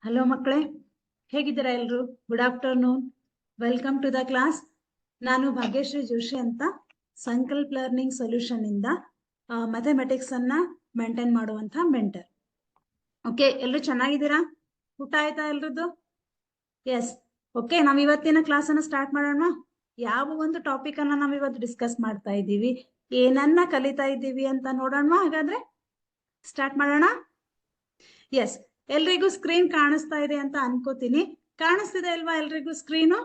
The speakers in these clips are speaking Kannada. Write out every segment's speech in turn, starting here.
ಹಲೋ ಮಕ್ಕಳೇ, ಹೇಗಿದ್ದೀರಾ ಎಲ್ರು? Good afternoon, welcome to the class. ನಾನು ಭಾಗ್ಯಶ್ರೀ ಜೋಶಿ ಅಂತ ಸಂಕಲ್ಪ ಲರ್ನಿಂಗ್ ಸೊಲ್ಯೂಷನ್ ಇಂದ ಮ್ಯಾಥಮೆಟಿಕ್ಸ್ ಅನ್ನ ಮೇಂಟೈನ್ ಮಾಡುವಂತ ಮೆಂಟರ್. ಓಕೆ, ಎಲ್ರು ಚೆನ್ನಾಗಿದ್ದೀರಾ? ಊಟ ಆಯ್ತಾ ಎಲ್ರದ್ದು? ಎಸ್. ಓಕೆ, ನಾವ್ ಇವತ್ತಿನ ಕ್ಲಾಸ್ ಅನ್ನ ಸ್ಟಾರ್ಟ್ ಮಾಡೋಣ. ಯಾವ ಒಂದು ಟಾಪಿಕ್ ಅನ್ನ ನಾವ್ ಇವತ್ತು ಡಿಸ್ಕಸ್ ಮಾಡ್ತಾ ಇದ್ದೀವಿ, ಏನನ್ನ ಕಲಿತಾ ಇದ್ದೀವಿ ಅಂತ ನೋಡೋಣ. ಹಾಗಾದ್ರೆ ಸ್ಟಾರ್ಟ್ ಮಾಡೋಣ. ಎಸ್, ಎಲ್ರಿಗೂ ಸ್ಕ್ರೀನ್ ಕಾಣಿಸ್ತಾ ಇದೆ ಅಂತ ಅನ್ಕೋತೀನಿ. ಕಾಣಿಸ್ತಿದೆ ಅಲ್ವಾ ಎಲ್ರಿಗೂ ಸ್ಕ್ರೀನು?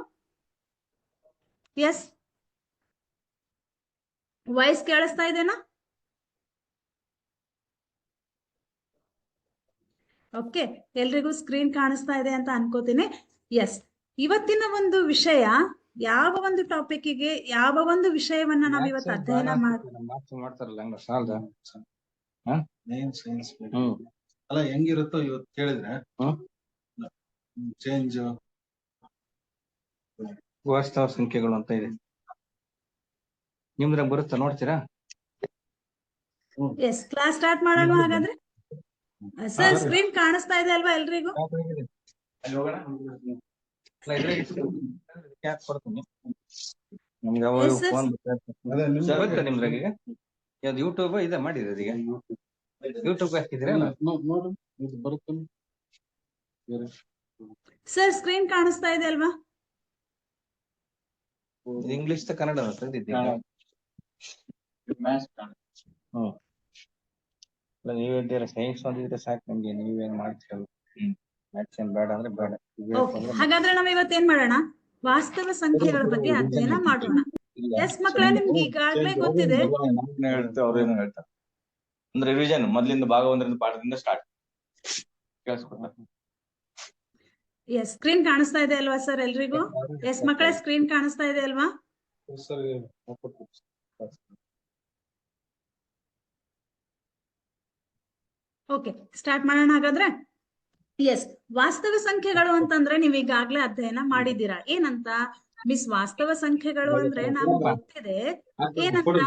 ಎಸ್, ವಾಯ್ಸ್ ಕೇಳಿಸ್ತಾ ಇದೆನಾ? ಓಕೆ, ಎಲ್ರಿಗೂ ಸ್ಕ್ರೀನ್ ಕಾಣಿಸ್ತಾ ಇದೆ ಅಂತ ಅನ್ಕೋತೀನಿ. ಎಸ್, ಇವತ್ತಿನ ಒಂದು ವಿಷಯ, ಯಾವ ಒಂದು ಟಾಪಿಕ್ಗೆ ಯಾವ ಒಂದು ವಿಷಯವನ್ನ ನಾವ್ ಇವತ್ತು ಅಧ್ಯಯನ ಅಲ್ಲ ಹೆಂಗಿರುತ್ತೋ ಇವತ್ತು ಕೇಳಿದ್ರೆ ಚೇಂಜ್ ವಾಸ್ತವ ಸಂಖ್ಯೆಗಳು ಅಂತ ಇದೆ. ನಿಮ್ದ್ರಾಗ ಬರುತ್ತಾ, ನೋಡ್ತೀರಾ? ಎಸ್, ಕ್ಲಾಸ್ ಸ್ಟಾರ್ಟ್ ಮಾಡೋಣ ಹಾಗಾದ್ರೆ. ಸರ್, ಸ್ಕ್ರೀನ್ ಕಾಣಿಸ್ತಾ ಇದೆ ಅಲ್ವಾ ಎಲ್ರಿಗೂ? ನಮ್ಗೆ ಅವಾಗ ಫೋನ್ ಬರುತ್ತೆ ನಿಮ್ದ್ರಾಗ. ಯೂಟ್ಯೂಬ್ ಇದೆ ಮಾಡಿರೋದು. ಈಗ ಯೂಟ್ಯೂಬ್ ಹಾಕಿದ್ರೆ ನೋಡು ಬರುತ್ತೆ. ಸರ್, ಸ್ಕ್ರೀನ್ ಕಾಣಿಸ್ತಾ ಇದೆ ಅಲ್ವಾ? ಇಂಗ್ಲಿಷ್ ಕನ್ನಡ ತೆಗೆದಿದ್ದೀವಿ. ನೀವೇಂತೀರ ಸೈನ್ಸ್ ಓದಿದ್ರೆ ಸಾಕು ನಮ್ಗೆ, ನೀವೇನ್ ಮಾಡ್ತೀರಲ್ಲ. ಮ್ಯಾಥ್ಸ್ ಏನ್ ಬೇಡ ಅಂದ್ರೆ ಬೇಡ. ಹಾಗಾದ್ರೆ ನಾವ್ ಇವತ್ತು ಏನ್ ಮಾಡೋಣ, ವಾಸ್ತವ ಸಂಖ್ಯೆಗಳ ಬಗ್ಗೆ ಅಧ್ಯಯನ ಮಾಡೋಣ. ಎಸ್ ಮಕ್ಕಳೇ, ನಿಮ್ಗೆ ಈಗಾಗ್ಲೇ ಗೊತ್ತಿದೆ. ಅವ್ರೇನು ಹೇಳ್ತಾರೆ ಅಂದ್ರೆ ರಿವಿಷನ್ ಮೊದ್ಲಿಂದ ಭಾಗ ಒಂದರಿಂದ ಪಾಠದಿಂದ ಸ್ಟಾರ್ಟ್. ಎಸ್, ಸ್ಕ್ರೀನ್ ಕಾಣಿಸ್ತಾ ಇದೆ ಅಲ್ವಾ ಸರ್ ಎಲ್ರಿಗೂ? ಎಸ್ ಮಕ್ಕಳೇ, ಸ್ಕ್ರೀನ್ ಕಾಣಿಸ್ತಾ ಇದೆ ಅಲ್ವಾ? ಓಕೆ, ಸ್ಟಾರ್ಟ್ ಮಾಡೋಣ ಹಾಗಾದ್ರೆ. ಎಸ್, ವಾಸ್ತವ ಸಂಖ್ಯೆಗಳು ಅಂತಂದ್ರೆ ನೀವ್ ಈಗಾಗ್ಲೇ ಅಧ್ಯಯನ ಮಾಡಿದ್ದೀರಾ. ಏನಂತ? ಮಿಸ್, ವಾಸ್ತವ ಸಂಖ್ಯೆಗಳು ಅಂದ್ರೆ ನಾವು ಗೊತ್ತಿದೆ ಏನಂತ.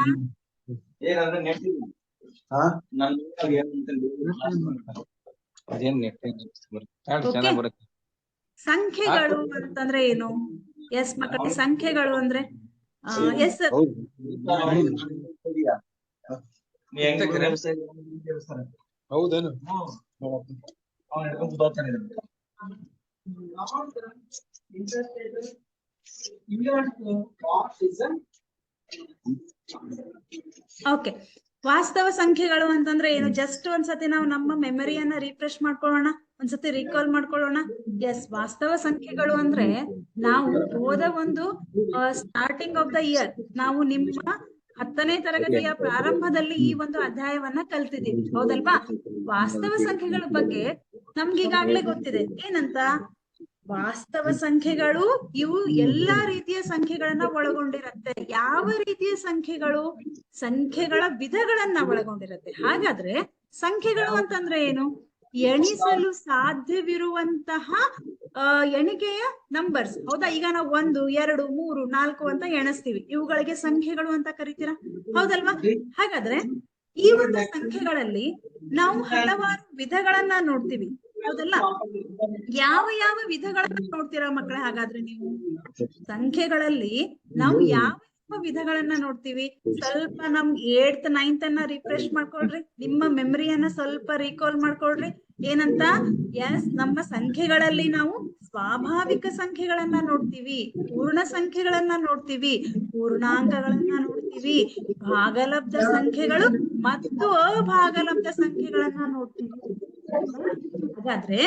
ಸಂಖ್ಯೆಗಳು ಅಂತಂದ್ರೆ ಏನು? ಎಸ್ ಮಕ್ಕಳೇ, ಸಂಖ್ಯೆಗಳು ಅಂದ್ರೆ ಎಸ್ ಸರ್. ಹೌದೇನು? ಓಕೆ, ವಾಸ್ತವ ಸಂಖ್ಯೆಗಳು ಅಂತಂದ್ರೆ ಏನು? ಜಸ್ಟ್ ಒಂದ್ಸತಿ ನಾವು ನಮ್ಮ ಮೆಮರಿಯನ್ನ ರಿಫ್ರೆಶ್ ಮಾಡ್ಕೊಳ್ಳೋಣ, ಒಂದ್ಸತಿ ರೀಕಾಲ್ ಮಾಡ್ಕೊಳ್ಳೋಣ. ಎಸ್, ವಾಸ್ತವ ಸಂಖ್ಯೆಗಳು ಅಂದ್ರೆ ನಾವು ಹೋದ ಒಂದು ಸ್ಟಾರ್ಟಿಂಗ್ ಆಫ್ ದ ಇಯರ್, ನಾವು ನಿಮ್ಮ 10ನೇ ತರಗತಿಯ ಪ್ರಾರಂಭದಲ್ಲಿ ಈ ಒಂದು ಅಧ್ಯಾಯವನ್ನ ಕಲ್ತಿದ್ದೀವಿ, ಹೌದಲ್ವಾ? ವಾಸ್ತವ ಸಂಖ್ಯೆಗಳ ಬಗ್ಗೆ ನಮ್ಗೆ ಈಗಾಗ್ಲೇ ಗೊತ್ತಿದೆ. ಏನಂತ? ವಾಸ್ತವ ಸಂಖ್ಯೆಗಳು ಇವು ಎಲ್ಲಾ ರೀತಿಯ ಸಂಖ್ಯೆಗಳನ್ನ ಒಳಗೊಂಡಿರತ್ತೆ. ಯಾವ ರೀತಿಯ ಸಂಖ್ಯೆಗಳು? ಸಂಖ್ಯೆಗಳ ವಿಧಗಳನ್ನ ಒಳಗೊಂಡಿರತ್ತೆ. ಹಾಗಾದ್ರೆ ಸಂಖ್ಯೆಗಳು ಅಂತಂದ್ರೆ ಏನು? ಎಣಿಸಲು ಸಾಧ್ಯವಿರುವಂತಹ ಎಣಿಕೆಯ ನಂಬರ್ಸ್, ಹೌದಾ? ಈಗ ನಾವು 1, 2, 3, 4 ಅಂತ ಎಣಿಸ್ತೀವಿ. ಇವುಗಳಿಗೆ ಸಂಖ್ಯೆಗಳು ಅಂತ ಕರಿತೀರಾ, ಹೌದಲ್ವಾ? ಹಾಗಾದ್ರೆ ಈ ಒಂದು ಸಂಖ್ಯೆಗಳಲ್ಲಿ ನಾವು ಹಲವಾರು ವಿಧಗಳನ್ನ ನೋಡ್ತೀವಿ, ಹೌದಲ್ಲ? ಯಾವ ಯಾವ ವಿಧಗಳನ್ನ ನೋಡ್ತೀರಾ ಮಕ್ಕಳೇ? ಹಾಗಾದ್ರೆ ನೀವು ಸಂಖ್ಯೆಗಳಲ್ಲಿ ನಾವು ಯಾವ ವಿಧಗಳನ್ನ ನೋಡ್ತೀವಿ? ಸ್ವಲ್ಪ ನಮ್ 8th 9th ಅನ್ನ ರಿಫ್ರೆಶ್ ಮಾಡ್ಕೊಳ್ರಿ, ನಿಮ್ಮ ಮೆಮರಿಯನ್ನ ಸ್ವಲ್ಪ ರೀಕಾಲ್ ಮಾಡ್ಕೊಳ್ರಿ. ಏನಂತ? ಎಸ್, ನಮ್ಮ ಸಂಖ್ಯೆಗಳಲ್ಲಿ ನಾವು ಸ್ವಾಭಾವಿಕ ಸಂಖ್ಯೆಗಳನ್ನ ನೋಡ್ತೀವಿ, ಪೂರ್ಣ ಸಂಖ್ಯೆಗಳನ್ನ ನೋಡ್ತೀವಿ, ಪೂರ್ಣಾಂಕಗಳನ್ನ ನೋಡ್ತೀವಿ, ಭಾಗಲಬ್ಧ ಸಂಖ್ಯೆಗಳು ಮತ್ತು ಅಭಾಗಲಬ್ಧ ಸಂಖ್ಯೆಗಳನ್ನ ನೋಡ್ತೀವಿ. ಹಾಗಾದ್ರೆ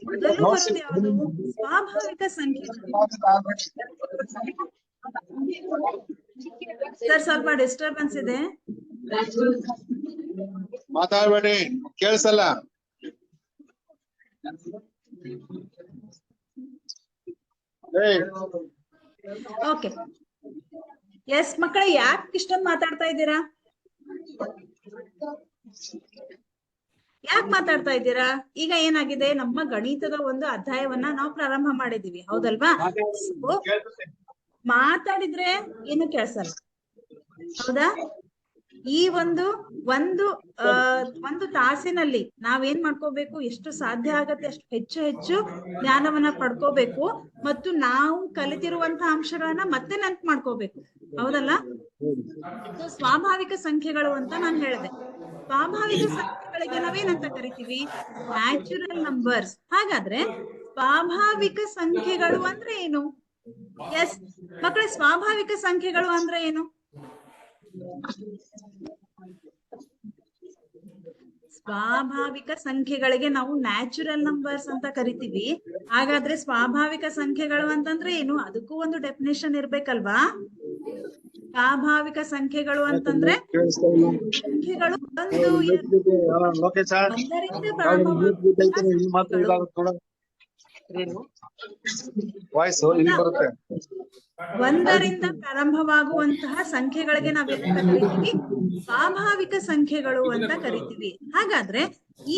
ಮೊದಲು ಬರೋದು ಯಾವುದು? ಸ್ವಾಭಾವಿಕ ಸಂಖ್ಯೆಗಳು. ಸರ್, ಸ್ವಲ್ಪ ಡಿಸ್ಟರ್ಬೆನ್ಸ್ ಇದೆ, ಮಾತಾಡ್ಬೇಡಿ, ಕೇಳಿಸಲ್ಲ. ಓಕೆ. ಎಸ್ ಮಕ್ಕಳೇ, ಯಾಕೆ ಇಷ್ಟೊಂದು ಮಾತಾಡ್ತಾ ಇದ್ದೀರಾ? ಯಾಕೆ ಮಾತಾಡ್ತಾ ಇದ್ದೀರಾ? ಈಗ ಏನಾಗಿದೆ, ನಮ್ಮ ಗಣಿತದ ಒಂದು ಅಧ್ಯಾಯವನ್ನ ನಾವು ಪ್ರಾರಂಭ ಮಾಡಿದೀವಿ, ಹೌದಲ್ವಾ? ಮಾತಾಡಿದ್ರೆ ಏನು ಕೇಳಿಸಲ್ಲ, ಹೌದಾ? ಈ ಒಂದು ತಾಸಿನಲ್ಲಿ ನಾವೇನ್ ಮಾಡ್ಕೋಬೇಕು, ಎಷ್ಟು ಸಾಧ್ಯ ಆಗತ್ತೆ ಅಷ್ಟು ಹೆಚ್ಚು ಹೆಚ್ಚು ಜ್ಞಾನವನ್ನ ಪಡ್ಕೋಬೇಕು ಮತ್ತು ನಾವು ಕಲಿತಿರುವಂತಹ ಅಂಶಗಳನ್ನ ಮತ್ತೆ ನೆನ್ಪು ಮಾಡ್ಕೋಬೇಕು. ಹೌದಲ್ಲ? ಇದು ಸ್ವಾಭಾವಿಕ ಸಂಖ್ಯೆಗಳು ಅಂತ ನಾನು ಹೇಳಿದೆ. ಸ್ವಾಭಾವಿಕ ಸಂಖ್ಯೆಗಳಿಗೆ ನಾವೇನಂತ ಕರಿತೀವಿ? Natural numbers. ಹಾಗಾದ್ರೆ ಸ್ವಾಭಾವಿಕ ಸಂಖ್ಯೆಗಳು ಅಂದ್ರೆ ಏನು? ಎಸ್ ಮಕ್ಕಳೇ, ಸ್ವಾಭಾವಿಕ ಸಂಖ್ಯೆಗಳು ಅಂದ್ರೆ ಏನು? ಸ್ವಾಭಾವಿಕ ಸಂಖ್ಯೆಗಳಿಗೆ ನಾವು ನ್ಯಾಚುರಲ್ ನಂಬರ್ಸ್ ಅಂತ ಕರಿತೀವಿ. ಹಾಗಾದ್ರೆ ಸ್ವಾಭಾವಿಕ ಸಂಖ್ಯೆಗಳು ಅಂತಂದ್ರೆ ಏನು? ಅದಕ್ಕೂ ಒಂದು ಡೆಫಿನೇಷನ್ ಇರ್ಬೇಕಲ್ವಾ? ಸ್ವಾಭಾವಿಕ ಸಂಖ್ಯೆಗಳು ಅಂತಂದ್ರೆ ಸಂಖ್ಯೆಗಳು ಒಂದರಿಂದ ಪ್ರಾರಂಭವಾಗುವಂತಹ ಸಂಖ್ಯೆಗಳಿಗೆ ನಾವೇನಂತ ಕರಿತೀವಿ? ಸ್ವಾಭಾವಿಕ ಸಂಖ್ಯೆಗಳು ಅಂತ ಕರಿತೀವಿ. ಹಾಗಾದ್ರೆ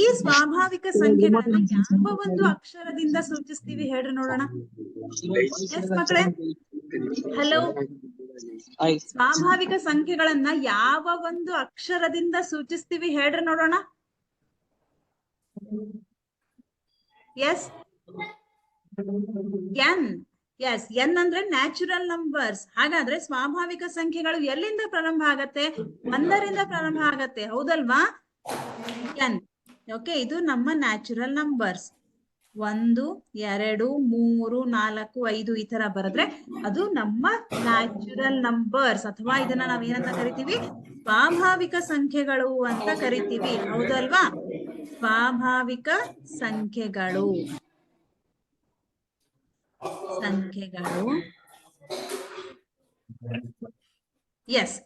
ಈ ಸ್ವಾಭಾವಿಕ ಸಂಖ್ಯೆಗಳನ್ನ ಯಾವ ಒಂದು ಅಕ್ಷರದಿಂದ ಸೂಚಿಸ್ತೀವಿ ಹೇಳ್ರಿ ನೋಡೋಣ. ಎಸ್ ಮಕ್ಕಳೇ, ಹಲೋ. ಸ್ವಾಭಾವಿಕ ಸಂಖ್ಯೆಗಳನ್ನ ಯಾವ ಒಂದು ಅಕ್ಷರದಿಂದ ಸೂಚಿಸ್ತೀವಿ ಹೇಳ್ರಿ ನೋಡೋಣ. Yes, N. ಎಸ್, ಎನ್ ಅಂದ್ರೆ ನ್ಯಾಚುರಲ್ ನಂಬರ್ಸ್. ಹಾಗಾದ್ರೆ ಸ್ವಾಭಾವಿಕ ಸಂಖ್ಯೆಗಳು ಎಲ್ಲಿಂದ ಪ್ರಾರಂಭ ಆಗತ್ತೆ? ಒಂದರಿಂದ ಪ್ರಾರಂಭ ಆಗತ್ತೆ, ಹೌದಲ್ವಾ? ಎನ್. ಓಕೆ, ಇದು ನಮ್ಮ ನ್ಯಾಚುರಲ್ ನಂಬರ್ಸ್. 1, 2, 3, 4, 5 ಈ ತರ ಬರೆದ್ರೆ ಅದು ನಮ್ಮ ನ್ಯಾಚುರಲ್ ನಂಬರ್ಸ್, ಅಥವಾ ಇದನ್ನ ನಾವೇನಂತ ಕರಿತೀವಿ? ಸ್ವಾಭಾವಿಕ ಸಂಖ್ಯೆಗಳು ಅಂತ ಕರಿತೀವಿ, ಹೌದಲ್ವಾ? ಸ್ವಾಭಾವಿಕ ಸಂಖ್ಯೆಗಳು. ಎಸ್,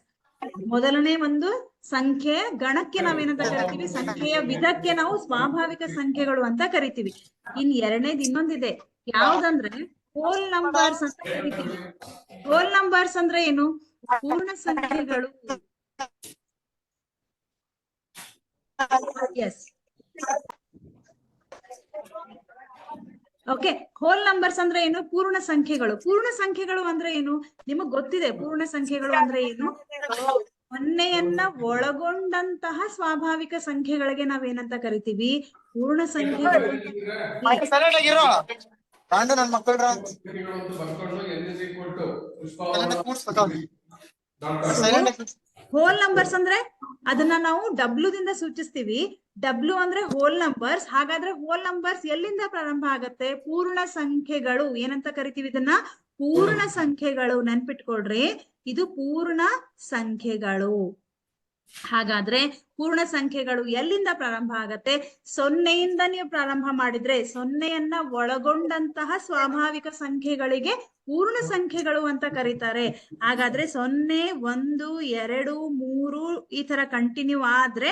ಮೊದಲನೇ ಒಂದು ಸಂಖ್ಯೆ ಗಣಕ್ಕೆ ನಾವೇನಂತ ಕರಿತೀವಿ? ಸಂಖ್ಯೆಯ ವಿಧಕ್ಕೆ ನಾವು ಸ್ವಾಭಾವಿಕ ಸಂಖ್ಯೆಗಳು ಅಂತ ಕರಿತೀವಿ. ಇನ್ ಎರಡನೇದು ಇನ್ನೊಂದಿದೆ, ಯಾವ್ದಂದ್ರೆ ಹೋಲ್ ನಂಬರ್ಸ್ ಅಂತ ಕರಿತೀವಿ. ಹೋಲ್ ನಂಬರ್ಸ್ ಅಂದ್ರೆ ಏನು? ಪೂರ್ಣ ಸಂಖ್ಯೆಗಳು. S, okay. ಹೋಲ್ ನಂಬರ್ಸ್ ಅಂದ್ರೆ ಏನು? ಪೂರ್ಣ ಸಂಖ್ಯೆಗಳು. ಪೂರ್ಣ ಸಂಖ್ಯೆಗಳು ಅಂದ್ರೆ ಏನು? ನಿಮಗ್ ಗೊತ್ತಿದೆ ಪೂರ್ಣ ಸಂಖ್ಯೆಗಳು ಅಂದ್ರೆ ಏನು? ಸೊನ್ನೆಯನ್ನ ಒಳಗೊಂಡಂತಹ ಸ್ವಾಭಾವಿಕ ಸಂಖ್ಯೆಗಳಿಗೆ ನಾವೇನಂತ ಕರಿತೀವಿ? ಪೂರ್ಣ ಸಂಖ್ಯೆಗಳು. ಹೋಲ್ ನಂಬರ್ಸ್ ಅಂದ್ರೆ ಅದನ್ನ ನಾವು ಡಬ್ಲ್ಯೂ ದಿಂದ ಸೂಚಿಸ್ತೀವಿ. ಡಬ್ಲ್ಯೂ ಅಂದ್ರೆ ಹೋಲ್ ನಂಬರ್ಸ್. ಹಾಗಾದ್ರೆ ಹೋಲ್ ನಂಬರ್ಸ್ ಎಲ್ಲಿಂದ ಪ್ರಾರಂಭ ಆಗತ್ತೆ? ಪೂರ್ಣ ಸಂಖ್ಯೆಗಳು. ಏನಂತ ಕರಿತೀವಿ ಇದನ್ನ? ಪೂರ್ಣ ಸಂಖ್ಯೆಗಳು. ನೆನ್ಪಿಟ್ಕೊಳ್ರಿ, ಇದು ಪೂರ್ಣ ಸಂಖ್ಯೆಗಳು. ಹಾಗಾದ್ರೆ ಪೂರ್ಣ ಸಂಖ್ಯೆಗಳು ಎಲ್ಲಿಂದ ಪ್ರಾರಂಭ ಆಗತ್ತೆ? ಸೊನ್ನೆಯಿಂದ ನೀವು ಪ್ರಾರಂಭ ಮಾಡಿದ್ರೆ ಸೊನ್ನೆಯನ್ನ ಒಳಗೊಂಡಂತಹ ಸ್ವಾಭಾವಿಕ ಸಂಖ್ಯೆಗಳಿಗೆ ಪೂರ್ಣ ಸಂಖ್ಯೆಗಳು ಅಂತ ಕರೀತಾರೆ. ಹಾಗಾದ್ರೆ 0, 1, 2, 3 ಈ ತರ ಕಂಟಿನ್ಯೂ ಆದ್ರೆ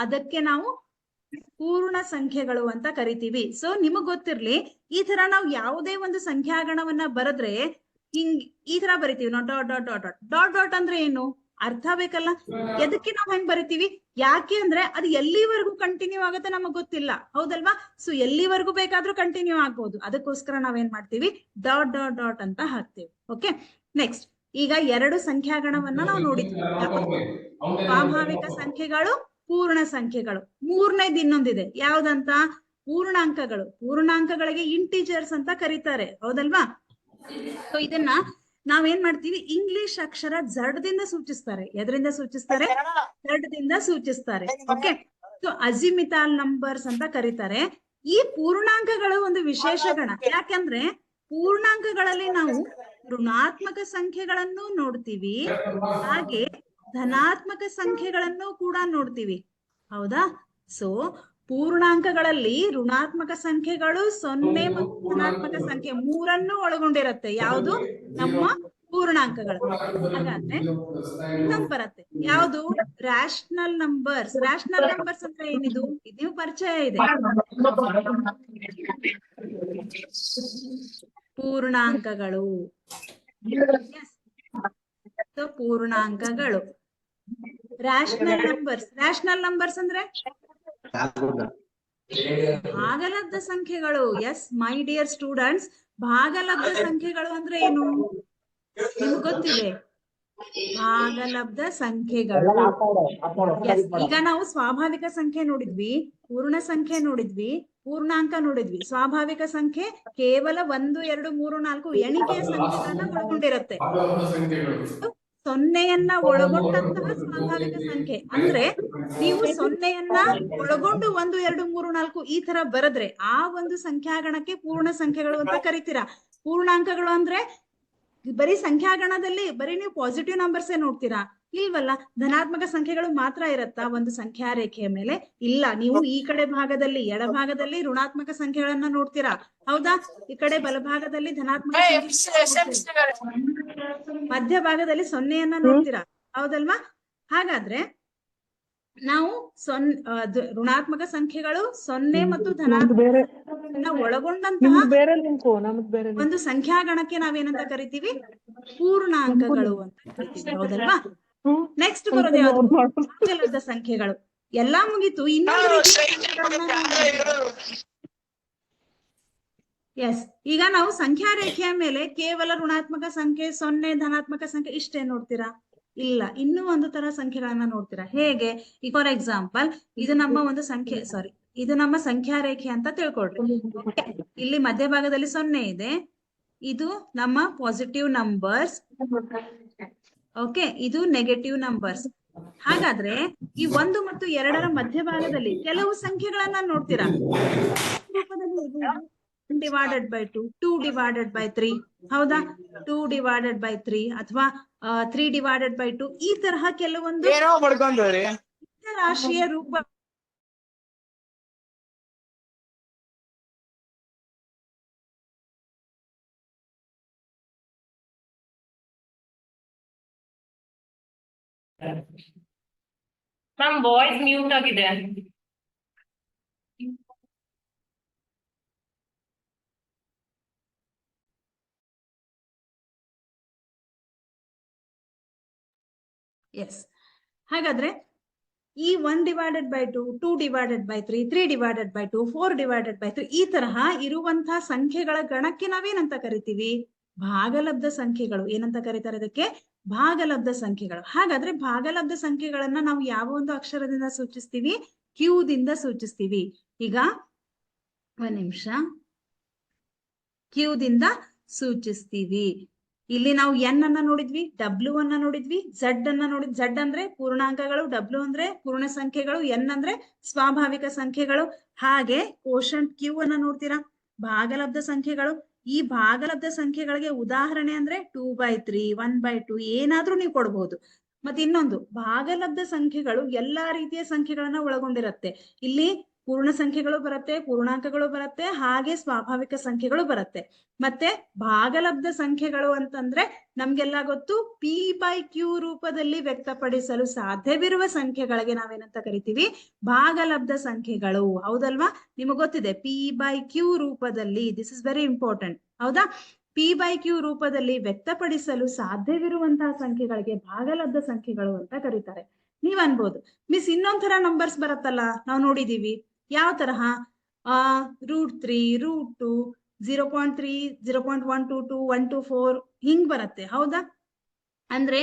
ಅದಕ್ಕೆ ನಾವು ಪೂರ್ಣ ಸಂಖ್ಯೆಗಳು ಅಂತ ಕರಿತೀವಿ. ಸೊ ನಿಮಗ್ ಗೊತ್ತಿರ್ಲಿ, ಈ ತರ ನಾವು ಯಾವುದೇ ಒಂದು ಸಂಖ್ಯಾಗಣವನ್ನ ಬರೆದ್ರೆ ಹಿಂಗ್ ಈ ತರ ಬರಿತೀವಿ ನಾವು. Dot dot dot dot dot dot ಅಂದ್ರೆ ಏನು? ಅರ್ಥ ಬೇಕಲ್ಲ. ಎದಕ್ಕೆ ನಾವು ಹೆಂಗ್ ಬರಿತೀವಿ? ಯಾಕೆ ಅಂದ್ರೆ ಅದು ಎಲ್ಲಿವರೆಗೂ ಕಂಟಿನ್ಯೂ ಆಗುತ್ತೆ ನಮಗ್ ಗೊತ್ತಿಲ್ಲ, ಹೌದಲ್ವಾ? ಸೊ ಎಲ್ಲಿವರೆಗೂ ಬೇಕಾದ್ರೂ ಕಂಟಿನ್ಯೂ ಆಗ್ಬೋದು. ಅದಕ್ಕೋಸ್ಕರ ನಾವೇನ್ ಮಾಡ್ತೀವಿ? ಡಾಟ್ ಡಾಟ್ ಡಾಟ್ ಅಂತ ಹಾಕ್ತೀವಿ. ಓಕೆ, ನೆಕ್ಸ್ಟ್ ಈಗ ಎರಡು ಸಂಖ್ಯಾಗಣವನ್ನ ನಾವು ನೋಡಿದ್ವಿ. ಸ್ವಾಭಾವಿಕ ಸಂಖ್ಯೆಗಳು, ಪೂರ್ಣ ಸಂಖ್ಯೆಗಳು. ಮೂರನೇದು ಇನ್ನೊಂದಿದೆ, ಯಾವ್ದಂತ? ಪೂರ್ಣಾಂಕಗಳು. ಪೂರ್ಣಾಂಕಗಳಿಗೆ ಇಂಟಿಜರ್ಸ್ ಅಂತ ಕರೀತಾರೆ, ಹೌದಲ್ವಾ? ಸೊ ಇದನ್ನ ನಾವೇನ್ ಮಾಡ್ತೀವಿ? ಇಂಗ್ಲಿಷ್ ಅಕ್ಷರ ಝಡ್ ದಿಂದ ಸೂಚಿಸ್ತಾರೆ. ಎದರಿಂದ ಸೂಚಿಸ್ತಾರೆ? ಝಡ್ ದಿಂದ ಸೂಚಿಸ್ತಾರೆ. ಓಕೆ, ಸೊ ಅಜಿಮಿತಾಲ್ ನಂಬರ್ಸ್ ಅಂತ ಕರೀತಾರೆ. ಈ ಪೂರ್ಣಾಂಕಗಳು ಒಂದು ವಿಶೇಷ ಗಣ. ಯಾಕಂದ್ರೆ ಪೂರ್ಣಾಂಕಗಳಲ್ಲಿ ನಾವು ಋಣಾತ್ಮಕ ಸಂಖ್ಯೆಗಳನ್ನು ನೋಡ್ತೀವಿ, ಹಾಗೆ ಧನಾತ್ಮಕ ಸಂಖ್ಯೆಗಳನ್ನು ಕೂಡ ನೋಡ್ತೀವಿ, ಹೌದಾ? ಸೊ ಪೂರ್ಣಾಂಕಗಳಲ್ಲಿ ಋಣಾತ್ಮಕ ಸಂಖ್ಯೆಗಳು 0 ಮತ್ತು ಧನಾತ್ಮಕ ಸಂಖ್ಯೆ ಮೂರನ್ನು ಒಳಗೊಂಡಿರತ್ತೆ. ಯಾವುದು? ನಮ್ಮ ಪೂರ್ಣಾಂಕಗಳು. ಹಾಗಾದ್ರೆ ಇನ್ನೊಂದು ಬರುತ್ತೆ, ಯಾವುದು? Rational numbers. ರ್ಯಾಷನಲ್ ನಂಬರ್ಸ್ ಅಂದ್ರೆ ಏನಿದು? ಇದು ಪರಿಚಯ ಇದೆ. ಪೂರ್ಣಾಂಕಗಳು. ಪೂರ್ಣಾಂಕಗಳು ರ್ಯಾಷನಲ್ ನಂಬರ್ಸ್. ರ್ಯಾಷನಲ್ ನಂಬರ್ಸ್ ಅಂದ್ರೆ ಭಾಗಲಬ್ಧ ಸಂಖ್ಯೆಗಳು. ಎಸ್ ಮೈ ಡಿಯರ್ ಸ್ಟೂಡೆಂಟ್ಸ್, ಭಾಗಲಬ್ಧ ಸಂಖ್ಯೆಗಳು ಅಂದ್ರೆ ಏನು? ನಿಮ್ಗೆ ಗೊತ್ತಿದೆ? ಭಾಗಲಬ್ಧ ಸಂಖ್ಯೆಗಳು. Yes. ಈಗ ನಾವು ಸ್ವಾಭಾವಿಕ ಸಂಖ್ಯೆ ನೋಡಿದ್ವಿ, ಪೂರ್ಣ ಸಂಖ್ಯೆ ನೋಡಿದ್ವಿ, ಪೂರ್ಣಾಂಕ ನೋಡಿದ್ವಿ. ಸ್ವಾಭಾವಿಕ ಸಂಖ್ಯೆ ಕೇವಲ 1, 2, 3, 4 ಎಣಿಕೆಯ ಸಂಖ್ಯೆಗಳನ್ನ ಒಳಗೊಂಡಿರುತ್ತೆ. ಸೊನ್ನೆಯನ್ನ ಒಳಗೊಂಡಂತಹ ಸ್ವಾಭಾವಿಕ ಸಂಖ್ಯೆ ಅಂದ್ರೆ ನೀವು ಸೊನ್ನೆಯನ್ನ ಒಳಗೊಂಡು 1, 2, 3, 4 ಈ ತರ ಬರೆದ್ರೆ ಆ ಒಂದು ಸಂಖ್ಯಾಗಣಕ್ಕೆ ಪೂರ್ಣ ಸಂಖ್ಯೆಗಳು ಅಂತ ಕರಿತೀರಾ. ಪೂರ್ಣಾಂಕಗಳು ಅಂದ್ರೆ ಬರೀ ಸಂಖ್ಯಾಗಣದಲ್ಲಿ ಬರೀ ನೀವು ಪಾಸಿಟಿವ್ ನಂಬರ್ಸ್ ನೋಡ್ತೀರಾ, ಇಲ್ವಲ್ಲ. ಧನಾತ್ಮಕ ಸಂಖ್ಯೆಗಳು ಮಾತ್ರ ಇರತ್ತಾ ಒಂದು ಸಂಖ್ಯಾ ರೇಖೆಯ ಮೇಲೆ? ಇಲ್ಲ. ನೀವು ಈ ಕಡೆ ಭಾಗದಲ್ಲಿ ಎಡಭಾಗದಲ್ಲಿ ಋಣಾತ್ಮಕ ಸಂಖ್ಯೆಗಳನ್ನ ನೋಡ್ತೀರಾ, ಹೌದಾ? ಈ ಕಡೆ ಬಲಭಾಗದಲ್ಲಿ ಧನಾತ್ಮಕ ಮಧ್ಯ ಭಾಗದಲ್ಲಿ ಸೊನ್ನೆಯನ್ನ ನೋಡ್ತೀರಾ, ಹೌದಲ್ವಾ? ಹಾಗಾದ್ರೆ ನಾವು ಋಣಾತ್ಮಕ ಸಂಖ್ಯೆಗಳು, ಸೊನ್ನೆ ಮತ್ತು ಧನಾತ್ಮಕ ಒಳಗೊಂಡಂತಹ ಒಂದು ಸಂಖ್ಯಾಗಣಕ್ಕೆ ನಾವೇನಂತ ಕರಿತೀವಿ? ಪೂರ್ಣಾಂಕಗಳು ಅಂತ ಕರಿತೀವಿ, ಹೌದಲ್ವಾ? ನೆಕ್ಸ್ಟ್ ಬರೋದು ಯಾವುದು? ಭಾಗಲಬ್ಧ ಸಂಖ್ಯೆಗಳು. ಎಲ್ಲಾ ಮುಗೀತು. ಇನ್ನೊಂದು ಎಸ್, ಈಗ ನಾವು ಸಂಖ್ಯಾ ರೇಖೆಯ ಮೇಲೆ ಕೇವಲ ಋಣಾತ್ಮಕ ಸಂಖ್ಯೆ, ಸೊನ್ನೆ, ಧನಾತ್ಮಕ ಸಂಖ್ಯೆ ಇಷ್ಟೇ ನೋಡ್ತೀರಾ? ಇಲ್ಲ, ಇನ್ನೂ ಒಂದು ತರ ಸಂಖ್ಯೆಗಳನ್ನ ನೋಡ್ತೀರಾ. ಹೇಗೆ? ಈಗ ಫಾರ್ ಎಕ್ಸಾಂಪಲ್ ಇದು ನಮ್ಮ ಒಂದು ಸಂಖ್ಯೆ, ಸಾರಿ, ಇದು ನಮ್ಮ ಸಂಖ್ಯಾ ರೇಖೆ ಅಂತ ತಿಳ್ಕೊಳ್ರಿ. ಇಲ್ಲಿ ಮಧ್ಯಭಾಗದಲ್ಲಿ ಸೊನ್ನೆ ಇದೆ, ಇದು ನಮ್ಮ ಪಾಸಿಟಿವ್ ನಂಬರ್ಸ್, ಓಕೆ, ಇದು ನೆಗೆಟಿವ್ ನಂಬರ್ಸ್. ಹಾಗಾದ್ರೆ ಈ 1 ಮತ್ತು 2ರ ಮಧ್ಯಭಾಗದಲ್ಲಿ ಕೆಲವು ಸಂಖ್ಯೆಗಳನ್ನ ನೋಡ್ತೀರಾ. ಡಿವೈಡೆಡ್ ಬೈ 2, 2 ಡಿವೈಡೆಡ್ ಬೈ 3, ಹೌದಾ? 2 ಡಿವೈಡೆಡ್ ಬೈ 3 ಅಥವಾ 3 ಡಿವೈಡೆಡ್ ಬೈ 2, ಈ ತರಹ ಕೆಲವೊಂದು ರಾಶಿಯ ರೂಪ ಮ್ಯಾಮ್ ವಾಯ್ಸ್ ಮ್ಯೂಟ್ ಆಗಿದೆ. ಎಸ್. ಹಾಗಾದ್ರೆ ಈ 1 divided by 2, 2 divided by 3, 3 divided by 2, 4 divided by 3 ಈ ತರಹ ಇರುವಂತಹ ಸಂಖ್ಯೆಗಳ ಗಣಕ್ಕೆ ನಾವೇನಂತ ಕರಿತೀವಿ? ಭಾಗಲಬ್ಧ ಸಂಖ್ಯೆಗಳು. ಏನಂತ ಕರೀತಾರೆ ಅದಕ್ಕೆ? ಭಾಗಲಬ್ಧ ಸಂಖ್ಯೆಗಳು. ಹಾಗಾದ್ರೆ ಭಾಗಲಬ್ಧ ಸಂಖ್ಯೆಗಳನ್ನ ನಾವು ಯಾವ ಒಂದು ಅಕ್ಷರದಿಂದ ಸೂಚಿಸ್ತೀವಿ? ಕ್ಯೂ ದಿಂದ ಸೂಚಿಸ್ತೀವಿ. ಈಗ ಒಂದ್ ನಿಮಿಷ, ಕ್ಯೂ ದಿಂದ ಸೂಚಿಸ್ತೀವಿ. ಇಲ್ಲಿ ನಾವು ಎನ್ ಅನ್ನ ನೋಡಿದ್ವಿ, ಡಬ್ಲ್ಯೂ ಅನ್ನ ನೋಡಿದ್ವಿ, ಝಡ್ ಅನ್ನ ನೋಡಿದ್ವಿ. ಝಡ್ ಅಂದ್ರೆ ಪೂರ್ಣಾಂಕಗಳು, ಡಬ್ಲ್ಯೂ ಅಂದ್ರೆ ಪೂರ್ಣ ಸಂಖ್ಯೆಗಳು, ಎನ್ ಅಂದ್ರೆ ಸ್ವಾಭಾವಿಕ ಸಂಖ್ಯೆಗಳು. ಹಾಗೆ ಕೋಶಂಟ್ ಕ್ಯೂ ಅನ್ನ ನೋಡ್ತೀರಾ, ಭಾಗಲಬ್ಧ ಸಂಖ್ಯೆಗಳು. ಈ ಭಾಗಲಬ್ಧ ಸಂಖ್ಯೆಗಳಿಗೆ ಉದಾಹರಣೆ ಅಂದ್ರೆ 2/3, 1/2 ಏನಾದ್ರೂ ನೀವು ಕೊಡ್ಬಹುದು. ಮತ್ತೆ ಇನ್ನೊಂದು, ಭಾಗಲಬ್ಧ ಸಂಖ್ಯೆಗಳು ಎಲ್ಲಾ ರೀತಿಯ ಸಂಖ್ಯೆಗಳನ್ನ ಒಳಗೊಂಡಿರತ್ತೆ. ಇಲ್ಲಿ ಪೂರ್ಣ ಸಂಖ್ಯೆಗಳು ಬರುತ್ತೆ, ಪೂರ್ಣಾಂಕಗಳು ಬರುತ್ತೆ, ಹಾಗೆ ಸ್ವಾಭಾವಿಕ ಸಂಖ್ಯೆಗಳು ಬರುತ್ತೆ. ಮತ್ತೆ ಭಾಗಲಬ್ಧ ಸಂಖ್ಯೆಗಳು ಅಂತಂದ್ರೆ ನಮ್ಗೆಲ್ಲ ಗೊತ್ತು, P/Q ರೂಪದಲ್ಲಿ ವ್ಯಕ್ತಪಡಿಸಲು ಸಾಧ್ಯವಿರುವ ಸಂಖ್ಯೆಗಳಿಗೆ ನಾವೇನಂತ ಕರಿತೀವಿ? ಭಾಗಲಬ್ಧ ಸಂಖ್ಯೆಗಳು, ಹೌದಲ್ವಾ? ನಿಮಗೆ ಗೊತ್ತಿದೆ P/Q ರೂಪದಲ್ಲಿ, ದಿಸ್ ಇಸ್ ವೆರಿ ಇಂಪಾರ್ಟೆಂಟ್, ಹೌದಾ? P/Q ರೂಪದಲ್ಲಿ ವ್ಯಕ್ತಪಡಿಸಲು ಸಾಧ್ಯವಿರುವಂತಹ ಸಂಖ್ಯೆಗಳಿಗೆ ಭಾಗಲಬ್ಧ ಸಂಖ್ಯೆಗಳು ಅಂತ ಕರೀತಾರೆ. ನೀವ್ ಅನ್ಬೋದು, ಮಿಸ್ ಇನ್ನೊಂದ್ ತರ ನಂಬರ್ಸ್ ಬರತ್ತಲ್ಲ, ನಾವು ನೋಡಿದೀವಿ. ಯಾವ ತರಹ? √3, √2, 0.3, 0.122, 124 ಹಿಂಗ್ ಬರುತ್ತೆ, ಹೌದಾ? ಅಂದ್ರೆ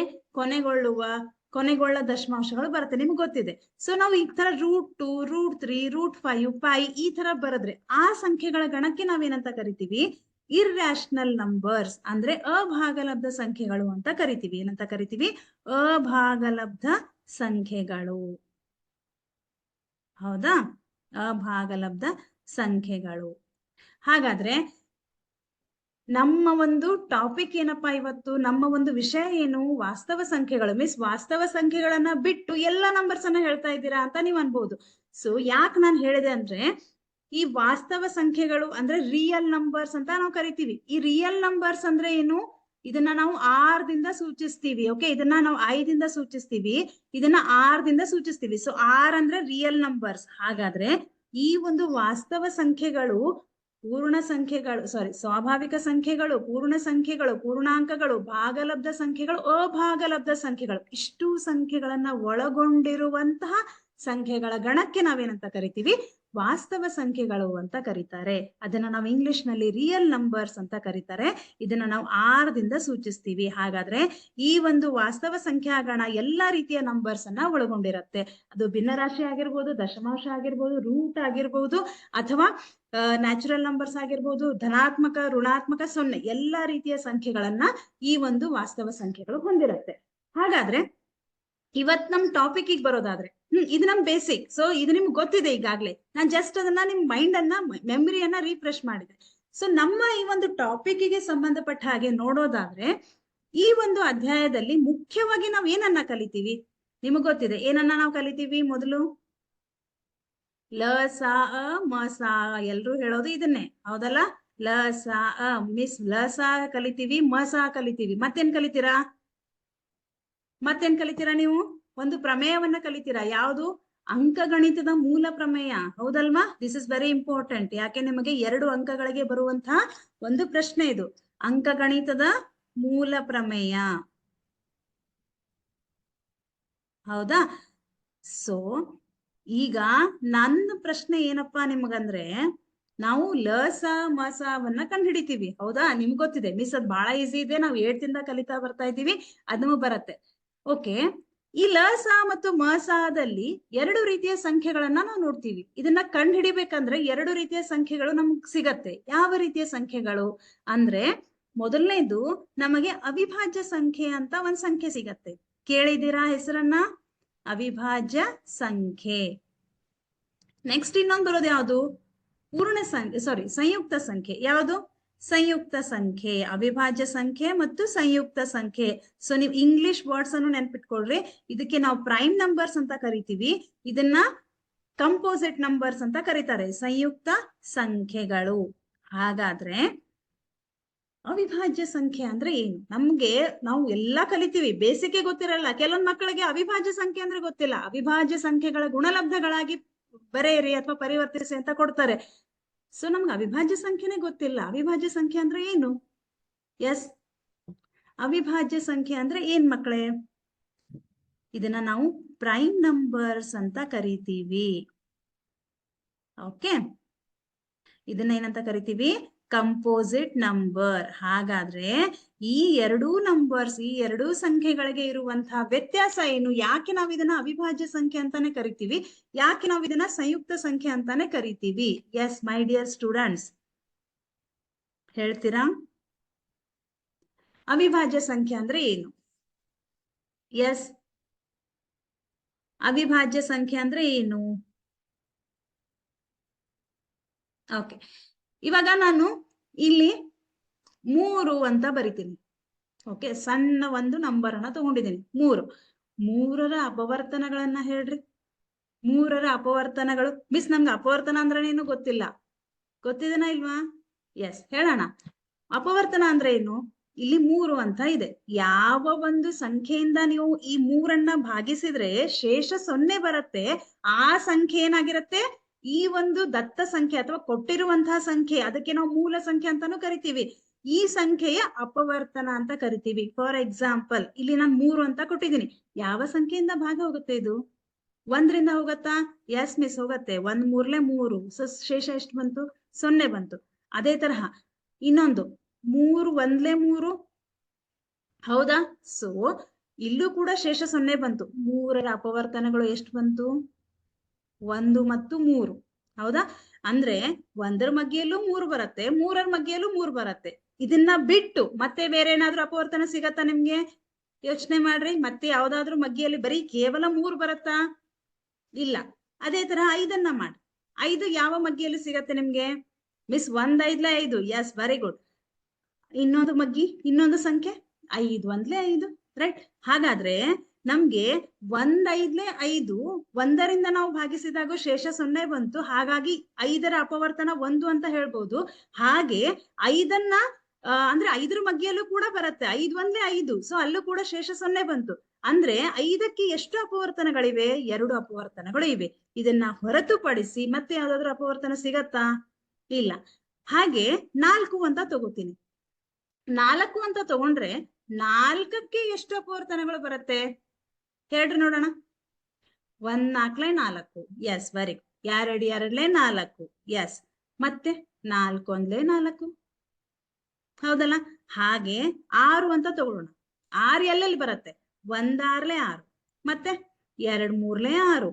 ಕೊನೆಗೊಳ್ಳ ದಶಮಾಂಶಗಳು ಬರುತ್ತೆ, ನಿಮ್ಗೆ ಗೊತ್ತಿದೆ. ಸೊ ನಾವು ಈ ತರ √2, √3, √5, π ಈ ತರ ಬರೆದ್ರೆ ಆ ಸಂಖ್ಯೆಗಳ ಗಣಕ್ಕೆ ನಾವೇನಂತ ಕರಿತೀವಿ? ಇರ್ರಾಷನಲ್ ನಂಬರ್ಸ್, ಅಂದ್ರೆ ಅಭಾಗಲಬ್ಧ ಸಂಖ್ಯೆಗಳು ಅಂತ ಕರಿತೀವಿ. ಏನಂತ ಕರಿತೀವಿ? ಅಭಾಗಲಬ್ಧ ಸಂಖ್ಯೆಗಳು, ಹೌದಾ? ಅಭಾಗಲಬ್ಧ ಸಂಖ್ಯೆಗಳು. ಹಾಗಾದ್ರೆ ನಮ್ಮ ಒಂದು ಟಾಪಿಕ್ ಏನಪ್ಪಾ ಇವತ್ತು? ನಮ್ಮ ಒಂದು ವಿಷಯ ಏನು? ವಾಸ್ತವ ಸಂಖ್ಯೆಗಳು. ಮಿಸ್ ವಾಸ್ತವ ಸಂಖ್ಯೆಗಳನ್ನ ಬಿಟ್ಟು ಎಲ್ಲ ನಂಬರ್ಸ್ ಅನ್ನ ಹೇಳ್ತಾ ಇದ್ದೀರಾ ಅಂತ ನೀವ್ ಅನ್ಬಹುದು. ಸೊ ಯಾಕೆ ನಾನು ಹೇಳಿದೆ ಅಂದ್ರೆ, ಈ ವಾಸ್ತವ ಸಂಖ್ಯೆಗಳು ಅಂದ್ರೆ ರಿಯಲ್ ನಂಬರ್ಸ್ ಅಂತ ನಾವು ಕರಿತೀವಿ. ಈ ರಿಯಲ್ ನಂಬರ್ಸ್ ಅಂದ್ರೆ ಏನು? ಇದನ್ನ ನಾವು R ದಿಂದ ಸೂಚಿಸ್ತೀವಿ. ಓಕೆ, ಇದನ್ನ ನಾವು I ದಿಂದ ಸೂಚಿಸ್ತೀವಿ, ಇದನ್ನ R ದಿಂದ ಸೂಚಿಸ್ತೀವಿ. ಸೊ R ಅಂದ್ರೆ ರಿಯಲ್ ನಂಬರ್ಸ್. ಹಾಗಾದ್ರೆ ಈ ಒಂದು ವಾಸ್ತವ ಸಂಖ್ಯೆಗಳು, ಪೂರ್ಣ ಸಂಖ್ಯೆಗಳು, ಸ್ವಾಭಾವಿಕ ಸಂಖ್ಯೆಗಳು, ಪೂರ್ಣ ಸಂಖ್ಯೆಗಳು, ಪೂರ್ಣಾಂಕಗಳು, ಭಾಗಲಬ್ಧ ಸಂಖ್ಯೆಗಳು, ಅಭಾಗಲಬ್ಧ ಸಂಖ್ಯೆಗಳು, ಇಷ್ಟು ಸಂಖ್ಯೆಗಳನ್ನ ಒಳಗೊಂಡಿರುವಂತಹ ಸಂಖ್ಯೆಗಳ ಗಣಕ್ಕೆ ನಾವೇನಂತ ಕರಿತೀವಿ? ವಾಸ್ತವ ಸಂಖ್ಯೆಗಳು ಅಂತ ಕರೀತಾರೆ. ಅದನ್ನ ನಾವು ಇಂಗ್ಲಿಷ್ ನಲ್ಲಿ ರಿಯಲ್ ನಂಬರ್ಸ್ ಅಂತ ಕರೀತಾರೆ. ಇದನ್ನ ನಾವು 6 ದಿಂದ ಸೂಚಿಸ್ತೀವಿ. ಹಾಗಾದ್ರೆ ಈ ಒಂದು ವಾಸ್ತವ ಸಂಖ್ಯಾಗಣ ಎಲ್ಲಾ ರೀತಿಯ ನಂಬರ್ಸ್ ಅನ್ನ ಒಳಗೊಂಡಿರುತ್ತೆ. ಅದು ಭಿನ್ನರಾಶಿ ಆಗಿರ್ಬೋದು, ದಶಮಾಂಶ ಆಗಿರ್ಬೋದು, ರೂಟ್ ಆಗಿರ್ಬೋದು, ಅಥವಾ ನ್ಯಾಚುರಲ್ ನಂಬರ್ಸ್ ಆಗಿರ್ಬೋದು, ಧನಾತ್ಮಕ, ಋಣಾತ್ಮಕ, 0 ಎಲ್ಲಾ ರೀತಿಯ ಸಂಖ್ಯೆಗಳನ್ನ ಈ ಒಂದು ವಾಸ್ತವ ಸಂಖ್ಯೆಗಳು ಹೊಂದಿರುತ್ತೆ. ಹಾಗಾದ್ರೆ ಇವತ್ ನಮ್ ಟಾಪಿಕ್ ಬರೋದಾದ್ರೆ ಇದು ನಮ್ ಬೇಸಿಕ್. ಸೊ ಇದು ನಿಮ್ಗೆ ಗೊತ್ತಿದೆ ಈಗಾಗ್ಲೇ. ನಾನ್ ಜಸ್ಟ್ ಅದನ್ನ ನಿಮ್ ಮೈಂಡ್ ಅನ್ನ, ಮೆಮರಿಯನ್ನ ರೀಫ್ರೆಶ್ ಮಾಡಿದೆ. ಸೊ ನಮ್ಮ ಈ ಒಂದು ಟಾಪಿಕ್ ಗೆ ಸಂಬಂಧಪಟ್ಟ ಹಾಗೆ ನೋಡೋದಾದ್ರೆ ಈ ಒಂದು ಅಧ್ಯಾಯದಲ್ಲಿ ಮುಖ್ಯವಾಗಿ ನಾವ್ ಏನನ್ನ ಕಲಿತೀವಿ? ನಿಮಗ್ ಗೊತ್ತಿದೆ ಏನನ್ನ ನಾವು ಕಲಿತೀವಿ. ಮೊದಲು ಲ ಸ ಅ ಮ ಸ ಎಲ್ರು ಹೇಳೋದು ಇದನ್ನೇ, ಹೌದಲ್ಲ? ಲ ಸ ಅ, ಮಿಸ್ ಲ ಸ ಕಲಿತೀವಿ, ಮ ಸ ಕಲಿತೀವಿ. ಮತ್ತೇನ್ ಕಲಿತೀರಾ? ನೀವು ಒಂದು ಪ್ರಮೇಯವನ್ನ ಕಲಿತೀರಾ. ಯಾವುದು? ಅಂಕಗಣಿತದ ಮೂಲ ಪ್ರಮೇಯ, ಹೌದಲ್ವಾ? This is very important. ಯಾಕೆ ನಿಮಗೆ 2 ಅಂಕಗಳಿಗೆ ಬರುವಂತಹ ಒಂದು ಪ್ರಶ್ನೆ ಇದು, ಅಂಕಗಣಿತದ ಮೂಲ ಪ್ರಮೇಯ, ಹೌದಾ? ಸೊ ಈಗ ನನ್ನ ಪ್ರಶ್ನೆ ಏನಪ್ಪಾ ನಿಮಗಂದ್ರೆ, ನಾವು ಲ ಸ ಮ ಸ ವನ್ನ ಕಂಡುಹಿಡಿತೀವಿ, ಹೌದಾ? ನಿಮ್ಗೆ ಗೊತ್ತಿದೆ ಮಿಸ್ ಅದ್ ಬಹಳ ಈಸಿ ಇದೆ, ನಾವು 8ದಿಂದ ಕಲಿತಾ ಬರ್ತಾ ಇದೀವಿ, ಅದನ್ನು ಬರುತ್ತೆ. ಓಕೆ, ಈ ಲ ಸ ಮತ್ತು ಮ ಸದಲ್ಲಿ 2 ರೀತಿಯ ಸಂಖ್ಯೆಗಳನ್ನ ನಾವು ನೋಡ್ತೀವಿ. ಇದನ್ನ ಕಂಡು ಹಿಡಿಬೇಕಂದ್ರೆ 2 ರೀತಿಯ ಸಂಖ್ಯೆಗಳು ನಮ್ಗೆ ಸಿಗತ್ತೆ. ಯಾವ ರೀತಿಯ ಸಂಖ್ಯೆಗಳು ಅಂದ್ರೆ, ಮೊದಲನೇದು ನಮಗೆ ಅವಿಭಾಜ್ಯ ಸಂಖ್ಯೆ ಅಂತ ಒಂದ್ ಸಂಖ್ಯೆ ಸಿಗತ್ತೆ. ಕೇಳಿದ್ದೀರಾ ಹೆಸರನ್ನ? ಅವಿಭಾಜ್ಯ ಸಂಖ್ಯೆ. ನೆಕ್ಸ್ಟ್ ಇನ್ನೊಂದು ಬರೋದು ಯಾವುದು? ಪೂರ್ಣ ಸಂಖ್ಯೆ, ಸಾರಿ ಸಂಯುಕ್ತ ಸಂಖ್ಯೆ. ಯಾವುದು? ಸಂಯುಕ್ತ ಸಂಖ್ಯೆ. ಅವಿಭಾಜ್ಯ ಸಂಖ್ಯೆ ಮತ್ತು ಸಂಯುಕ್ತ ಸಂಖ್ಯೆ. ಸೊ ನೀವು ಇಂಗ್ಲಿಷ್ ವರ್ಡ್ಸ್ ಅನ್ನು ನೆನ್ಪಿಟ್ಕೊಳ್ರಿ. ಇದಕ್ಕೆ ನಾವು ಪ್ರೈಮ್ ನಂಬರ್ಸ್ ಅಂತ ಕರಿತೀವಿ, ಇದನ್ನ ಕಂಪೋಸಿಟ್ ನಂಬರ್ಸ್ ಅಂತ ಕರೀತಾರೆ, ಸಂಯುಕ್ತ ಸಂಖ್ಯೆಗಳು. ಹಾಗಾದ್ರೆ ಅವಿಭಾಜ್ಯ ಸಂಖ್ಯೆ ಅಂದ್ರೆ ಏನು? ನಾವು ಎಲ್ಲಾ ಕಲಿತೀವಿ, ಬೇಸಿಗೆ ಗೊತ್ತಿರಲ್ಲ. ಕೆಲವೊಂದ್ ಮಕ್ಕಳಿಗೆ ಅವಿಭಾಜ್ಯ ಸಂಖ್ಯೆ ಅಂದ್ರೆ ಗೊತ್ತಿಲ್ಲ. ಅವಿಭಾಜ್ಯ ಸಂಖ್ಯೆಗಳ ಗುಣಲಬ್ಧಗಳಾಗಿ ಬರೆಯಿರಿ ಅಥವಾ ಪರಿವರ್ತಿಸಿ ಅಂತ ಕೊಡ್ತಾರೆ. ಸೊ ನಮ್ಗೆ ಅವಿಭಾಜ್ಯ ಸಂಖ್ಯೆನೇ ಗೊತ್ತಿಲ್ಲ. ಅವಿಭಾಜ್ಯ ಸಂಖ್ಯೆ ಅಂದ್ರೆ ಏನು? ಎಸ್, ಅವಿಭಾಜ್ಯ ಸಂಖ್ಯೆ ಅಂದ್ರೆ ಏನ್ ಮಕ್ಕಳೇ? ಇದನ್ನ ನಾವು ಪ್ರೈಮ್ ನಂಬರ್ಸ್ ಅಂತ ಕರಿತೀವಿ. ಓಕೆ, ಇದನ್ನ ಏನಂತ ಕರಿತೀವಿ? Composite number. ಹಾಗಾದ್ರೆ ಈ 2 ನಂಬರ್ಸ್, ಈ 2 ಸಂಖ್ಯೆಗಳಿಗೆ ಇರುವಂತಹ ವ್ಯತ್ಯಾಸ ಏನು? ಯಾಕೆ ನಾವು ಇದನ್ನ ಅವಿಭಾಜ್ಯ ಸಂಖ್ಯೆ ಅಂತಾನೆ ಕರಿತೀವಿ? ಯಾಕೆ ನಾವು ಇದನ್ನ ಸಂಯುಕ್ತ ಸಂಖ್ಯೆ ಅಂತಾನೆ ಕರಿತೀವಿ? ಎಸ್ ಮೈ ಡಿಯರ್ ಸ್ಟೂಡೆಂಟ್ಸ್, ಹೇಳ್ತೀರಾ? ಅವಿಭಾಜ್ಯ ಸಂಖ್ಯೆ ಅಂದ್ರೆ ಏನು? ಎಸ್, ಅವಿಭಾಜ್ಯ ಸಂಖ್ಯೆ ಅಂದ್ರೆ ಏನು? ಓಕೆ, ಇವಾಗ ನಾನು ಇಲ್ಲಿ 3 ಅಂತ ಬರಿತೀನಿ. ಓಕೆ, ಸಣ್ಣ ಒಂದು ನಂಬರ್ ಅನ್ನ ತಗೊಂಡಿದ್ದೀನಿ, 3. 3ರ ಅಪವರ್ತನಗಳನ್ನ ಹೇಳ್ರಿ. 3ರ ಅಪವರ್ತನಗಳು. ಮಿಸ್ ನಮ್ಗೆ ಅಪವರ್ತನ ಅಂದ್ರೆ ಏನು ಗೊತ್ತಿಲ್ಲ, ಗೊತ್ತಿದೆನಾ ಇಲ್ವಾ? ಎಸ್, ಹೇಳೋಣ. ಅಪವರ್ತನ ಅಂದ್ರೆ ಏನು? ಇಲ್ಲಿ 3 ಅಂತ ಇದೆ. ಯಾವ ಒಂದು ಸಂಖ್ಯೆಯಿಂದ ನೀವು ಈ 3ಅನ್ನ ಭಾಗಿಸಿದ್ರೆ ಶೇಷ 0 ಬರುತ್ತೆ, ಆ ಸಂಖ್ಯೆ ಏನಾಗಿರುತ್ತೆ? ಈ ಒಂದು ದತ್ತ ಸಂಖ್ಯೆ ಅಥವಾ ಕೊಟ್ಟಿರುವಂತಹ ಸಂಖ್ಯೆ, ಅದಕ್ಕೆ ನಾವು ಮೂಲ ಸಂಖ್ಯೆ ಅಂತಾನು ಕರಿತೀವಿ. ಈ ಸಂಖ್ಯೆಯ ಅಪವರ್ತನ ಅಂತ ಕರಿತೀವಿ. ಫಾರ್ ಎಕ್ಸಾಂಪಲ್, ಇಲ್ಲಿ ನಾನು 3 ಅಂತ ಕೊಟ್ಟಿದ್ದೀನಿ. ಯಾವ ಸಂಖ್ಯೆಯಿಂದ ಭಾಗ ಹೋಗುತ್ತೆ ಇದು? 1ರಿಂದ ಹೋಗತ್ತಾ? ಎಸ್ ಮಿಸ್, ಹೋಗತ್ತೆ. 1 3 3. ಸೊ ಶೇಷ ಎಷ್ಟು ಬಂತು? 0 ಬಂತು. ಅದೇ ತರಹ ಇನ್ನೊಂದು 3 1 3, ಹೌದಾ? ಸೊ ಇಲ್ಲೂ ಕೂಡ ಶೇಷ 0 ಬಂತು. 3ರ ಅಪವರ್ತನಗಳು ಎಷ್ಟು ಬಂತು? 1 ಮತ್ತು 3, ಹೌದಾ? ಅಂದ್ರೆ 1ರ ಮಗ್ಗೆಯಲ್ಲೂ 3 ಬರುತ್ತೆ, 3ರ ಮಗ್ಗೆಯಲ್ಲೂ 3 ಬರುತ್ತೆ. ಇದನ್ನ ಬಿಟ್ಟು ಮತ್ತೆ ಬೇರೆ ಏನಾದ್ರೂ ಅಪವರ್ತನ ಸಿಗತ್ತಾ ನಿಮ್ಗೆ? ಯೋಚನೆ ಮಾಡ್ರಿ. ಮತ್ತೆ ಯಾವ್ದಾದ್ರು ಮಗ್ಗೆಯಲ್ಲಿ ಬರೀ ಕೇವಲ 3 ಬರುತ್ತಾ? ಇಲ್ಲ. ಅದೇ ತರ 5ಅನ್ನ ಮಾಡಿ. 5 ಯಾವ ಮಗ್ಗಿಯಲ್ಲಿ ಸಿಗತ್ತೆ ನಿಮ್ಗೆ? ಮಿಸ್ 1 5 5. Yes, very good. ಇನ್ನೊಂದು ಮಗ್ಗಿ, ಇನ್ನೊಂದು ಸಂಖ್ಯೆ 5 1 5, ರೈಟ್? ಹಾಗಾದ್ರೆ ನಮ್ಗೆ 1 5 5, 1ರಿಂದ ನಾವು ಭಾಗಿಸಿದಾಗ ಶೇಷ 0 ಬಂತು. ಹಾಗಾಗಿ 5ರ ಅಪವರ್ತನ 1 ಅಂತ ಹೇಳ್ಬೋದು. ಹಾಗೆ 5ಅನ್ನ ಅಂದ್ರೆ 5ರ ಮಗ್ಗಿಯಲ್ಲೂ ಕೂಡ ಬರುತ್ತೆ. 5 1 5, ಸೊ ಅಲ್ಲೂ ಕೂಡ ಶೇಷ 0 ಬಂತು. ಅಂದ್ರೆ 5ಕ್ಕೆ ಎಷ್ಟು ಅಪವರ್ತನಗಳಿವೆ? 2 ಅಪವರ್ತನಗಳು ಇವೆ. ಇದನ್ನ ಹೊರತುಪಡಿಸಿ ಮತ್ತೆ ಯಾವ್ದಾದ್ರು ಅಪವರ್ತನ ಸಿಗತ್ತಾ? ಇಲ್ಲ. ಹಾಗೆ 4 ಅಂತ ತಗೋತೀನಿ. 4 ಅಂತ ತಗೊಂಡ್ರೆ 4ಕ್ಕೆ ಎಷ್ಟು ಅಪವರ್ತನಗಳು ಬರುತ್ತೆ? ಹೇಳ್ರಿ ನೋಡೋಣ. 1 4 4. S, very good. 2 2 4. ಎಸ್, ಮತ್ತೆ 4 1 4. ಹೌದಲ್ಲ? ಹಾಗೆ 6 ಅಂತ ತಗೊಳ್ಳೋಣ. 6 ಎಲ್ಲೆಲ್ಲಿ ಬರುತ್ತೆ? 1 6 6, ಮತ್ತೆ 2 3 6,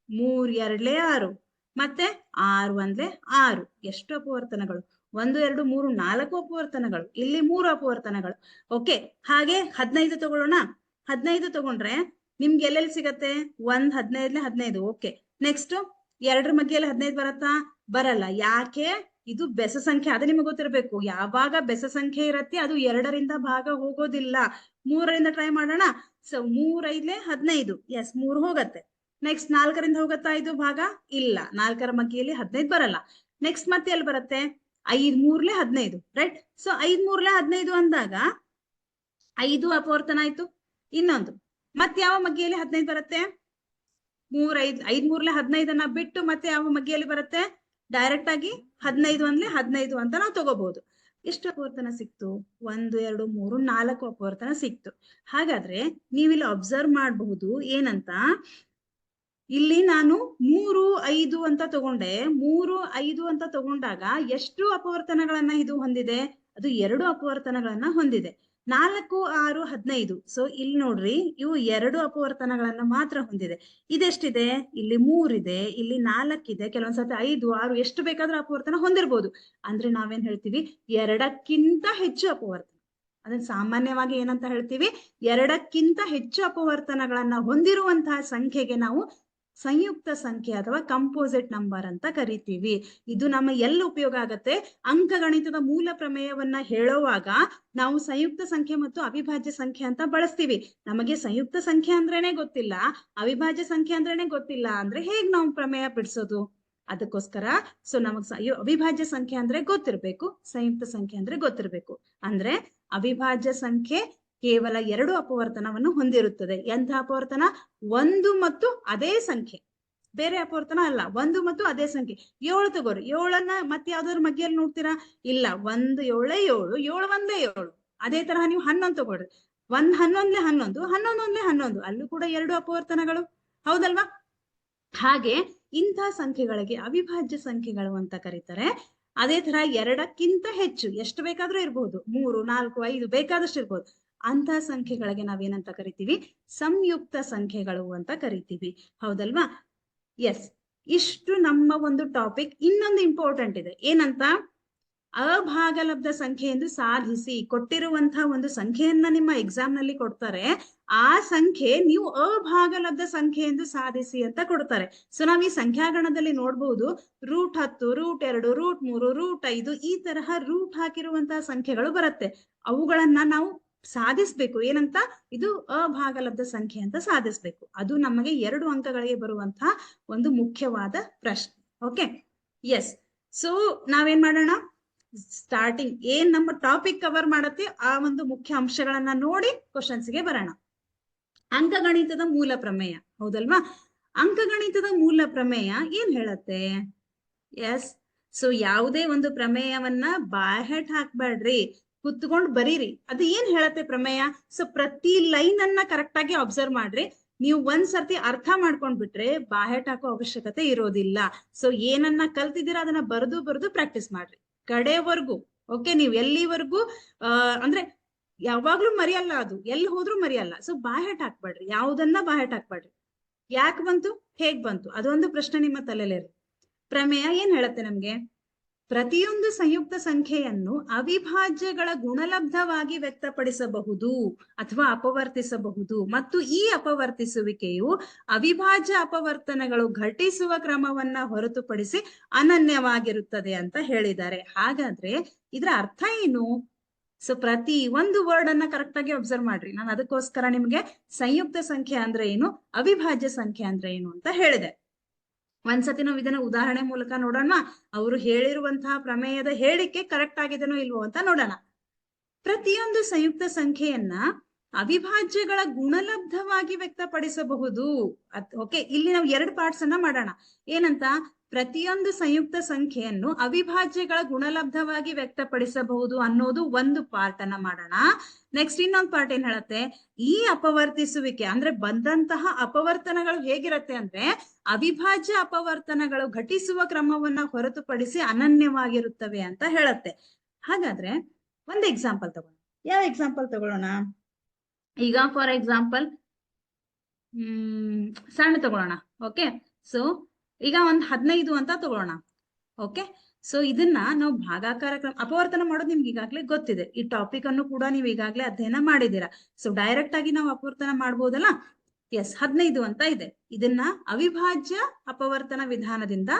3 2 6, ಮತ್ತೆ 6 1 6. ಎಷ್ಟು ಅಪವರ್ತನಗಳು? 1 2 3 4 ಅಪವರ್ತನಗಳು. ಇಲ್ಲಿ 3 ಅಪವರ್ತನಗಳು. ಓಕೆ, ಹಾಗೆ 15 ತಗೊಳ್ಳೋಣ. 15 ತಗೊಂಡ್ರೆ ನಿಮ್ಗೆ ಎಲ್ಲೆಲ್ಲಿ ಸಿಗತ್ತೆ? 1 15 15. ಓಕೆ, ನೆಕ್ಸ್ಟ್ 2 ಮಧ್ಯೆಯಲ್ಲಿ 15 ಬರತ್ತಾ? ಬರಲ್ಲ. ಯಾಕೆ? ಇದು ಬೆಸ ಸಂಖ್ಯೆ, ಅದು ನಿಮಗೆ ಗೊತ್ತಿರ್ಬೇಕು. ಯಾವಾಗ ಬೆಸ ಸಂಖ್ಯೆ ಇರತ್ತೆ ಅದು 2ರಿಂದ ಭಾಗ ಹೋಗೋದಿಲ್ಲ. 3ರಿಂದ ಟ್ರೈ ಮಾಡೋಣ. ಸೊ 3 5 15. ಎಸ್, 3 ಹೋಗತ್ತೆ. ನೆಕ್ಸ್ಟ್ 4ರಿಂದ ಹೋಗತ್ತಾ ಇದು ಭಾಗ? ಇಲ್ಲ. 4ರ ಮಧ್ಯೆಯಲ್ಲಿ 15 ಬರಲ್ಲ. ನೆಕ್ಸ್ಟ್ ಮತ್ತೆ ಎಲ್ಲಿ ಬರುತ್ತೆ? 5 3 15. ರೈಟ್? ಸೊ 5 3 15 ಅಂದಾಗ 5 ಅಪವರ್ತನ ಆಯ್ತು. ಇನ್ನೊಂದು ಮತ್ತೆ ಯಾವ ಮಗ್ಗಿಯಲ್ಲಿ 15 ಬರುತ್ತೆ? 3 5 5 3 15 ಬಿಟ್ಟು ಮತ್ತೆ ಯಾವ ಮಗ್ಗಿಯಲ್ಲಿ ಬರುತ್ತೆ? ಡೈರೆಕ್ಟ್ ಆಗಿ 15 1 15 ಅಂತ ನಾವು ತಗೋಬಹುದು. ಎಷ್ಟು ಅಪವರ್ತನ ಸಿಕ್ತು? 1 2 3 4 ಅಪವರ್ತನ ಸಿಕ್ತು. ಹಾಗಾದ್ರೆ ನೀವಿಲ್ಲಿ ಅಬ್ಸರ್ವ್ ಮಾಡಬಹುದು ಏನಂತ, ಇಲ್ಲಿ ನಾನು 3 5 ಅಂತ ತಗೊಂಡೆ. 3 5 ಅಂತ ತಗೊಂಡಾಗ ಎಷ್ಟು ಅಪವರ್ತನಗಳನ್ನ ಇದು ಹೊಂದಿದೆ? ಅದು 2 ಅಪವರ್ತನಗಳನ್ನ ಹೊಂದಿದೆ. 4 6 15. ಸೊ ಇಲ್ಲಿ ನೋಡ್ರಿ, ಇವು 2 ಅಪವರ್ತನಗಳನ್ನ ಮಾತ್ರ ಹೊಂದಿದೆ. ಇದೆಷ್ಟಿದೆ? ಇಲ್ಲಿ 3 ಇದೆ, ಇಲ್ಲಿ 4 ಇದೆ, ಕೆಲವೊಂದ್ಸತಿ 5 6 ಎಷ್ಟು ಬೇಕಾದ್ರೂ ಅಪವರ್ತನ ಹೊಂದಿರ್ಬೋದು. ಅಂದ್ರೆ ನಾವೇನ್ ಹೇಳ್ತೀವಿ? 2ಕ್ಕಿಂತ ಹೆಚ್ಚು ಅಪವರ್ತನ. ಅದನ್ನ ಸಾಮಾನ್ಯವಾಗಿ ಏನಂತ ಹೇಳ್ತೀವಿ? 2ಕ್ಕಿಂತ ಹೆಚ್ಚು ಅಪವರ್ತನಗಳನ್ನ ಹೊಂದಿರುವಂತಹ ಸಂಖ್ಯೆಗೆ ನಾವು ಸಂಯುಕ್ತ ಸಂಖ್ಯೆ ಅಥವಾ ಕಂಪೋಸಿಟ್ ನಂಬರ್ ಅಂತ ಕರಿತೀವಿ. ಇದು ನಮ್ಮ ಎಲ್ಲಿ ಉಪಯೋಗ ಆಗತ್ತೆ? ಅಂಕಗಣಿತದ ಮೂಲ ಪ್ರಮೇಯವನ್ನ ಹೇಳುವಾಗ ನಾವು ಸಂಯುಕ್ತ ಸಂಖ್ಯೆ ಮತ್ತು ಅವಿಭಾಜ್ಯ ಸಂಖ್ಯೆ ಅಂತ ಬಳಸ್ತೀವಿ. ನಮಗೆ ಸಂಯುಕ್ತ ಸಂಖ್ಯೆ ಅಂದ್ರೇನೆ ಗೊತ್ತಿಲ್ಲ, ಅವಿಭಾಜ್ಯ ಸಂಖ್ಯೆ ಅಂದ್ರೇನೆ ಗೊತ್ತಿಲ್ಲ ಅಂದ್ರೆ ಹೇಗ್ ನಾವು ಪ್ರಮೇಯ ಬಿಡಿಸೋದು? ಅದಕ್ಕೋಸ್ಕರ ಸೊ ನಮಗ್ ಅವಿಭಾಜ್ಯ ಸಂಖ್ಯೆ ಅಂದ್ರೆ ಗೊತ್ತಿರ್ಬೇಕು, ಸಂಯುಕ್ತ ಸಂಖ್ಯೆ ಅಂದ್ರೆ ಗೊತ್ತಿರ್ಬೇಕು. ಅಂದ್ರೆ ಅವಿಭಾಜ್ಯ ಸಂಖ್ಯೆ ಕೇವಲ 2 ಅಪವರ್ತನವನ್ನು ಹೊಂದಿರುತ್ತದೆ. ಎಂಥ ಅಪವರ್ತನ? 1 ಮತ್ತು ಅದೇ ಸಂಖ್ಯೆ, ಬೇರೆ ಅಪವರ್ತನ ಅಲ್ಲ. 1 ಮತ್ತು ಅದೇ ಸಂಖ್ಯೆ. 7 ತಗೋರಿ. 7ಅನ್ನ ಮತ್ತೆ ಯಾವ್ದಾದ್ರು ಮಗ್ಗಿಯಲ್ಲಿ ನೋಡ್ತೀರಾ? ಇಲ್ಲ. 1 7 7, 7 1 7. ಅದೇ ತರಹ ನೀವು 11 ತಗೊಳ್ರಿ. 1 11 11, 11 11. ಅಲ್ಲೂ ಕೂಡ 2 ಅಪವರ್ತನಗಳು. ಹೌದಲ್ವಾ? ಹಾಗೆ ಇಂಥ ಸಂಖ್ಯೆಗಳಿಗೆ ಅವಿಭಾಜ್ಯ ಸಂಖ್ಯೆಗಳು ಅಂತ ಕರೀತಾರೆ. ಅದೇ ತರ 2ಕ್ಕಿಂತ ಹೆಚ್ಚು ಎಷ್ಟು ಬೇಕಾದ್ರೂ ಇರ್ಬೋದು, 3 4 5 ಬೇಕಾದಷ್ಟು ಇರ್ಬೋದು. ಅಂತ ಸಂಖ್ಯೆಗಳಿಗೆ ನಾವೇನಂತ ಕರಿತೀವಿ? ಸಂಯುಕ್ತ ಸಂಖ್ಯೆಗಳು ಅಂತ ಕರಿತೀವಿ. ಹೌದಲ್ವಾ? ಎಸ್, ಇಷ್ಟು ನಮ್ಮ ಒಂದು ಟಾಪಿಕ್. ಇನ್ನೊಂದು ಇಂಪಾರ್ಟೆಂಟ್ ಇದೆ. ಏನಂತ? ಅಭಾಗಲಬ್ಧ ಸಂಖ್ಯೆ ಎಂದು ಸಾಧಿಸಿ. ಕೊಟ್ಟಿರುವಂತಹ ಒಂದು ಸಂಖ್ಯೆಯನ್ನ ನಿಮ್ಮ ಎಕ್ಸಾಮ್ ನಲ್ಲಿ ಕೊಡ್ತಾರೆ. ಆ ಸಂಖ್ಯೆ ನೀವು ಅಭಾಗಲಬ್ಧ ಸಂಖ್ಯೆ ಎಂದು ಸಾಧಿಸಿ ಅಂತ ಕೊಡ್ತಾರೆ. ಸೊ ನಾವ್ ಈ ಸಂಖ್ಯಾಗಣದಲ್ಲಿ ನೋಡ್ಬಹುದು, √10, √2, √3, √5 ಈ ತರಹ ರೂಟ್ ಹಾಕಿರುವಂತಹ ಸಂಖ್ಯೆಗಳು ಬರುತ್ತೆ. ಅವುಗಳನ್ನ ನಾವು ಸಾಧಿಸ್ಬೇಕು. ಏನಂತ? ಇದು ಅಭಾಗಲಬ್ಧ ಸಂಖ್ಯೆ ಅಂತ ಸಾಧಿಸ್ಬೇಕು. ಅದು ನಮಗೆ 2 ಅಂಕಗಳಿಗೆ ಬರುವಂತಹ ಒಂದು ಮುಖ್ಯವಾದ ಪ್ರಶ್ನೆ. Okay, S. ಸೊ ನಾವೇನ್ ಮಾಡೋಣ? ಸ್ಟಾರ್ಟಿಂಗ್ ಏನ್ ನಮ್ಮ ಟಾಪಿಕ್ ಕವರ್ ಮಾಡತ್ತೆ ಆ ಒಂದು ಮುಖ್ಯ ಅಂಶಗಳನ್ನ ನೋಡಿ ಕ್ವಶನ್ಸ್ ಗೆ ಬರೋಣ. ಅಂಕಗಣಿತದ ಮೂಲ ಪ್ರಮೇಯ. ಹೌದಲ್ವಾ? ಅಂಕಗಣಿತದ ಮೂಲ ಪ್ರಮೇಯ ಏನ್ ಹೇಳತ್ತೆ? ಎಸ್, ಸೊ ಯಾವುದೇ ಒಂದು ಪ್ರಮೇಯವನ್ನ ಬಾಯ್ಹೆಟ್ ಹಾಕ್ಬೇಡ್ರಿ, ಕುತ್ಕೊಂಡ್ ಬರೀರಿ. ಅದು ಏನ್ ಹೇಳತ್ತೆ ಪ್ರಮೇಯ? ಸೊ ಪ್ರತಿ ಲೈನ್ ಅನ್ನ ಕರೆಕ್ಟ್ ಆಗಿ ಅಬ್ಸರ್ವ್ ಮಾಡ್ರಿ. ನೀವು ಒಂದ್ಸರ್ತಿ ಅರ್ಥ ಮಾಡ್ಕೊಂಡ್ ಬಿಟ್ರೆ ಬಾಯ್ಹೆಟ್ ಹಾಕೋ ಅವಶ್ಯಕತೆ ಇರೋದಿಲ್ಲ. ಸೊ ಏನನ್ನ ಕಲ್ತಿದ್ದೀರಾ ಅದನ್ನ ಬರೆದು ಪ್ರಾಕ್ಟೀಸ್ ಮಾಡ್ರಿ ಕಡೆವರೆಗೂ. ಓಕೆ, ನೀವು ಎಲ್ಲಿವರೆಗೂ ಅಂದ್ರೆ ಯಾವಾಗ್ಲೂ ಮರೆಯಲ್ಲ, ಅದು ಎಲ್ಲಿ ಹೋದ್ರೂ ಮರೆಯಲ್ಲ. ಸೊ ಬಾಯ್ಹೆಟ್ ಹಾಕ್ಬೇಡ್ರಿ, ಯಾವುದನ್ನ ಬಾಯ್ಹೆಟ್ ಹಾಕ್ಬೇಡ್ರಿ. ಯಾಕೆ ಬಂತು, ಹೇಗ್ ಬಂತು, ಅದೊಂದು ಪ್ರಶ್ನೆ ನಿಮ್ಮ ತಲೆಯಲ್ಲಿ. ಪ್ರಮೇಯ ಏನ್ ಹೇಳತ್ತೆ ನಮ್ಗೆ? ಪ್ರತಿಯೊಂದು ಸಂಯುಕ್ತ ಸಂಖ್ಯೆಯನ್ನು ಅವಿಭಾಜ್ಯಗಳ ಗುಣಲಬ್ಧವಾಗಿ ವ್ಯಕ್ತಪಡಿಸಬಹುದು ಅಥವಾ ಅಪವರ್ತಿಸಬಹುದು, ಮತ್ತು ಈ ಅಪವರ್ತಿಸುವಿಕೆಯು ಅವಿಭಾಜ್ಯ ಅಪವರ್ತನಗಳು ಘಟಿಸುವ ಕ್ರಮವನ್ನ ಹೊರತುಪಡಿಸಿ ಅನನ್ಯವಾಗಿರುತ್ತದೆ ಅಂತ ಹೇಳಿದ್ದಾರೆ. ಹಾಗಾದ್ರೆ ಇದರ ಅರ್ಥ ಏನು? ಸೊ ಪ್ರತಿ ಒಂದು ವರ್ಡ್ ಅನ್ನ ಕರೆಕ್ಟ್ ಆಗಿ ಅಬ್ಸರ್ವ್ ಮಾಡ್ರಿ. ನಾನು ಅದಕ್ಕೋಸ್ಕರ ನಿಮ್ಗೆ ಸಂಯುಕ್ತ ಸಂಖ್ಯೆ ಅಂದ್ರೆ ಏನು, ಅವಿಭಾಜ್ಯ ಸಂಖ್ಯೆ ಅಂದ್ರೆ ಏನು ಅಂತ ಹೇಳಿದೆ. ಒಂದ್ಸತಿ ನಾವು ಇದನ್ನ ಉದಾಹರಣೆ ಮೂಲಕ ನೋಡೋಣ. ಅವರು ಹೇಳಿರುವಂತಹ ಪ್ರಮೇಯದ ಹೇಳಿಕೆ ಕರೆಕ್ಟ್ ಆಗಿದೆನೋ ಇಲ್ವೋ ಅಂತ ನೋಡೋಣ. ಪ್ರತಿಯೊಂದು ಸಂಯುಕ್ತ ಸಂಖ್ಯೆಯನ್ನ ಅವಿಭಾಜ್ಯಗಳ ಗುಣಲಬ್ಧವಾಗಿ ವ್ಯಕ್ತಪಡಿಸಬಹುದು. ಓಕೆ, ಇಲ್ಲಿ ನಾವು 2 ಪಾರ್ಟ್ಸ್ ಅನ್ನ ಮಾಡೋಣ. ಏನಂತ? ಪ್ರತಿಯೊಂದು ಸಂಯುಕ್ತ ಸಂಖ್ಯೆಯನ್ನು ಅವಿಭಾಜ್ಯಗಳ ಗುಣಲಬ್ಧವಾಗಿ ವ್ಯಕ್ತಪಡಿಸಬಹುದು ಅನ್ನೋದು ಒಂದು ಪಾರ್ಟ್ ಅನ್ನ ಮಾಡೋಣ. ನೆಕ್ಸ್ಟ್ ಇನ್ನೊಂದು ಪಾರ್ಟ್ ಏನ್ ಹೇಳತ್ತೆ? ಈ ಅಪವರ್ತಿಸುವಿಕೆ ಅಂದ್ರೆ ಬಂದಂತಹ ಅಪವರ್ತನಗಳು ಹೇಗಿರತ್ತೆ ಅಂದ್ರೆ ಅವಿಭಾಜ್ಯ ಅಪವರ್ತನಗಳು ಘಟಿಸುವ ಕ್ರಮವನ್ನ ಹೊರತುಪಡಿಸಿ ಅನನ್ಯವಾಗಿರುತ್ತವೆ ಅಂತ ಹೇಳುತ್ತೆ. ಹಾಗಾದ್ರೆ ಒಂದು ಎಕ್ಸಾಂಪಲ್ ತಗೋಣ. ಯಾವ ಎಕ್ಸಾಂಪಲ್ ತಗೊಳ್ಳೋಣ? ಈಗ ಫಾರ್ ಎಕ್ಸಾಂಪಲ್ ಸಣ್ಣ ತಗೊಳ್ಳೋಣ. ಓಕೆ, ಸೊ ಈಗ ಒಂದ್ 15 ಅಂತ ತಗೊಳ್ಳೋಣ. ಓಕೆ, ಸೊ ಇದನ್ನ ನಾವು ಭಾಗಾಕಾರ ಕ್ರಮ ಅಪವರ್ತನ ಮಾಡೋದು ನಿಮ್ಗೆ ಈಗಾಗ್ಲೇ ಗೊತ್ತಿದೆ. ಈ ಟಾಪಿಕ್ ಅನ್ನು ಕೂಡ ನೀವು ಈಗಾಗ್ಲೇ ಅಧ್ಯಯನ ಮಾಡಿದ್ದೀರಾ. ಸೊ ಡೈರೆಕ್ಟ್ ಆಗಿ ನಾವು ಅಪವರ್ತನ ಮಾಡ್ಬೋದಲ್ಲ? ಎಸ್, 15 ಅಂತ ಇದೆ. ಇದನ್ನ ಅವಿಭಾಜ್ಯ ಅಪವರ್ತನ ವಿಧಾನದಿಂದ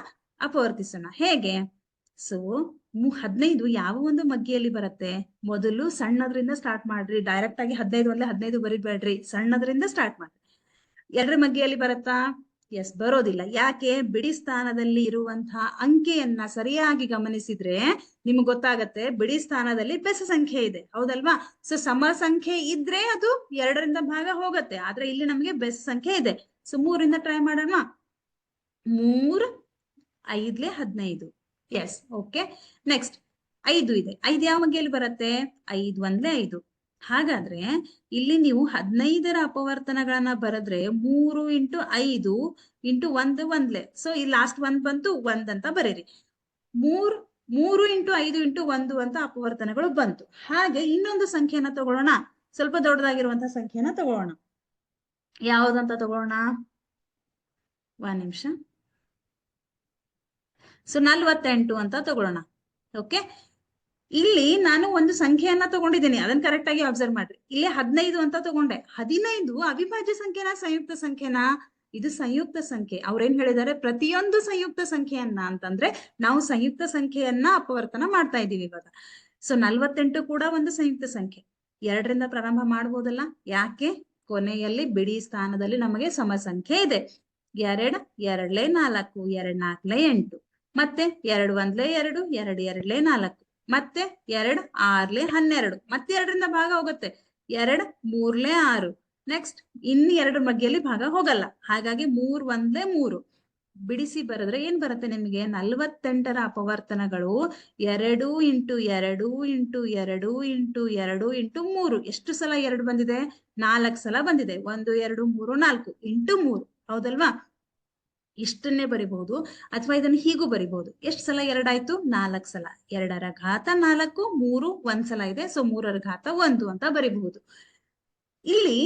ಅಪವರ್ತಿಸೋಣ. ಹೇಗೆ? ಸೊ 15 ಯಾವ ಒಂದು ಮಗ್ಗಿಯಲ್ಲಿ ಬರುತ್ತೆ? ಮೊದಲು ಸಣ್ಣದ್ರಿಂದ ಸ್ಟಾರ್ಟ್ ಮಾಡ್ರಿ. ಡೈರೆಕ್ಟ್ ಆಗಿ 15 ಒಂದೇ 15 ಬರಿಬೇಡ್ರಿ, ಸಣ್ಣದ್ರಿಂದ ಸ್ಟಾರ್ಟ್ ಮಾಡ್ರಿ. 2 ಮಗ್ಗಿಯಲ್ಲಿ ಬರುತ್ತಾ? ಎಸ್, ಬರೋದಿಲ್ಲ. ಯಾಕೆ? ಬಿಡಿ ಸ್ಥಾನದಲ್ಲಿ ಇರುವಂತಹ ಅಂಕೆಯನ್ನ ಸರಿಯಾಗಿ ಗಮನಿಸಿದ್ರೆ ನಿಮ್ಗೆ ಗೊತ್ತಾಗತ್ತೆ ಬಿಡಿ ಸ್ಥಾನದಲ್ಲಿ ಬೆಸ ಸಂಖ್ಯೆ ಇದೆ, ಹೌದಲ್ವಾ? ಸೊ ಸಮ ಸಂಖ್ಯೆ ಇದ್ರೆ ಅದು 2ರಿಂದ ಭಾಗ ಹೋಗುತ್ತೆ, ಆದ್ರೆ ಇಲ್ಲಿ ನಮ್ಗೆ ಬೆಸ ಸಂಖ್ಯೆ ಇದೆ. ಸೊ 3ರಿಂದ ಟ್ರೈ ಮಾಡೋಣ. 3 5 15. S, okay. ನೆಕ್ಸ್ಟ್ 5 ಇದೆ. 5 ಯಾವ ಮಗ್ಗಿಯಲ್ಲಿ ಬರುತ್ತೆ? 5 1 5. ಹಾಗಾದ್ರೆ ಇಲ್ಲಿ ನೀವು 15ರ ಅಪವರ್ತನಗಳನ್ನ ಬರೆದ್ರೆ 3 × 5 × 1 1. ಸೊ ಈ ಲಾಸ್ಟ್ 1 ಬಂತು, 1 ಅಂತ ಬರೀರಿ. 3 × 5 × 1 ಅಂತ ಅಪವರ್ತನಗಳು ಬಂತು. ಹಾಗೆ ಇನ್ನೊಂದು ಸಂಖ್ಯೆನ ತಗೊಳ್ಳೋಣ, ಸ್ವಲ್ಪ ದೊಡ್ಡದಾಗಿರುವಂತಹ ಸಂಖ್ಯೆನ ತಗೊಳ್ಳೋಣ. ಯಾವ್ದಂತ ತಗೊಳ್ಳೋಣ? 1 ನಿಮಿಷ. ಸೊ 48 ಅಂತ ತಗೊಳ್ಳೋಣ. ಓಕೆ, ಇಲ್ಲಿ ನಾನು ಒಂದು ಸಂಖ್ಯೆಯನ್ನ ತಗೊಂಡಿದ್ದೀನಿ, ಅದನ್ನ ಕರೆಕ್ಟ್ ಆಗಿ ಅಬ್ಸರ್ವ್ ಮಾಡ್ರಿ. ಇಲ್ಲಿ 15 ಅಂತ ತಗೊಂಡೆ. 15 ಅವಿಭಾಜ್ಯ ಸಂಖ್ಯೆನಾ ಸಂಯುಕ್ತ ಸಂಖ್ಯೆನಾ? ಇದು ಸಂಯುಕ್ತ ಸಂಖ್ಯೆ. ಅವ್ರೇನ್ ಹೇಳಿದ್ದಾರೆ? ಪ್ರತಿಯೊಂದು ಸಂಯುಕ್ತ ಸಂಖ್ಯೆಯನ್ನ ಅಂತಂದ್ರೆ ನಾವು ಸಂಯುಕ್ತ ಸಂಖ್ಯೆಯನ್ನ ಅಪವರ್ತನ ಮಾಡ್ತಾ ಇದೀವಿ ಇವಾಗ. ಸೊ 48 ಕೂಡ ಒಂದು ಸಂಯುಕ್ತ ಸಂಖ್ಯೆ. 2ರಿಂದ ಪ್ರಾರಂಭ ಮಾಡ್ಬೋದಲ್ಲ? ಯಾಕೆ? ಕೊನೆಯಲ್ಲಿ ಬಿಡಿ ಸ್ಥಾನದಲ್ಲಿ ನಮಗೆ ಸಮ ಸಂಖ್ಯೆ ಇದೆ. 2 2 4, 2 4 8, ಮತ್ತೆ 2 1 2, 2 2 4, ಮತ್ತೆ 2 6 12, ಮತ್ತೆ 2ರಿಂದ ಭಾಗ ಹೋಗುತ್ತೆ. 2 3 6. ನೆಕ್ಸ್ಟ್ ಇನ್ನು 2 ಮಗ್ಗಿಯಲ್ಲಿ ಭಾಗ ಹೋಗಲ್ಲ, ಹಾಗಾಗಿ 3 1 3. ಬಿಡಿಸಿ ಬರೆದ್ರೆ ಏನ್ ಬರುತ್ತೆ ನಿಮಗೆ? 48ರ ಅಪವರ್ತನಗಳು 2 × 2 × 2 × 2 × 3. ಎಷ್ಟು ಸಲ 2 ಬಂದಿದೆ? 4 ಸಲ ಬಂದಿದೆ. 1 2 3 4 × 3, ಹೌದಲ್ವಾ? ಇಷ್ಟನ್ನೇ ಬರಿಬಹುದು, ಅಥವಾ ಇದನ್ನ ಹೀಗೂ ಬರಿಬಹುದು. ಎಷ್ಟು ಸಲ 2 ಆಯ್ತು? 4 ಸಲ. 2ರ ಘಾತ 4, 3 1 ಸಲ ಇದೆ. ಸೊ 3ರ ಘಾತ 1 ಅಂತ ಬರಿಬಹುದು. ಇಲ್ಲಿ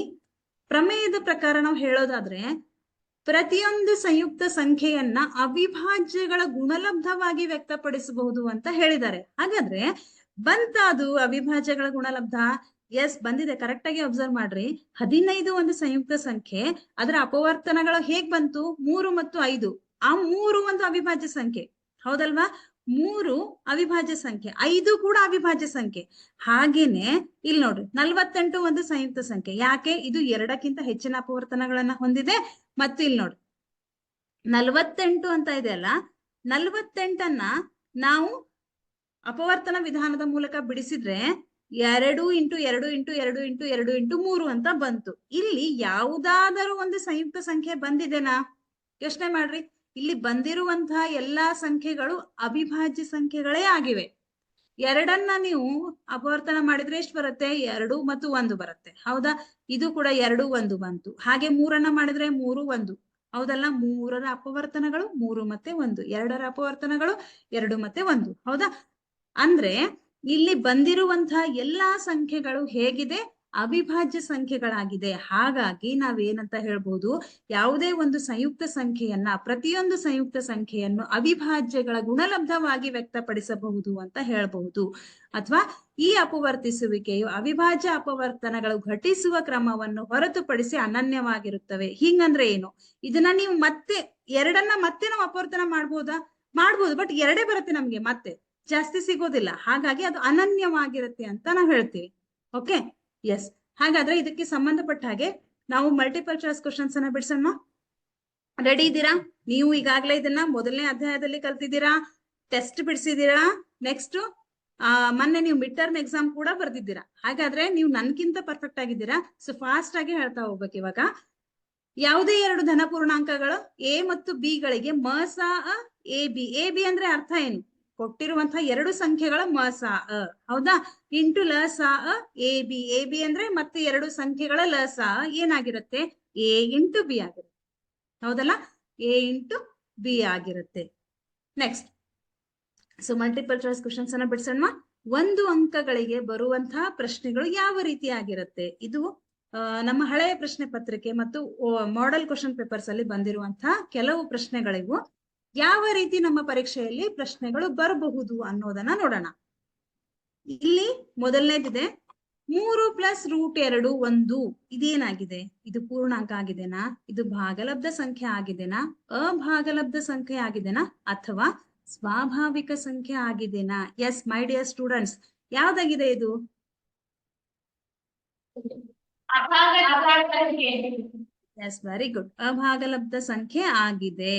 ಪ್ರಮೇಯದ ಪ್ರಕಾರ ನಾವು ಹೇಳೋದಾದ್ರೆ ಪ್ರತಿಯೊಂದು ಸಂಯುಕ್ತ ಸಂಖ್ಯೆಯನ್ನ ಅವಿಭಾಜ್ಯಗಳ ಗುಣಲಬ್ಧವಾಗಿ ವ್ಯಕ್ತಪಡಿಸಬಹುದು ಅಂತ ಹೇಳಿದ್ದಾರೆ. ಹಾಗಾದ್ರೆ ಬಂತ ಅದು ಅವಿಭಾಜ್ಯಗಳ ಗುಣಲಬ್ಧ? ಎಸ್, ಬಂದಿದೆ. ಕರೆಕ್ಟ್ ಆಗಿ ಅಬ್ಸರ್ವ್ ಮಾಡ್ರಿ. 15 ಒಂದು ಸಂಯುಕ್ತ ಸಂಖ್ಯೆ, ಅದರ ಅಪವರ್ತನಗಳು ಹೇಗ್ ಬಂತು? 3 ಮತ್ತು 5. ಆ 3 ಒಂದು ಅವಿಭಾಜ್ಯ ಸಂಖ್ಯೆ, ಹೌದಲ್ವಾ? 3 ಅವಿಭಾಜ್ಯ ಸಂಖ್ಯೆ, 5 ಕೂಡ ಅವಿಭಾಜ್ಯ ಸಂಖ್ಯೆ. ಹಾಗೇನೆ ಇಲ್ಲಿ ನೋಡ್ರಿ 48 ಒಂದು ಸಂಯುಕ್ತ ಸಂಖ್ಯೆ. ಯಾಕೆ? ಇದು 2ಕ್ಕಿಂತ ಹೆಚ್ಚಿನ ಅಪವರ್ತನಗಳನ್ನ ಹೊಂದಿದೆ. ಮತ್ತು ಇಲ್ಲಿ ನೋಡ್ರಿ 48 ಅಂತ ಇದೆ ಅಲ್ಲ, 48ಅನ್ನ ನಾವು ಅಪವರ್ತನ ವಿಧಾನದ ಮೂಲಕ ಬಿಡಿಸಿದ್ರೆ 2 × 2 × 2 × 2 × 3 ಅಂತ ಬಂತು. ಇಲ್ಲಿ ಯಾವುದಾದರೂ ಒಂದು ಸಂಯುಕ್ತ ಸಂಖ್ಯೆ ಬಂದಿದೆನಾ? ಯೋಚನೆ ಮಾಡ್ರಿ. ಇಲ್ಲಿ ಬಂದಿರುವಂತಹ ಎಲ್ಲಾ ಸಂಖ್ಯೆಗಳು ಅವಿಭಾಜ್ಯ ಸಂಖ್ಯೆಗಳೇ ಆಗಿವೆ. 2ಅನ್ನ ನೀವು ಅಪವರ್ತನ ಮಾಡಿದ್ರೆ ಎಷ್ಟು ಬರುತ್ತೆ? 2 ಮತ್ತು 1 ಬರುತ್ತೆ, ಹೌದಾ? ಇದು ಕೂಡ 2 1 ಬಂತು. ಹಾಗೆ 3ಅನ್ನ ಮಾಡಿದ್ರೆ 3 1, ಹೌದಲ್ಲ? 3ರ ಅಪವರ್ತನಗಳು 3 ಮತ್ತೆ 1, 2ರ ಅಪವರ್ತನಗಳು 2 ಮತ್ತೆ 1, ಹೌದಾ? ಅಂದ್ರೆ ಇಲ್ಲಿ ಬಂದಿರುವಂತಹ ಎಲ್ಲಾ ಸಂಖ್ಯೆಗಳು ಹೇಗಿದೆ? ಅವಿಭಾಜ್ಯ ಸಂಖ್ಯೆಗಳಾಗಿದೆ. ಹಾಗಾಗಿ ನಾವೇನಂತ ಹೇಳ್ಬೋದು? ಯಾವುದೇ ಒಂದು ಸಂಯುಕ್ತ ಸಂಖ್ಯೆಯನ್ನ, ಪ್ರತಿಯೊಂದು ಸಂಯುಕ್ತ ಸಂಖ್ಯೆಯನ್ನು ಅವಿಭಾಜ್ಯಗಳ ಗುಣಲಬ್ಧವಾಗಿ ವ್ಯಕ್ತಪಡಿಸಬಹುದು ಅಂತ ಹೇಳ್ಬಹುದು. ಅಥವಾ ಈ ಅಪವರ್ತಿಸುವಿಕೆಯು ಅವಿಭಾಜ್ಯ ಅಪವರ್ತನಗಳು ಘಟಿಸುವ ಕ್ರಮವನ್ನು ಹೊರತುಪಡಿಸಿ ಅನನ್ಯವಾಗಿರುತ್ತವೆ. ಹಿಂಗಂದ್ರೆ ಏನು? ಇದನ್ನ ನೀವು ಮತ್ತೆ 2ಅನ್ನ ಮತ್ತೆ ನಾವು ಅಪವರ್ತನ ಮಾಡ್ಬೋದಾ? ಮಾಡ್ಬೋದು, ಬಟ್ 2 ಬರುತ್ತೆ ನಮ್ಗೆ, ಮತ್ತೆ ಜಾಸ್ತಿ ಸಿಗೋದಿಲ್ಲ. ಹಾಗಾಗಿ ಅದು ಅನನ್ಯವಾಗಿರುತ್ತೆ ಅಂತ ನಾವು ಹೇಳ್ತೀವಿ. Okay, yes. ಹಾಗಾದ್ರೆ ಇದಕ್ಕೆ ಸಂಬಂಧಪಟ್ಟ ಹಾಗೆ ನಾವು ಮಲ್ಟಿಪಲ್ ಚಾಯ್ಸ್ ಕ್ವಶನ್ಸ್ ಅನ್ನ ಬಿಡಿಸೋಣ. ರೆಡಿ ಇದ್ದೀರಾ? ನೀವು ಈಗಾಗಲೇ ಇದನ್ನ ಮೊದಲನೇ ಅಧ್ಯಾಯದಲ್ಲಿ ಕಲ್ತಿದ್ದೀರಾ, ಟೆಸ್ಟ್ ಬಿಡಿಸಿದ್ದೀರಾ. ನೆಕ್ಸ್ಟ್ ಮೊನ್ನೆ ನೀವು ಮಿಡ್ ಟರ್ಮ್ ಎಕ್ಸಾಮ್ ಕೂಡ ಬರ್ದಿದ್ದೀರಾ. ಹಾಗಾದ್ರೆ ನೀವು ನನ್ಗಿಂತ ಪರ್ಫೆಕ್ಟ್ ಆಗಿದ್ದೀರಾ. ಸೊ ಫಾಸ್ಟ್ ಆಗಿ ಹೇಳ್ತಾ ಹೋಗ್ಬೇಕು. ಇವಾಗ ಯಾವುದೇ 2 ಧನ ಪೂರ್ಣಾಂಕಗಳು ಎ ಮತ್ತು ಬಿ ಗಳಿಗೆ ಮ ಸ ಅ ಎ ಬಿ. ಎ ಬಿ ಅಂದ್ರೆ ಅರ್ಥ ಏನು? ಕೊಟ್ಟಿರುವಂತಹ 2 ಸಂಖ್ಯೆಗಳ ಮ ಸ ಅ, ಹೌದಾ? ಇಂಟು ಲ ಸ ಅ ಎ ಬಿ. ಎ ಬಿ ಅಂದ್ರೆ ಮತ್ತೆ 2 ಸಂಖ್ಯೆಗಳ ಲ ಸ ಅ ಏನಾಗಿರುತ್ತೆ? ಎ ಇಂಟು ಬಿ ಆಗಿರುತ್ತೆ, ಹೌದಲ್ಲ? ಎ ಇಂಟು ಬಿ ಆಗಿರುತ್ತೆ. Next, so multiple choice questions ಅನ್ನ ಬಿಡಿಸೋಣ. 1 ಅಂಕಗಳಿಗೆ ಬರುವಂತಹ ಪ್ರಶ್ನೆಗಳು ಯಾವ ರೀತಿ ಆಗಿರುತ್ತೆ? ಇದು ನಮ್ಮ ಹಳೆಯ ಪ್ರಶ್ನೆ ಪತ್ರಿಕೆ ಮತ್ತು ಮಾಡೆಲ್ ಕ್ವಶನ್ ಪೇಪರ್ಸ್ ಅಲ್ಲಿ ಬಂದಿರುವಂತಹ ಕೆಲವು ಪ್ರಶ್ನೆಗಳಿಗೂ ಯಾವ ರೀತಿ ನಮ್ಮ ಪರೀಕ್ಷೆಯಲ್ಲಿ ಪ್ರಶ್ನೆಗಳು ಬರಬಹುದು ಅನ್ನೋದನ್ನ ನೋಡೋಣ. ಇಲ್ಲಿ ಮೊದಲನೇದಿದೆ 3 + √2 1. ಇದೇನಾಗಿದೆ? ಇದು ಪೂರ್ಣಾಂಕ ಆಗಿದೆನಾ? ಇದು ಭಾಗಲಬ್ಧ ಸಂಖ್ಯೆ ಆಗಿದೆನಾ? ಅಭಾಗಲಬ್ಧ ಸಂಖ್ಯೆ ಆಗಿದೆನಾ? ಅಥವಾ ಸ್ವಾಭಾವಿಕ ಸಂಖ್ಯೆ ಆಗಿದೆನಾ? ಎಸ್ ಮೈ ಡಿಯರ್ ಸ್ಟೂಡೆಂಟ್ಸ್, ಯಾವ್ದಾಗಿದೆ ಇದು? Yes, very good. ಅಭಾಗಲಬ್ಧ ಸಂಖ್ಯೆ ಆಗಿದೆ.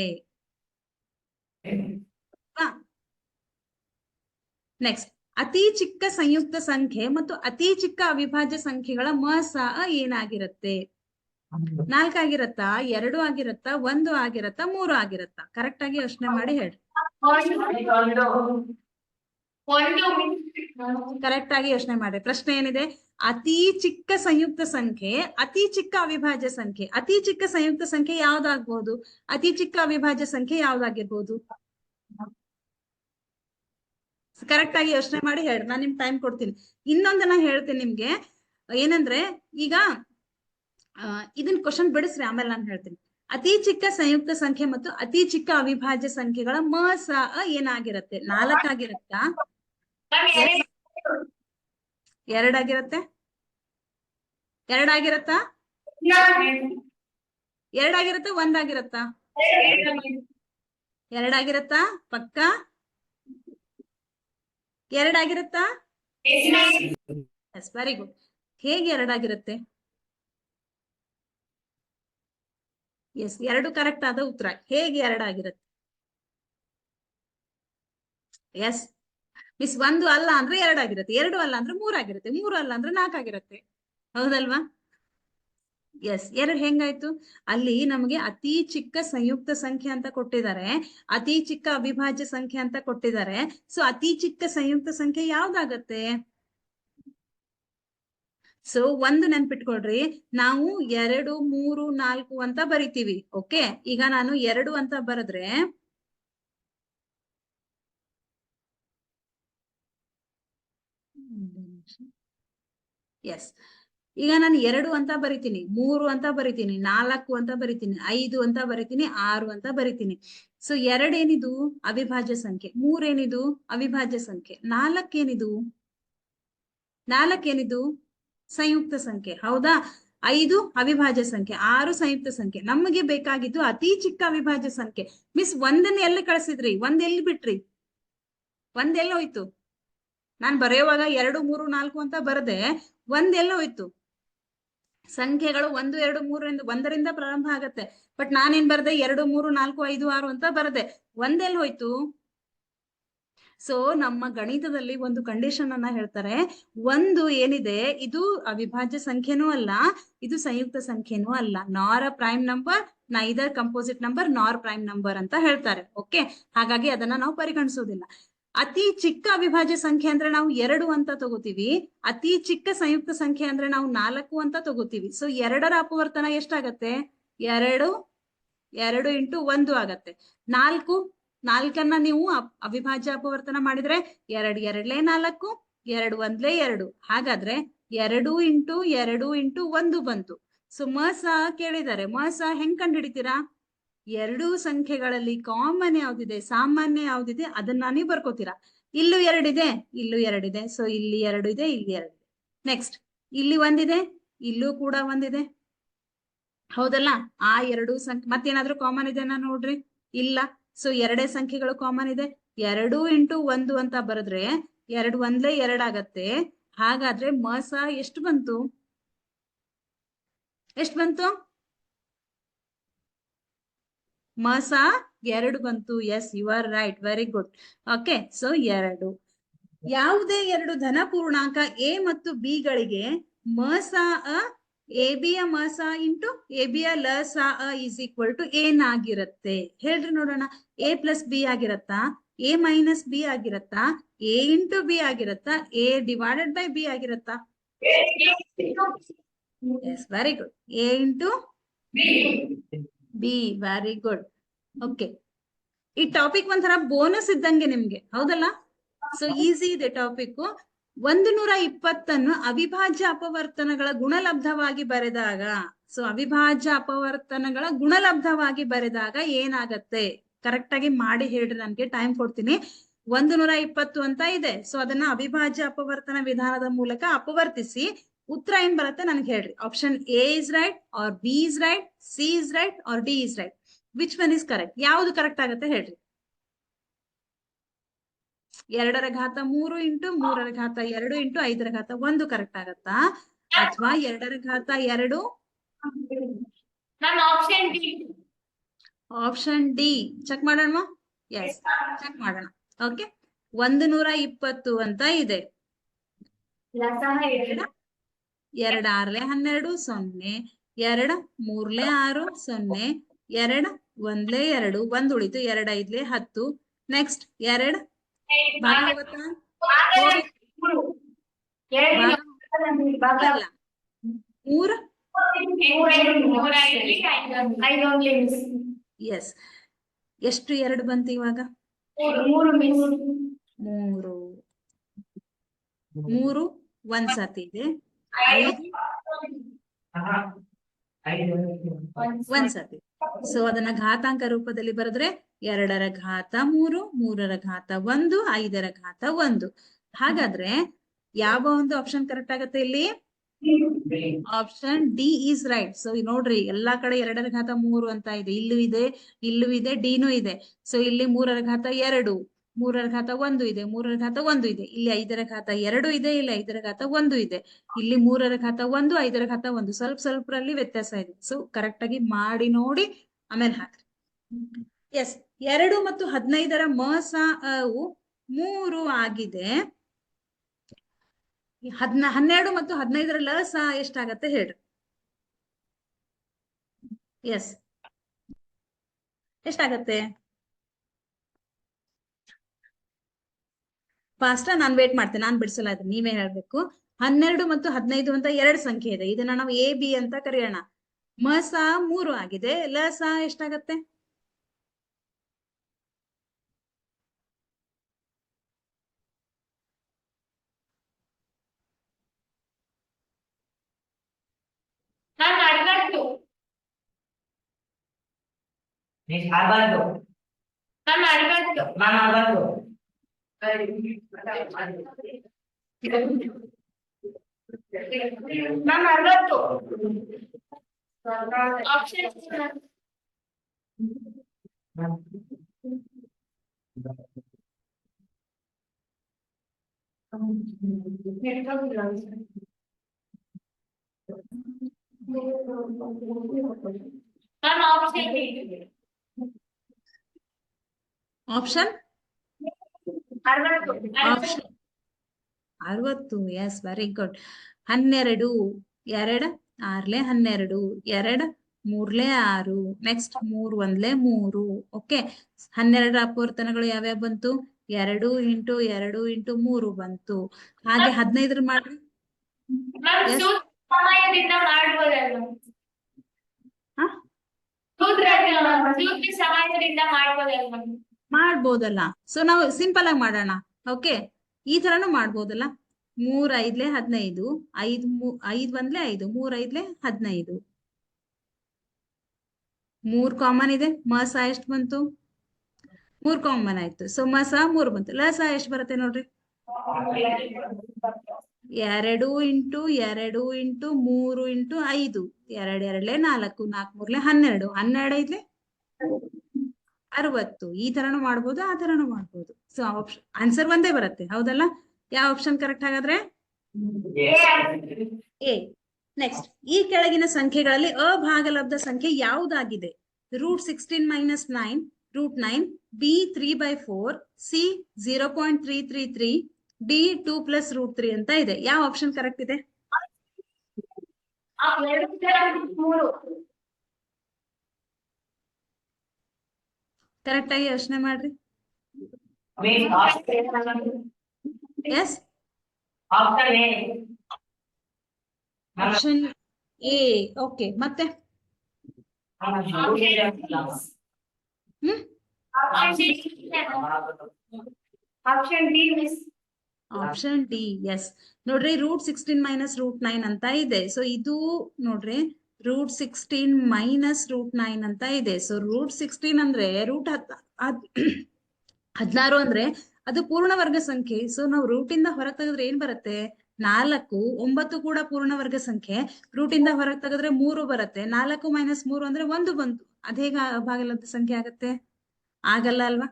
ನೆಕ್ಸ್ಟ್, ಅತಿ ಚಿಕ್ಕ ಸಂಯುಕ್ತ ಸಂಖ್ಯೆ ಮತ್ತು ಅತಿ ಚಿಕ್ಕ ಅವಿಭಾಜ್ಯ ಸಂಖ್ಯೆಗಳ ಮ/ಸ ಏನಾಗಿರುತ್ತೆ? 4 ಆಗಿರತ್ತಾ, 2 ಆಗಿರತ್ತಾ, 1 ಆಗಿರತ್ತಾ, 3 ಆಗಿರತ್ತಾ? ಕರೆಕ್ಟ್ ಆಗಿ ಯೋಚನೆ ಮಾಡಿ ಹೇಳ್ರಿ. ಕರೆಕ್ಟ್ ಆಗಿ ಯೋಚನೆ ಮಾಡಿ. ಪ್ರಶ್ನೆ ಏನಿದೆ? ಅತಿ ಚಿಕ್ಕ ಸಂಯುಕ್ತ ಸಂಖ್ಯೆ, ಅತಿ ಚಿಕ್ಕ ಅವಿಭಾಜ್ಯ ಸಂಖ್ಯೆ. ಅತಿ ಚಿಕ್ಕ ಸಂಯುಕ್ತ ಸಂಖ್ಯೆ ಯಾವ್ದಾಗ್ಬಹುದು? ಅತಿ ಚಿಕ್ಕ ಅವಿಭಾಜ್ಯ ಸಂಖ್ಯೆ ಯಾವ್ದಾಗಿರ್ಬೋದು? ಕರೆಕ್ಟ್ ಆಗಿ ಯೋಚನೆ ಮಾಡಿ ಹೇಳ್ರಿ. ನಾನು ನಿಮ್ಗೆ ಟೈಮ್ ಕೊಡ್ತೀನಿ. ಇನ್ನೊಂದನ್ನ ಹೇಳ್ತೀನಿ ನಿಮ್ಗೆ, ಏನಂದ್ರೆ ಈಗ ಇದನ್ನ ಕ್ವಶನ್ ಬಿಡಿಸ್ರಿ, ಆಮೇಲೆ ನಾನು ಹೇಳ್ತೀನಿ. ಅತಿ ಚಿಕ್ಕ ಸಂಯುಕ್ತ ಸಂಖ್ಯೆ ಮತ್ತು ಅತಿ ಚಿಕ್ಕ ಅವಿಭಾಜ್ಯ ಸಂಖ್ಯೆಗಳ ಮ/ಸ ಏನಾಗಿರುತ್ತೆ? 4 ಆಗಿರುತ್ತಾ? 2 ಆಗಿರತ್ತೆ? 2 ಆಗಿರತ್ತಾ? 2 ಆಗಿರತ್ತಾ? 1 ಆಗಿರತ್ತಾ? 2 ಆಗಿರತ್ತಾ? ಪಕ್ಕ 2 ಆಗಿರತ್ತಾ? Yes, very good. ಹೇಗೆ 2 ಆಗಿರುತ್ತೆ? ಎಸ್, 2 ಕರೆಕ್ಟ್ ಆದ ಉತ್ತರ. ಹೇಗೆ 2 ಆಗಿರುತ್ತೆ? ಎಸ್ ಮಿಸ್, 1 ಅಲ್ಲ ಅಂದ್ರೆ 2 ಆಗಿರುತ್ತೆ, 2 ಅಲ್ಲ ಅಂದ್ರೆ 3 ಆಗಿರುತ್ತೆ, 3 ಅಲ್ಲ ಅಂದ್ರೆ 4 ಆಗಿರುತ್ತೆ. ಹೌದಲ್ವಾ? ಎಸ್, 2 ಹೆಂಗಾಯ್ತು? ಅಲ್ಲಿ ನಮಗೆ ಅತಿ ಚಿಕ್ಕ ಸಂಯುಕ್ತ ಸಂಖ್ಯೆ ಅಂತ ಕೊಟ್ಟಿದ್ದಾರೆ, ಅತಿ ಚಿಕ್ಕ ಅವಿಭಾಜ್ಯ ಸಂಖ್ಯೆ ಅಂತ ಕೊಟ್ಟಿದ್ದಾರೆ. ಸೊ ಅತಿ ಚಿಕ್ಕ ಸಂಯುಕ್ತ ಸಂಖ್ಯೆ ಯಾವ್ದಾಗತ್ತೆ? ಸೊ 1 ನೆನ್ಪಿಟ್ಕೊಳ್ರಿ, ನಾವು 2, 3, 4 ಅಂತ ಬರಿತೀವಿ. ಓಕೆ, ಈಗ ನಾನು 2 ಅಂತ ಬರೆದ್ರೆ ಎಸ್, ಈಗ ನಾನು 2 ಅಂತ ಬರಿತೀನಿ, 3 ಅಂತ ಬರಿತೀನಿ, 4 ಅಂತ ಬರಿತೀನಿ, 5 ಅಂತ ಬರಿತೀನಿ, 6 ಅಂತ ಬರಿತೀನಿ. ಸೊ 2 ಏನಿದು? ಅವಿಭಾಜ್ಯ ಸಂಖ್ಯೆ. 3 ಏನಿದು? ಅವಿಭಾಜ್ಯ ಸಂಖ್ಯೆ. 4 ಏನಿದು? 4 ಏನಿದು? ಸಂಯುಕ್ತ ಸಂಖ್ಯೆ. ಹೌದಾ? 5 ಅವಿಭಾಜ್ಯ ಸಂಖ್ಯೆ, 6 ಸಂಯುಕ್ತ ಸಂಖ್ಯೆ. ನಮಗೆ ಬೇಕಾಗಿದ್ದು ಅತಿ ಚಿಕ್ಕ ಅವಿಭಾಜ್ಯ ಸಂಖ್ಯೆ. ಮಿಸ್, 1 ಎಲ್ಲಿ ಕಳಿಸಿದ್ರಿ? 1 ಎಲ್ಲಿ ಬಿಟ್ರಿ? 1 ಎಲ್ಲ ಹೋಯ್ತು? ನಾನ್ ಬರೆಯುವಾಗ 2, 3, 4 ಅಂತ ಬರದೆ 1 ಎಲ್ಲ ಹೋಯ್ತು? ಸಂಖ್ಯೆಗಳು 1, 2, 3 1ರಿಂದ ಪ್ರಾರಂಭ ಆಗತ್ತೆ. ಬಟ್ ನಾನೇನ್ ಬರ್ದೆ? 2, 3, 4, 5, 6 ಅಂತ ಬರದೆ. 1 ಎಲ್ಲ ಹೋಯ್ತು? ಸೊ ನಮ್ಮ ಗಣಿತದಲ್ಲಿ ಒಂದು ಕಂಡೀಷನ್ ಅನ್ನ ಹೇಳ್ತಾರೆ. 1 ಏನಿದೆ, ಇದು ಅವಿಭಾಜ್ಯ ಸಂಖ್ಯೆನೂ ಅಲ್ಲ, ಇದು ಸಂಯುಕ್ತ ಸಂಖ್ಯೆನೂ ಅಲ್ಲ. ನಾರ್ ಅ prime number, neither composite number ನಾರ್ ಪ್ರೈಮ್ ನಂಬರ್ ಅಂತ ಹೇಳ್ತಾರೆ. ಓಕೆ, ಹಾಗಾಗಿ ಅದನ್ನ ನಾವು ಪರಿಗಣಿಸೋದಿಲ್ಲ. ಅತಿ ಚಿಕ್ಕ ಅವಿಭಾಜ್ಯ ಸಂಖ್ಯೆ ಅಂದ್ರೆ ನಾವು 2 ಅಂತ ತಗೋತೀವಿ. ಅತಿ ಚಿಕ್ಕ ಸಂಯುಕ್ತ ಸಂಖ್ಯೆ ಅಂದ್ರೆ ನಾವು 4 ಅಂತ ತಗೋತೀವಿ. ಸೊ 2ರ ಅಪವರ್ತನ ಎಷ್ಟಾಗತ್ತೆ? 2 × 1 ಆಗತ್ತೆ. 4ನ್ನ ನೀವು ಅವಿಭಾಜ್ಯ ಅಪವರ್ತನ ಮಾಡಿದ್ರೆ 2 × 2 = 4, 2 × 1 = 2. ಹಾಗಾದ್ರೆ 2 × 2 × 1 ಬಂತು. ಸೊ ಮ/ಸ ಕೇಳಿದ್ದಾರೆ. ಮ/ಸ ಹೆಂಗ್ ಕಂಡು ಹಿಡಿತೀರಾ? 2 ಸಂಖ್ಯೆಗಳಲ್ಲಿ ಕಾಮನ್ ಯಾವ್ದಿದೆ, ಸಾಮಾನ್ಯ ಯಾವ್ದಿದೆ, ಅದನ್ನ ನೀವು ಬರ್ಕೋತೀರಾ. ಇಲ್ಲೂ 2 ಇದೆ, ಇಲ್ಲೂ 2 ಇದೆ. ಸೊ ಇಲ್ಲಿ 2 ಇದೆ, ಇಲ್ಲಿ 2 ಇದೆ. ನೆಕ್ಸ್ಟ್, ಇಲ್ಲಿ 1 ಇದೆ, ಇಲ್ಲೂ ಕೂಡ 1 ಇದೆ. ಹೌದಲ್ಲ? ಆ 2 ಸಂಖ್ಯೆ ಮತ್ತೇನಾದ್ರೂ ಕಾಮನ್ ಇದೆನಾ ನೋಡ್ರಿ? ಇಲ್ಲ. ಸೊ 2 ಸಂಖ್ಯೆಗಳು ಕಾಮನ್ ಇದೆ. 2 × 1 ಅಂತ ಬರೆದ್ರೆ 2 × 1 = 2 ಆಗತ್ತೆ. ಹಾಗಾದ್ರೆ ಮ/ಸ ಎಷ್ಟು ಬಂತು? ಎಷ್ಟು ಬಂತು? ಮ/ಸ 2 ಬಂತು. Yes, you are right, very good. Okay, so 2. ಯಾವುದೇ 2 ಧನ ಪೂರ್ಣಾಂಕ ಎ ಮತ್ತು ಬಿ ಗಳಿಗೆ ಮ/ಸ AB ಯ ಮ/ಸ ಇಂಟು AB ಯ ಲ/ಸ ಏನಾಗಿರುತ್ತೆ? ಹೇಳ್ರಿ ನೋಡೋಣ. A + B ಆಗಿರತ್ತಾ? A - B ಆಗಿರತ್ತಾ? A × B ಆಗಿರತ್ತಾ? A / B ಆಗಿರತ್ತಾ? Yes, very good. A × B, very good. Okay, ಈ ಟಾಪಿಕ್ ಒಂಥರ ಬೋನಸ್ ಇದ್ದಂಗೆ ನಿಮ್ಗೆ, ಹೌದಲ್ಲ? ಸೊ ಈಸಿ ಇದೆ ಟಾಪಿಕ್. 120 ಅವಿಭಾಜ್ಯ ಅಪವರ್ತನಗಳ ಗುಣಲಬ್ಧವಾಗಿ ಬರೆದಾಗ, ಸೊ ಅವಿಭಾಜ್ಯ ಅಪವರ್ತನಗಳ ಗುಣಲಬ್ಧವಾಗಿ ಬರೆದಾಗ ಏನಾಗತ್ತೆ? ಕರೆಕ್ಟ್ ಆಗಿ ಮಾಡಿ ಹೇಳ್ರಿ, ನನ್ಗೆ ಟೈಮ್ ಕೊಡ್ತೀನಿ. 120 ಅಂತ ಇದೆ, ಸೊ ಅದನ್ನ ಅವಿಭಾಜ್ಯ ಅಪವರ್ತನ ವಿಧಾನದ ಮೂಲಕ ಅಪವರ್ತಿಸಿ ಉತ್ತರ ಏನ್ ಬರುತ್ತೆ ನನಗೆ ಹೇಳ್ರಿ. Option A is right, or B is right, C is right, or D is right. Which one is correct? ಯಾವ್ದು ಕರೆಕ್ಟ್ ಆಗುತ್ತೆ ಹೇಳ್ರಿ. 2√3 ಇಂಟು 3√2 ಇಂಟು 5√1 ಕರೆಕ್ಟ್ ಆಗತ್ತಾ, ಅಥವಾ 2√2? ಆಪ್ಷನ್ ಡಿ ಚೆಕ್ ಮಾಡೋಣ. ಎಸ್, ಚೆಕ್ ಮಾಡೋಣ. ಓಕೆ, 120 ಅಂತ ಇದೆ. 2 6 12 0, 2 3 6 0, 2 1 2, 1 ಉಳಿತು, 2 5 10. ನೆಕ್ಸ್ಟ್ 2 ಭಾಗ ಹೋಗುತ್ತಾ? 3 ಎಸ್. ಎಷ್ಟು 2 ಬಂತು ಇವಾಗ? 3 ಒಂದ್ಸತಿ ಇದೆ, 5 ಒಂದ್ಸತಿ. ಸೊ ಅದನ್ನ ಘಾತಾಂಕ ರೂಪದಲ್ಲಿ ಬರೆದ್ರೆ 2√3, 3√1, 5√1. ಹಾಗಾದ್ರೆ ಯಾವ ಒಂದು ಆಪ್ಷನ್ ಕರೆಕ್ಟ್ ಆಗತ್ತೆ ಇಲ್ಲಿ? Option D is right. So ನೋಡ್ರಿ, ಎಲ್ಲಾ ಕಡೆ 2√3 ಅಂತ ಇದೆ, ಇಲ್ಲೂ ಇದೆ, ಇಲ್ಲೂ ಇದೆ, ಡಿನೂ ಇದೆ. ಸೊ ಇಲ್ಲಿ 3√2, 3√1 ಇದೆ, 3√1 ಇದೆ, ಇಲ್ಲಿ 5√2 ಇದೆ, ಇಲ್ಲಿ 5√1 ಇದೆ, ಇಲ್ಲಿ 3√1, 5√1. ಸ್ವಲ್ಪರಲ್ಲಿ ವ್ಯತ್ಯಾಸ ಇದೆ. ಸೊ ಕರೆಕ್ಟ್ ಆಗಿ ಮಾಡಿ ನೋಡಿ ಆಮೇಲೆ ಹಾಕ್ರಿ. ಎಸ್, 2 ಮತ್ತು 15 ಮಸಾವು 3 ಆಗಿದೆ. 12 ಮತ್ತು 15 ಲಸ ಎಷ್ಟಾಗತ್ತೆ ಹೇಳ್ರಿ. ಎಸ್, ಎಷ್ಟಾಗತ್ತೆ? ಫಾಸ್ಟ್ ನಾನ್ ವೇಟ್ ಮಾಡ್ತೇನೆ, ನಾನ್ ಬಿಡಿಸಲ್ಲ, ಅದು ನೀವೇ ಹೇಳ್ಬೇಕು. 12 ಮತ್ತು 15 ಅಂತ 2 ಸಂಖ್ಯೆ ಇದೆ, ಇದನ್ನ ನಾವು ಎ ಬಿ ಅಂತ ಕರೆಯೋಣ. ಮಸ 3 ಆಗಿದೆ, ಲಸ ಎಷ್ಟಾಗತ್ತೆ? Option 60. Yes, very good. 12, 2 6 12, 2 3 6, next 3 1 3. Okay, 12 ಅಪವರ್ತನಗಳು ಯಾವ್ಯಾವ ಬಂತು? 2 ಇಂಟು 2 ಇಂಟು 3 ಬಂತು. ಹಾಗೆ 15 ಮಾಡ್ರಿ. ಮಾಡ್ಬೋದಲ್ಲ. ಸೊ ನಾವು ಸಿಂಪಲ್ ಆಗಿ ಮಾಡೋಣ. ಓಕೆ, ಈ ತರನು ಮಾಡ್ಬೋದಲ್ಲ. 3 5 15, 5 5 1 5, 3 5 15. 3 ಕಾಮನ್ ಇದೆ, ಮಸ ಎಷ್ಟು ಬಂತು? 3 ಕಾಮನ್ ಆಯ್ತು. ಸೊ ಮಸ 3 ಬಂತು. ಲಸ ಎಷ್ಟು ಬರುತ್ತೆ ನೋಡ್ರಿ? 2 ಇಂಟು 2 ಇಂಟು 3 ಇಂಟು 5, 2 2 4, 4 3 12, 12 5 60. ಈ ತರನು ಮಾಡ್ಬೋದು, ಆ ತರನು ಮಾಡ್ಬೋದು. ಸೊ ಆನ್ಸರ್ ಒಂದೇ ಬರುತ್ತೆ, ಹೌದಲ್ಲ? ಯಾವ ಆಪ್ಷನ್ ಕರೆಕ್ಟ್ ಹಾಗಾದ್ರೆ? ಎ. ನೆಕ್ಸ್ಟ್, ಈ ಕೆಳಗಿನ ಸಂಖ್ಯೆಗಳಲ್ಲಿ ಅಭಾಗಲಬ್ಧ ಸಂಖ್ಯೆ ಯಾವುದಾಗಿದೆ? √16 - 9, √9, ಬಿ 3/4, ಸಿ 0.333, ಡಿ 2 + √3 ಅಂತ ಇದೆ. ಯಾವ ಆಪ್ಷನ್ ಕರೆಕ್ಟ್ ಇದೆ? ಕರೆಕ್ಟ್ ಆಗಿ ಯೋಚನೆ ಮಾಡ್ರಿ. S, option A. ಓಕೆ, ಮತ್ತೆ ಹ್ಮ್ option D miss. Option D yes. ನೋಡ್ರಿ √16 - √9 ಅಂತ ಇದೆ. ಸೊ ಇದು ನೋಡ್ರಿ √16 - √9 ಅಂತ ಇದೆ. ಸೊ √16 ಅಂದ್ರೆ √16 ಅಂದ್ರೆ ಅದು ಪೂರ್ಣ ವರ್ಗ ಸಂಖ್ಯೆ. ಸೊ ನಾವು ರೂಟ್ ಇಂದ ಹೊರಗೆ ತೆಗೆದ್ರೆ ಏನ್ ಬರುತ್ತೆ? 4. 9 ಕೂಡ ಪೂರ್ಣ ವರ್ಗ ಸಂಖ್ಯೆ. ರೂಟ್ ಇಂದ ಹೊರಗೆ ತೆಗೆದ್ರೆ 3 ಬರುತ್ತೆ. 4 - 3 ಅಂದ್ರೆ 1 ಬಂತು. ಅದೇಗ ಅಭಾಗಲಬ್ಧ ಸಂಖ್ಯೆ ಆಗತ್ತೆ? ಆಗಲ್ಲ ಅಲ್ವಾ?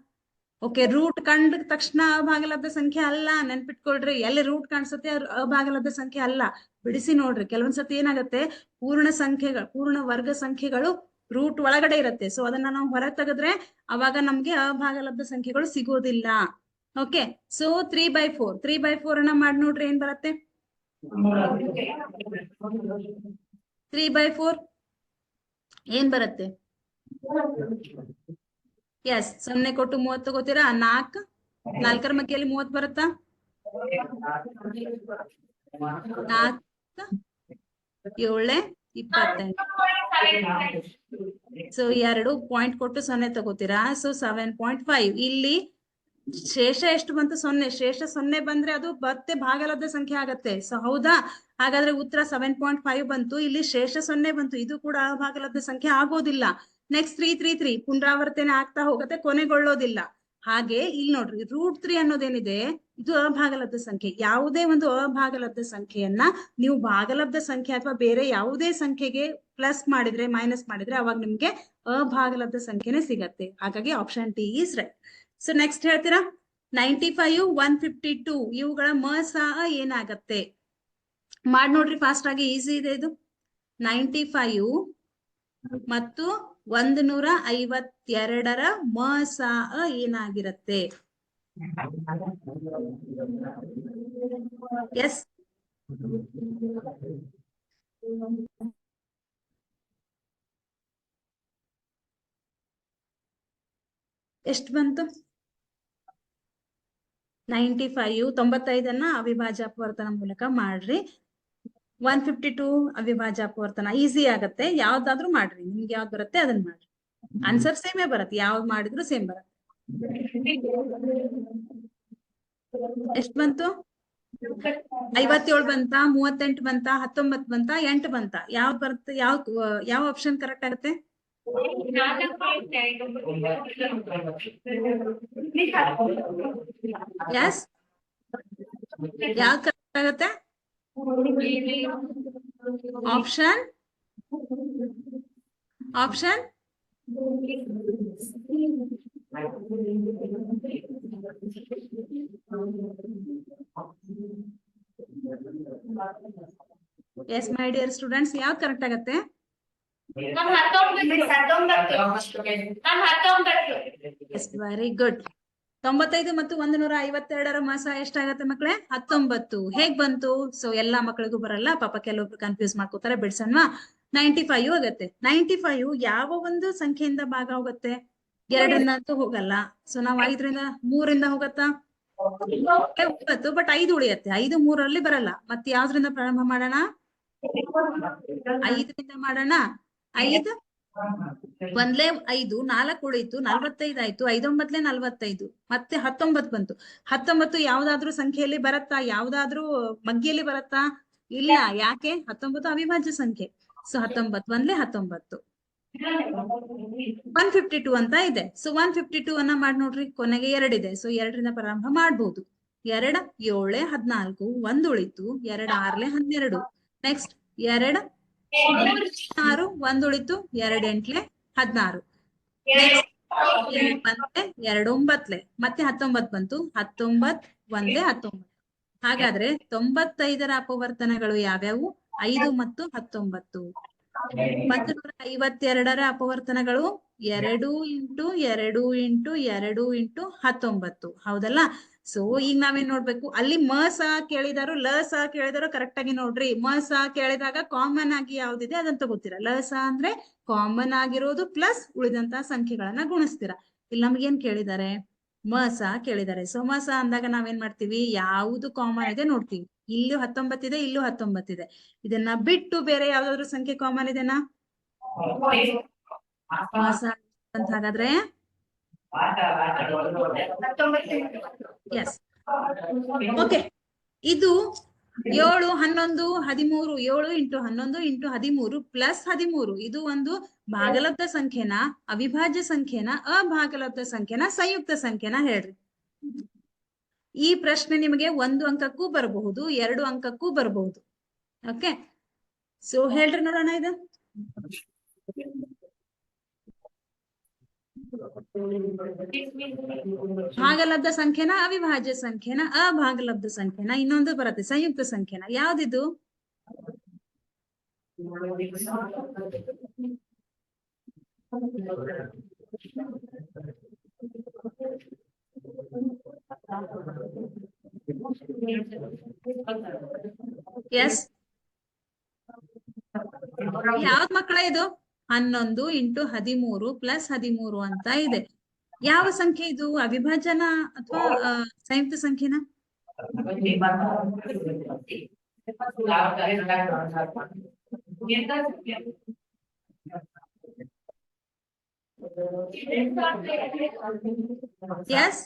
ಓಕೆ, ರೂಟ್ ಕಂಡ ತಕ್ಷಣ ಅಭಾಗಲಬ್ಧ ಸಂಖ್ಯೆ ಅಲ್ಲ, ನೆನ್ಪಿಟ್ಕೊಳ್ರಿ. ಎಲ್ಲಿ ರೂಟ್ ಕಾಣಿಸುತ್ತೆ ಅಭಾಗಲಬ್ಧ ಸಂಖ್ಯೆ ಅಲ್ಲ. ಬಿಡಿಸಿ ನೋಡ್ರಿ. ಕೆಲವೊಂದ್ಸತಿ ಏನಾಗತ್ತೆ, ಪೂರ್ಣ ವರ್ಗ ಸಂಖ್ಯೆಗಳು ರೂಟ್ ಒಳಗಡೆ ಇರುತ್ತೆ. ಸೊ ಅದನ್ನ ನಾವು ಹೊರಗೆ ತೆಗೆದ್ರೆ ಅವಾಗ ನಮ್ಗೆ ಅಭಾಗಲಬ್ಧ ಸಂಖ್ಯೆಗಳು ಸಿಗೋದಿಲ್ಲ. ಓಕೆ, ಸೊ 3/4 3/4 ಅನ್ನ ಮಾಡಿ ನೋಡ್ರಿ, ಏನ್ ಬರುತ್ತೆ? 3/4 ಏನ್ ಬರುತ್ತೆ? ಎಸ್, 0 ಕೊಟ್ಟು 30 ತಗೋತೀರಾ? 4 4ರ ಮಧ್ಯೆಯಲ್ಲಿ 30 ಬರುತ್ತಾ? 4 7 28. ಸೊ 2 ಪಾಯಿಂಟ್ ಕೊಟ್ಟು 0 ತಗೋತೀರಾ. ಸೊ 7.5. ಇಲ್ಲಿ ಶೇಷ ಎಷ್ಟು ಬಂತು? 0. ಶೇಷ 0 ಬಂದ್ರೆ ಅದು ಮತ್ತೆ ಭಾಗಲಬ್ಧ ಸಂಖ್ಯೆ ಆಗತ್ತೆ. ಸೊ ಹೌದಾ? ಹಾಗಾದ್ರೆ ಉತ್ತರ 7.5 ಬಂತು. ಇಲ್ಲಿ ಶೇಷ 0 ಬಂತು. ಇದು ಕೂಡ ಭಾಗಲಬ್ಧ ಸಂಖ್ಯೆ ಆಗೋದಿಲ್ಲ. ನೆಕ್ಸ್ಟ್ 3 ಪುನರಾವರ್ತನೆ ಆಗ್ತಾ ಹೋಗುತ್ತೆ, ಕೊನೆಗೊಳ್ಳೋದಿಲ್ಲ. ಹಾಗೆ ಇಲ್ಲಿ ನೋಡ್ರಿ, √3 ಅನ್ನೋದೇನಿದೆ, ಇದು ಅಭಾಗಲಬ್ಧ ಸಂಖ್ಯೆ. ಯಾವುದೇ ಒಂದು ಅಭಾಗಲಬ್ಧ ಸಂಖ್ಯೆಯನ್ನ ನೀವು ಭಾಗಲಬ್ಧ ಸಂಖ್ಯೆ ಅಥವಾ ಬೇರೆ ಯಾವುದೇ ಸಂಖ್ಯೆಗೆ ಪ್ಲಸ್ ಮಾಡಿದ್ರೆ, ಮೈನಸ್ ಮಾಡಿದ್ರೆ ಅವಾಗ ನಿಮ್ಗೆ ಅಭಾಗಲಬ್ಧ ಸಂಖ್ಯೆನೇ ಸಿಗತ್ತೆ. ಹಾಗಾಗಿ option T is right. So next ಹೇಳ್ತೀರಾ? 95 152 ಇವುಗಳ ಸ ಏನಾಗತ್ತೆ? ಮಾಡಿ ನೋಡ್ರಿ ಫಾಸ್ಟ್ ಆಗಿ. ಈಸಿ ಇದೆ ಇದು. 95 ಮತ್ತು 152ರ ಸ ಏನಾಗಿರತ್ತೆ? ಎಸ್, ಎಷ್ಟು ಬಂತು? 95 95ಅನ್ನ ಅವಿಭಾಜ್ಯ ಅಪವರ್ತನ ಮೂಲಕ ಮಾಡ್ರಿ. 152 ಅವಿಭಾಜ್ಯ ಅಪವರ್ತನ ಈಸಿ ಆಗತ್ತೆ. ಯಾವ್ದಾದ್ರು ಮಾಡ್ರಿ, ನಿಮ್ಗೆ ಯಾವ್ದು ಬರುತ್ತೆ ಅದನ್ನ ಮಾಡ್ರಿ. ಆನ್ಸರ್ ಸೇಮೇ ಬರುತ್ತೆ, ಯಾವ್ದು ಮಾಡಿದ್ರು ಸೇಮ್ ಬರುತ್ತೆ. ಎಷ್ಟು ಬಂತು? 57 ಬಂತ, 38 ಬಂತ, 19 ಬಂತ, 8 ಬಂತ? ಯಾವ್ದು ಬರುತ್ತೆ? ಯಾವ ಆಪ್ಷನ್ ಕರೆಕ್ಟ್ ಆಗುತ್ತೆ? ಎಸ್, ಯಾವ್ದು ಕರೆಕ್ಟ್ ಆಗುತ್ತೆ? Option yes my dear students, ಯಾವ್ದು ಕರೆಕ್ಟ್ ಆಗತ್ತೆ? Yes, very good. 95 ಮತ್ತು 152ರ ಸ ಎಷ್ಟಾಗತ್ತೆ ಮಕ್ಕಳೇ? 19. ಹೇಗ್ ಬಂತು? ಸೊ ಎಲ್ಲಾ ಮಕ್ಕಳಿಗೂ ಬರಲ್ಲ ಪಾಪ, ಕೆಲವೊಬ್ರು ಕನ್ಫ್ಯೂಸ್ ಮಾಡ್ಕೋತಾರೆ. ಬಿಡ್ಸಣ್ವಾ? 95 ಆಗತ್ತೆ. 95 ಯಾವ ಒಂದು ಸಂಖ್ಯೆಯಿಂದ ಭಾಗ ಹೋಗುತ್ತೆ? 2ರಿಂದ ಅಂತೂ ಹೋಗಲ್ಲ. ಸೊ ನಾವು 5ರಿಂದ 3ರಿಂದ ಹೋಗತ್ತಾ? 9, ಬಟ್ 5 ಉಳಿಯತ್ತೆ. 5 3ರಲ್ಲಿ ಬರಲ್ಲ. ಮತ್ತೆ ಯಾವ್ದ್ರಿಂದ ಪ್ರಾರಂಭ ಮಾಡೋಣ? 5ರಿಂದ ಮಾಡೋಣ. 5 1 5 4 ಉಳಿತು, 45 ಆಯ್ತು. 5 9 45, ಮತ್ತೆ 19 ಬಂತು. 19 ಯಾವ್ದಾದ್ರು ಸಂಖ್ಯೆಯಲ್ಲಿ ಬರತ್ತಾ? ಯಾವ್ದಾದ್ರು ಮಗ್ಗಿಯಲ್ಲಿ ಬರತ್ತಾ? ಇಲ್ಲ. ಯಾಕೆ? 19 ಅವಿಭಾಜ್ಯ ಸಂಖ್ಯೆ. ಸೊ 19 1 19. 152 ಅಂತ ಇದೆ. ಸೊ 152 ಅನ್ನ ಮಾಡಿ ನೋಡ್ರಿ. ಕೊನೆಗೆ 2 ಇದೆ. ಸೊ 2ರಿಂದ ಪ್ರಾರಂಭ ಮಾಡ್ಬೋದು. 2 7 14, 1 ಉಳಿತು. 2 6 12. ನೆಕ್ಸ್ಟ್ 2 6, 1 ಉಳಿತು. 2 8 16. ಮತ್ತೆ 2 9, ಮತ್ತೆ 19 ಬಂತು. 19 1 19. ಹಾಗಾದ್ರೆ 95ರ ಅಪವರ್ತನಗಳು ಯಾವ್ಯಾವು? 5 ಮತ್ತು 19. 152ರ ಅಪವರ್ತನಗಳು 2 × 2 × 2 × 19. ಹೌದಲ್ಲ? ಸೊ ಈಗ ನಾವೇನ್ ನೋಡ್ಬೇಕು? ಅಲ್ಲಿ ಸ ಕೇಳಿದಾರು, ಸ ಕೇಳಿದಾರು ಕರೆಕ್ಟ್ ಆಗಿ ನೋಡ್ರಿ. ಸ ಕೇಳಿದಾಗ ಕಾಮನ್ ಆಗಿ ಯಾವ್ದಿದೆ ಅದನ್ನ ತಗೋತೀರಾ. ಸ ಅಂದ್ರೆ ಕಾಮನ್ ಆಗಿರೋದು ಪ್ಲಸ್ ಉಳಿದಂತ ಸಂಖ್ಯೆಗಳನ್ನ ಗುಣಿಸ್ತೀರಾ. ಇಲ್ಲಿ ನಮ್ಗೇನ್ ಕೇಳಿದ್ದಾರೆ? ಸ ಕೇಳಿದ್ದಾರೆ. ಸೊ ಸ ಅಂದಾಗ ನಾವೇನ್ ಮಾಡ್ತೀವಿ? ಯಾವ್ದು ಕಾಮನ್ ಇದೆ ನೋಡ್ತೀವಿ. ಇಲ್ಲೂ 19 ಇದೆ, ಇಲ್ಲೂ 19 ಇದೆ. ಇದನ್ನ ಬಿಟ್ಟು ಬೇರೆ ಯಾವ್ದಾದ್ರು ಸಂಖ್ಯೆ ಕಾಮನ್ ಇದೆನಾ? ಸ ಅಂತ ಹಾಗಾದ್ರೆ ಎಸ್ ಓಕೆ. ಇದು 7, 11, 13, 7 ಇಂಟು 11 ಇಂಟು 13 ಪ್ಲಸ್ 13 ಇದು ಒಂದು ಭಾಗಲಬ್ಧ ಸಂಖ್ಯೆನ, ಅವಿಭಾಜ್ಯ ಸಂಖ್ಯೆನ, ಅಭಾಗಲಬ್ಧ ಸಂಖ್ಯೆನ, ಸಂಯುಕ್ತ ಸಂಖ್ಯೆನ ಹೇಳ್ರಿ. ಈ ಪ್ರಶ್ನೆ ನಿಮಗೆ 1 ಅಂಕಕ್ಕೂ ಬರಬಹುದು, 2 ಅಂಕಕ್ಕೂ ಬರಬಹುದು. ಓಕೆ, ಸೊ ಹೇಳ್ರಿ ನೋಡೋಣ. ಇದು ಭಾಗಲಬ್ಧ ಸಂಖ್ಯೆನ, ಅವಿಭಾಜ್ಯ ಸಂಖ್ಯೆನ, ಅಭಾಗಲಬ್ಧ ಸಂಖ್ಯೆನ, ಇನ್ನೊಂದು ಬರುತ್ತೆ ಸಂಯುಕ್ತ ಸಂಖ್ಯೆನ. ಯಾವ್ದಿದು? ಎಸ್, ಯಾವ್ದ್ ಮಕ್ಕಳ ಇದು? 11 ಇಂಟು 13 ಪ್ಲಸ್ 13 ಅಂತ ಇದೆ. ಯಾವ ಸಂಖ್ಯೆ ಇದು? ಅವಿಭಾಜ್ಯನ ಅಥವಾ ಸಂಯುಕ್ತ ಸಂಖ್ಯೆನ? ಎಸ್,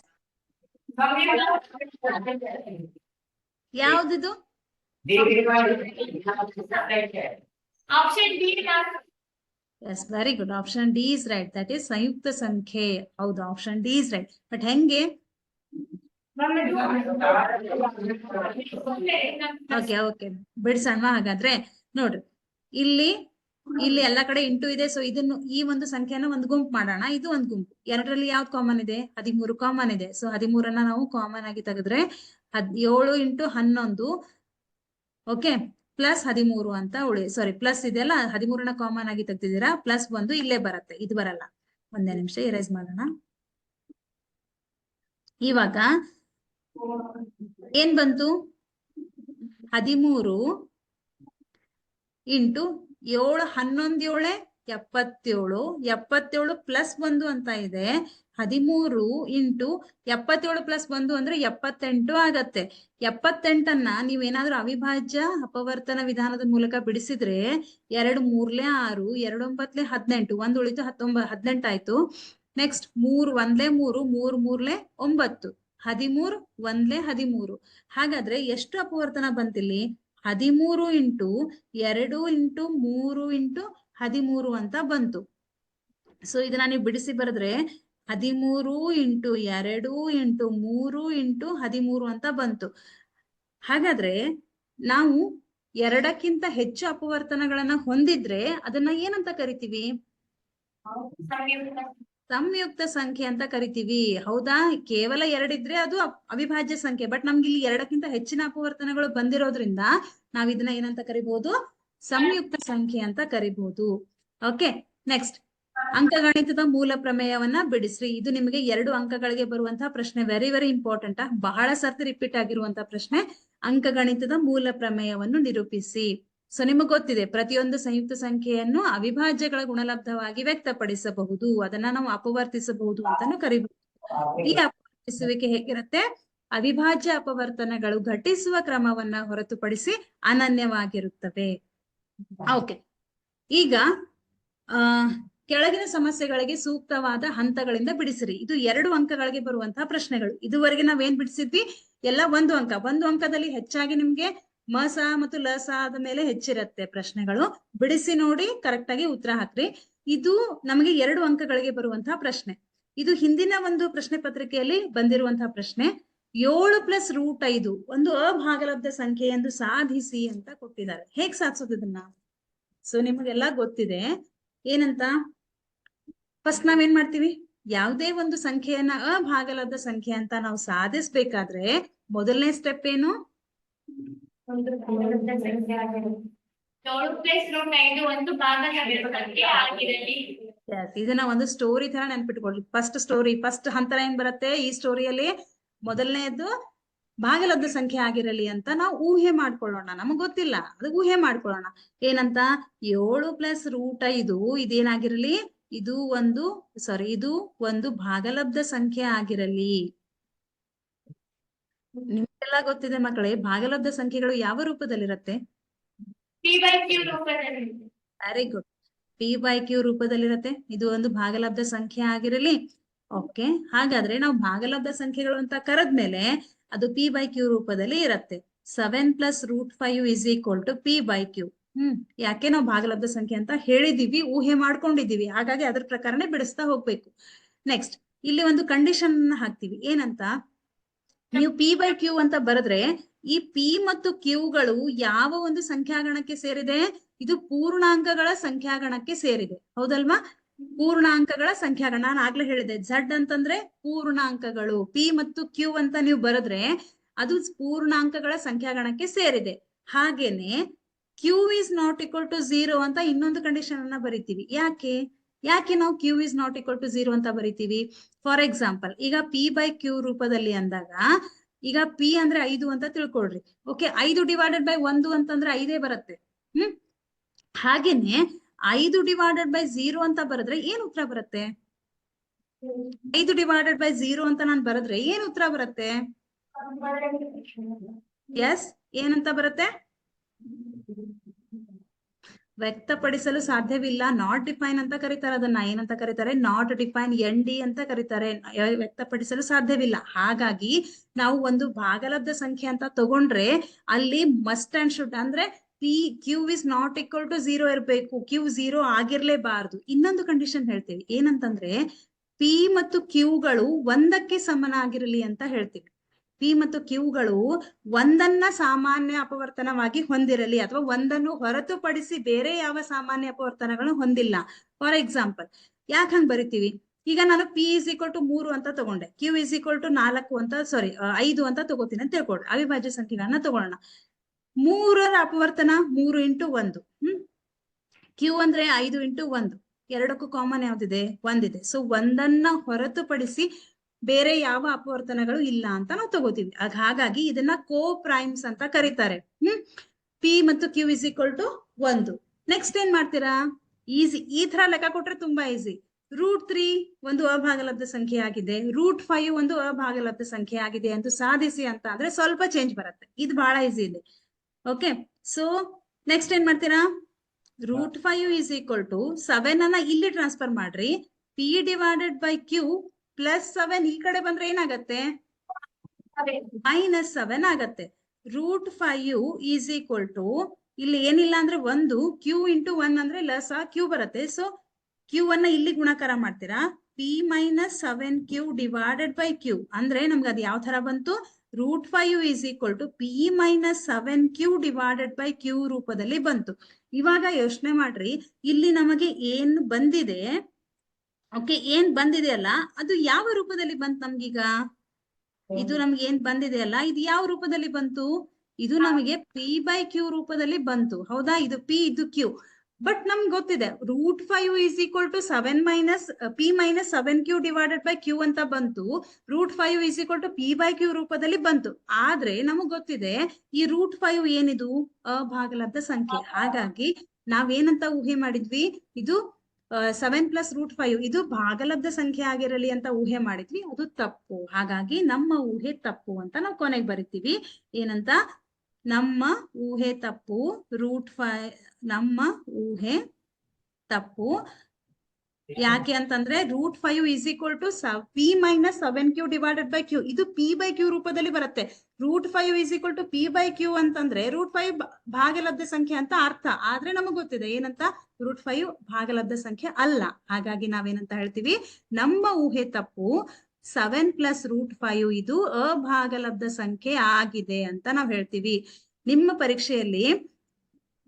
ಯಾವ್ದಿದು? Option B. Yes, very good. Option D is right. That is ಸಂಯುಕ್ತ ಸಂಖ್ಯೆ. ಹೌದು, option D is right. But ಹೆಂಗೆ? ಓಕೆ ಓಕೆ, ಬಿಡ್ಸಣ್ಣ. ಹಾಗಾದ್ರೆ ನೋಡ್ರಿ, ಇಲ್ಲಿ ಎಲ್ಲಾ ಕಡೆ ಇಂಟು ಇದೆ. ಸೊ ಇದನ್ನು, ಈ ಒಂದು ಸಂಖ್ಯೆನ ಒಂದು ಗುಂಪು ಮಾಡೋಣ. ಇದು ಒಂದು ಗುಂಪು. ಎರಡರಲ್ಲಿ ಯಾವ್ದು ಕಾಮನ್ ಇದೆ? 13 ಕಾಮನ್ ಇದೆ. ಸೊ 13 ನಾವು ಕಾಮನ್ ಆಗಿ ತೆಗೆದ್ರೆ 7 ಇಂಟು 11 ಓಕೆ ಪ್ಲಸ್ 13 ಅಂತ ಸಾರಿ ಪ್ಲಸ್ ಇದೆಲ್ಲ 13ನ ಕಾಮನ್ ಆಗಿ ತೆಗ್ದಿದ್ದೀರಾ. ಪ್ಲಸ್ 1 ಇಲ್ಲೇ ಬರುತ್ತೆ, ಇದು ಬರಲ್ಲ. ಒಂದೇ ನಿಮಿಷ ಎರೇಸ್ ಮಾಡೋಣ. ಇವಾಗ ಏನ್ ಬಂತು? 13 ಇಂಟು 7, 11 77, 77 ಪ್ಲಸ್ 1 ಅಂತ ಇದೆ. 13 ಇಂಟು 77 ಪ್ಲಸ್ 1 ಅಂದ್ರೆ 78 ಆಗತ್ತೆ. 78ಅನ್ನ ನೀವೇನಾದ್ರೂ ಅವಿಭಾಜ್ಯ ಅಪವರ್ತನ ವಿಧಾನದ ಮೂಲಕ ಬಿಡಿಸಿದ್ರೆ 2 3 6, 2 9 18, 1 ಉಳಿತು 18 ಆಯ್ತು. ನೆಕ್ಸ್ಟ್ 3 1 3, 3 3 9, 13 1 13. ಹಾಗಾದ್ರೆ ಎಷ್ಟು ಅಪವರ್ತನ ಬಂತಿಲ್ಲಿ? 13 ಇಂಟು 2 ಇಂಟು 3 ಇಂಟು 13 ಅಂತ ಬಂತು. ಸೊ ಇದನ್ನ ನೀವು ಬಿಡಿಸಿ ಬರೆದ್ರೆ 13 ಇಂಟು 2 ಇಂಟು 3 ಇಂಟು 13 ಅಂತ ಬಂತು. ಹಾಗಾದ್ರೆ ನಾವು 2ಕ್ಕಿಂತ ಹೆಚ್ಚು ಅಪವರ್ತನಗಳನ್ನ ಹೊಂದಿದ್ರೆ ಅದನ್ನ ಏನಂತ ಕರಿತೀವಿ? ಸಂಯುಕ್ತ ಸಂಖ್ಯೆ ಅಂತ ಕರಿತೀವಿ. ಹೌದಾ? ಕೇವಲ 2 ಇದ್ರೆ ಅದು ಅವಿಭಾಜ್ಯ ಸಂಖ್ಯೆ. ಬಟ್ ನಮ್ಗೆ ಇಲ್ಲಿ 2ಕ್ಕಿಂತ ಹೆಚ್ಚಿನ ಅಪವರ್ತನಗಳು ಬಂದಿರೋದ್ರಿಂದ ನಾವ್ ಇದನ್ನ ಏನಂತ ಕರಿಬಹುದು? ಸಂಯುಕ್ತ ಸಂಖ್ಯೆ ಅಂತ ಕರಿಬಹುದು. ಓಕೆ, ನೆಕ್ಸ್ಟ್ ಅಂಕಗಣಿತದ ಮೂಲ ಪ್ರಮೇಯವನ್ನ ಬಿಡಿಸ್ರಿ. ಇದು ನಿಮಗೆ 2 ಅಂಕಗಳಿಗೆ ಬರುವಂತಹ ಪ್ರಶ್ನೆ. Very very important. ಬಹಳ ಸರ್ತಿ ರಿಪೀಟ್ ಆಗಿರುವಂತಹ ಪ್ರಶ್ನೆ. ಅಂಕಗಣಿತದ ಮೂಲ ಪ್ರಮೇಯವನ್ನು ನಿರೂಪಿಸಿ. ಸೊ ನಿಮಗೆ ಗೊತ್ತಿದೆ, ಪ್ರತಿಯೊಂದು ಸಂಯುಕ್ತ ಸಂಖ್ಯೆಯನ್ನು ಅವಿಭಾಜ್ಯಗಳ ಗುಣಲಬ್ಧವಾಗಿ ವ್ಯಕ್ತಪಡಿಸಬಹುದು. ಅದನ್ನ ನಾವು ಅಪವರ್ತಿಸಬಹುದು ಅಂತಾನು ಕರಿಬಹುದು. ಈ ಅಪವರ್ತಿಸುವಿಕೆ ಹೇಗಿರುತ್ತೆ? ಅವಿಭಾಜ್ಯ ಅಪವರ್ತನಗಳು ಘಟಿಸುವ ಕ್ರಮವನ್ನ ಹೊರತುಪಡಿಸಿ ಅನನ್ಯವಾಗಿರುತ್ತವೆ. ಓಕೆ, ಈಗ ಕೆಳಗಿನ ಸಮಸ್ಯೆಗಳಿಗೆ ಸೂಕ್ತವಾದ ಹಂತಗಳಿಂದ ಬಿಡಿಸಿರಿ. ಇದು 2 ಅಂಕಗಳಿಗೆ ಬರುವಂತಹ ಪ್ರಶ್ನೆಗಳು. ಇದುವರೆಗೆ ನಾವೇನ್ ಬಿಡಿಸಿದ್ವಿ? ಎಲ್ಲ 1 ಅಂಕ. 1 ಅಂಕದಲ್ಲಿ ಹೆಚ್ಚಾಗಿ ನಿಮ್ಗೆ ಮಸ ಮತ್ತು ಲಸ ಆದ ಮೇಲೆ ಹೆಚ್ಚಿರತ್ತೆ ಪ್ರಶ್ನೆಗಳು. ಬಿಡಿಸಿ ನೋಡಿ, ಕರೆಕ್ಟ್ ಆಗಿ ಉತ್ತರ ಹಾಕ್ರಿ. ಇದು ನಮಗೆ 2 ಅಂಕಗಳಿಗೆ ಬರುವಂತಹ ಪ್ರಶ್ನೆ. ಇದು ಹಿಂದಿನ ಒಂದು ಪ್ರಶ್ನೆ ಪತ್ರಿಕೆಯಲ್ಲಿ ಬಂದಿರುವಂತಹ ಪ್ರಶ್ನೆ. 7 ಪ್ಲಸ್ √5 ಒಂದು ಅಭಾಗಲಬ್ಧ ಸಂಖ್ಯೆ ಎಂದು ಸಾಧಿಸಿ ಅಂತ ಕೊಟ್ಟಿದ್ದಾರೆ. ಹೇಗ್ ಸಾಧಿಸೋದು ಇದನ್ನ? ಸೊ ನಿಮಗೆಲ್ಲ ಗೊತ್ತಿದೆ ಏನಂತ. ಫಸ್ಟ್ ನಾವೇನ್ ಮಾಡ್ತೀವಿ? ಯಾವುದೇ ಒಂದು ಸಂಖ್ಯೆಯನ್ನ ಅಭಾಗಲಬ್ಧ ಸಂಖ್ಯೆ ಅಂತ ನಾವು ಸಾಧಿಸ್ಬೇಕಾದ್ರೆ ಮೊದಲನೇ ಸ್ಟೆಪ್ ಏನು? ಇದನ್ನ ಒಂದು ಸ್ಟೋರಿ ತರ ನೆನ್ಪಿಟ್ಕೊಳ್ರಿ. ಫಸ್ಟ್ ಹಂತ ಏನ್ ಬರುತ್ತೆ ಈ ಸ್ಟೋರಿಯಲ್ಲಿ? ಮೊದಲನೇದು ಭಾಗಲಬ್ಧ ಸಂಖ್ಯೆ ಆಗಿರಲಿ ಅಂತ ನಾವು ಊಹೆ ಮಾಡ್ಕೊಳ್ಳೋಣ. ನಮಗ್ ಗೊತ್ತಿಲ್ಲ, ಅದು ಊಹೆ ಮಾಡ್ಕೊಳ್ಳೋಣ. ಏನಂತ? 7 ಪ್ಲಸ್ √5 ಇದೇನಾಗಿರಲಿ? ಇದು ಒಂದು ಭಾಗಲಬ್ಧ ಸಂಖ್ಯೆ ಆಗಿರಲಿ. ನಿಮ್ಗೆಲ್ಲ ಗೊತ್ತಿದೆ ಮಕ್ಕಳೇ, ಭಾಗಲಬ್ಧ ಸಂಖ್ಯೆಗಳು ಯಾವ ರೂಪದಲ್ಲಿರತ್ತೆ? Very good, P/Q ರೂಪದಲ್ಲಿರತ್ತೆ. ಇದು ಒಂದು ಭಾಗಲಬ್ಧ ಸಂಖ್ಯೆ ಆಗಿರಲಿ. ಓಕೆ, ಹಾಗಾದ್ರೆ ನಾವು ಭಾಗಲಬ್ಧ ಸಂಖ್ಯೆಗಳು ಅಂತ ಕರೆದ್ಮೇಲೆ ಅದು ಪಿ ಬೈ ಕ್ಯೂ ರೂಪದಲ್ಲಿ ಇರತ್ತೆ. 7 + √5 = ಪಿ ಬೈ ಕ್ಯೂ. ಯಾಕೆ ನಾವು ಭಾಗಲಬ್ಧ ಸಂಖ್ಯೆ ಅಂತ ಹೇಳಿದೀವಿ, ಊಹೆ ಮಾಡ್ಕೊಂಡಿದೀವಿ, ಹಾಗಾಗಿ ಅದ್ರ ಪ್ರಕಾರನೇ ಬಿಡಿಸ್ತಾ ಹೋಗ್ಬೇಕು. ನೆಕ್ಸ್ಟ್ ಇಲ್ಲಿ ಒಂದು ಕಂಡೀಷನ್ ಹಾಕ್ತಿವಿ. ಏನಂತ, ನೀವು ಪಿ ಬೈ ಕ್ಯೂ ಅಂತ ಬರೆದ್ರೆ ಈ ಪಿ ಮತ್ತು ಕ್ಯೂಗಳು ಯಾವ ಒಂದು ಸಂಖ್ಯಾಗಣಕ್ಕೆ ಸೇರಿದೆ? ಇದು ಪೂರ್ಣಾಂಕಗಳ ಸಂಖ್ಯಾಗಣಕ್ಕೆ ಸೇರಿದೆ, ಹೌದಲ್ವಾ? ಪೂರ್ಣಾಂಕಗಳ ಸಂಖ್ಯಾಗಣ. ನಾನು ಆಗ್ಲೇ ಹೇಳಿದೆ, ಝಡ್ ಅಂತಂದ್ರೆ ಪೂರ್ಣಾಂಕಗಳು. ಪಿ ಮತ್ತು ಕ್ಯೂ ಅಂತ ನೀವು ಬರೆದ್ರೆ ಅದು ಪೂರ್ಣಾಂಕಗಳ ಸಂಖ್ಯಾಗಣಕ್ಕೆ ಸೇರಿದೆ. ಹಾಗೇನೆ Q is not equal to 0 ಅಂತ ಇನ್ನೊಂದು ಕಂಡೀಷನ್ ಅನ್ನ ಬರಿತೀವಿ. ಯಾಕೆ ನಾವು Q is not equal to 0 ಅಂತ ಬರಿತೀವಿ? ಫಾರ್ ಎಕ್ಸಾಂಪಲ್, ಈಗ ಪಿ ಬೈ ಕ್ಯೂ ರೂಪದಲ್ಲಿ ಅಂದಾಗ, ಈಗ ಪಿ ಅಂದ್ರೆ 5 ಅಂತ ತಿಳ್ಕೊಳ್ರಿ. ಓಕೆ, 5 ಡಿವೈಡೆಡ್ ಬೈ 1 ಅಂತಂದ್ರೆ 5 ಬರುತ್ತೆ. ಹಾಗೇನೆ 5 ಡಿವೈಡೆಡ್ ಬೈ 0 ಅಂತ ಬರೆದ್ರೆ ಏನ್ ಉತ್ತರ ಬರುತ್ತೆ? 5 ಡಿವೈಡೆಡ್ ಬೈ 0 ಅಂತ ನಾನು ಬರೆದ್ರೆ ಏನ್ ಉತ್ತರ ಬರುತ್ತೆ? ಎಸ್, ಏನಂತ ಬರುತ್ತೆ? ವ್ಯಕ್ತಪಡಿಸಲು ಸಾಧ್ಯವಿಲ್ಲ, ನಾಟ್ ಡಿಫೈನ್ ಅಂತ ಕರೀತಾರೆ. ಅದನ್ನ ಏನಂತ ಕರೀತಾರೆ? ನಾಟ್ ಡಿಫೈನ್, ND ಅಂತ ಕರೀತಾರೆ. ವ್ಯಕ್ತಪಡಿಸಲು ಸಾಧ್ಯವಿಲ್ಲ. ಹಾಗಾಗಿ ನಾವು ಒಂದು ಭಾಗಲಬ್ಧ ಸಂಖ್ಯೆ ಅಂತ ತಗೊಂಡ್ರೆ ಅಲ್ಲಿ ಮಸ್ಟ್ ಅಂಡ್ ಶುಡ್ ಅಂದ್ರೆ Q is not equal to 0 ಇರಬೇಕು. ಕ್ಯೂ 0 ಆಗಿರ್ಲೇಬಾರ್ದು. ಇನ್ನೊಂದು ಕಂಡೀಷನ್ ಹೇಳ್ತೀವಿ, ಏನಂತಂದ್ರೆ ಪಿ ಮತ್ತು ಕ್ಯೂಗಳು 1ಕ್ಕೆ ಸಮನಾಗಿರಲಿ ಅಂತ ಹೇಳ್ತೀವಿ. ಪಿ ಮತ್ತು ಕ್ಯೂಗಳು 1ಅನ್ನ ಸಾಮಾನ್ಯ ಅಪವರ್ತನವಾಗಿ ಹೊಂದಿರಲಿ, ಅಥವಾ 1ಅನ್ನು ಹೊರತುಪಡಿಸಿ ಬೇರೆ ಯಾವ ಸಾಮಾನ್ಯ ಅಪವರ್ತನಗಳನ್ನು ಹೊಂದಿಲ್ಲ. ಫಾರ್ ಎಕ್ಸಾಂಪಲ್, ಯಾಕೆ ಹಂಗ್ ಬರಿತೀವಿ? ಈಗ ನಾನು ಪಿ ಇಸ್ ಈಕ್ವಲ್ ಟು 3 ಅಂತ ತಗೊಂಡೆ, ಕ್ಯೂ ಇಸ್ ಈಕ್ವಲ್ ಟು 4 ಅಂತ 5 ಅಂತ ತಗೋತೀನಿ ಅಂತ ತಿಳ್ಕೊಳ್ರಿ. ಅವಿಭಾಜ್ಯ ಸಂಖ್ಯೆಗಳನ್ನ ತಗೊಳ್ಳೋಣ. 3ರ ಅಪವರ್ತನ 3 × 1. ಕ್ಯೂ ಅಂದ್ರೆ 5 × 1. ಎರಡಕ್ಕೂ ಕಾಮನ್ ಯಾವ್ದಿದೆ? 1 ಇದೆ. ಸೊ 1ಅನ್ನ ಹೊರತುಪಡಿಸಿ ಬೇರೆ ಯಾವ ಅಪವರ್ತನಗಳು ಇಲ್ಲ ಅಂತ ನಾವು ತಗೋತೀವಿ. ಹಾಗಾಗಿ ಇದನ್ನ ಕೋ ಪ್ರೈಮ್ಸ್ ಅಂತ ಕರೀತಾರೆ. ಪಿ ಮತ್ತು Q is equal to 1. Next ಏನ್ ಮಾಡ್ತೀರಾ? ಈಸಿ, ಈ ತರ ಲೆಕ್ಕ ಕೊಟ್ರೆ ತುಂಬಾ ಈಸಿ. √3 ಒಂದು ಅಭಾಗಲಬ್ಧ ಸಂಖ್ಯೆ ಆಗಿದೆ, √5 ಒಂದು ಅಭಾಗಲಬ್ಧ ಸಂಖ್ಯೆ ಆಗಿದೆ ಅಂತ ಸಾಧಿಸಿ ಅಂತ ಅಂದ್ರೆ ಸ್ವಲ್ಪ ಚೇಂಜ್ ಬರುತ್ತೆ. ಇದು ಬಹಳ ಈಸಿ ಇದೆ. ಓಕೆ, ಸೊ ನೆಕ್ಸ್ಟ್ ಏನ್ ಮಾಡ್ತೀರಾ? √5 ಇಸ್ ಈಕ್ವಲ್ ಟು 7 ಅನ್ನ ಇಲ್ಲಿ ಟ್ರಾನ್ಸ್ಫರ್ ಮಾಡ್ರಿ. ಪಿ ಡಿವೈಡೆಡ್ ಬೈ ಕ್ಯೂ +7 ಈ ಕಡೆ ಬಂದ್ರೆ ಏನಾಗತ್ತೆ? -7 ಆಗತ್ತೆ. √5 ಈಸ್ ಈಕ್ವಲ್ ಟು, ಇಲ್ಲಿ ಏನಿಲ್ಲ ಅಂದ್ರೆ 1, ಕ್ಯೂ × 1 ಅಂದ್ರೆ ಲಸ ಕ್ಯೂ ಬರುತ್ತೆ. ಸೊ ಕ್ಯೂ ಅನ್ನ ಇಲ್ಲಿ ಗುಣಾಕಾರ ಮಾಡ್ತೀರಾ. P - 7Q divided by Q ಅಂದ್ರೆ ನಮ್ಗೆ ಅದು ಯಾವ ತರ ಬಂತು? √5 is equal to P - 7Q divided by Q ರೂಪದಲ್ಲಿ ಬಂತು. ಇವಾಗ ಯೋಚನೆ ಮಾಡ್ರಿ, ಇಲ್ಲಿ ನಮಗೆ ಏನ್ ಬಂದಿದೆ, ಓಕೆ, ಏನ್ ಬಂದಿದೆ ಅಲ್ಲ, ಅದು ಯಾವ ರೂಪದಲ್ಲಿ ಬಂತು ನಮ್ಗೀಗ? ಇದು ನಮ್ಗೆ ಏನ್ ಬಂದಿದೆ ಅಲ್ಲ, ಇದು ಯಾವ ರೂಪದಲ್ಲಿ ಬಂತು? ಇದು ನಮಗೆ P ಬೈ ಕ್ಯೂ ರೂಪದಲ್ಲಿ ಬಂತು, ಹೌದಾ? ಇದು P, ಇದು Q. ಬಟ್ ನಮ್ಗೆ ಗೊತ್ತಿದೆ √5 is equal to P - 7Q divided by Q ಅಂತ ಬಂತು. √5 is equal to P by Q ರೂಪದಲ್ಲಿ ಬಂತು. ಆದ್ರೆ ನಮಗ್ ಗೊತ್ತಿದೆ ಈ √5 ಏನಿದು? ಅಭಾಗಲಬ್ಧ ಸಂಖ್ಯೆ. ಹಾಗಾಗಿ ನಾವೇನಂತ ಊಹೆ ಮಾಡಿದ್ವಿ? ಇದು 7 + √5 ಇದು ಭಾಗಲಬ್ಧ ಸಂಖ್ಯೆ ಆಗಿರಲಿ ಅಂತ ಊಹೆ ಮಾಡಿದ್ವಿ. ಅದು ತಪ್ಪು. ಹಾಗಾಗಿ ನಮ್ಮ ಊಹೆ ತಪ್ಪು ಅಂತ ನಾವು ಕೊನೆಗೆ ಬರಿತೀವಿ. ಏನಂತ? ನಮ್ಮ ಊಹೆ ತಪ್ಪು. √5 ನಮ್ಮ ಊಹೆ ತಪ್ಪು. ಯಾಕೆ ಅಂತಂದ್ರೆ √5 is equal to P - 7Q divided by Q, ಇದು P ಬೈ ಕ್ಯೂ ರೂಪದಲ್ಲಿ ಬರುತ್ತೆ. √5 is equal to P by Q ಅಂತಂದ್ರೆ √5 ಭಾಗಲಬ್ಧ ಸಂಖ್ಯೆ ಅಂತ ಅರ್ಥ. ಆದ್ರೆ ನಮಗ್ ಗೊತ್ತಿದೆ ಏನಂತ? √5 ಭಾಗಲಬ್ಧ ಸಂಖ್ಯೆ ಅಲ್ಲ. ಹಾಗಾಗಿ ನಾವೇನಂತ ಹೇಳ್ತೀವಿ? ನಮ್ಮ ಊಹೆ ತಪ್ಪು. 7 + √5 ಇದು ಅಭಾಗಲಬ್ಧ ಸಂಖ್ಯೆ ಆಗಿದೆ ಅಂತ ನಾವ್ ಹೇಳ್ತೀವಿ. ನಿಮ್ಮ ಪರೀಕ್ಷೆಯಲ್ಲಿ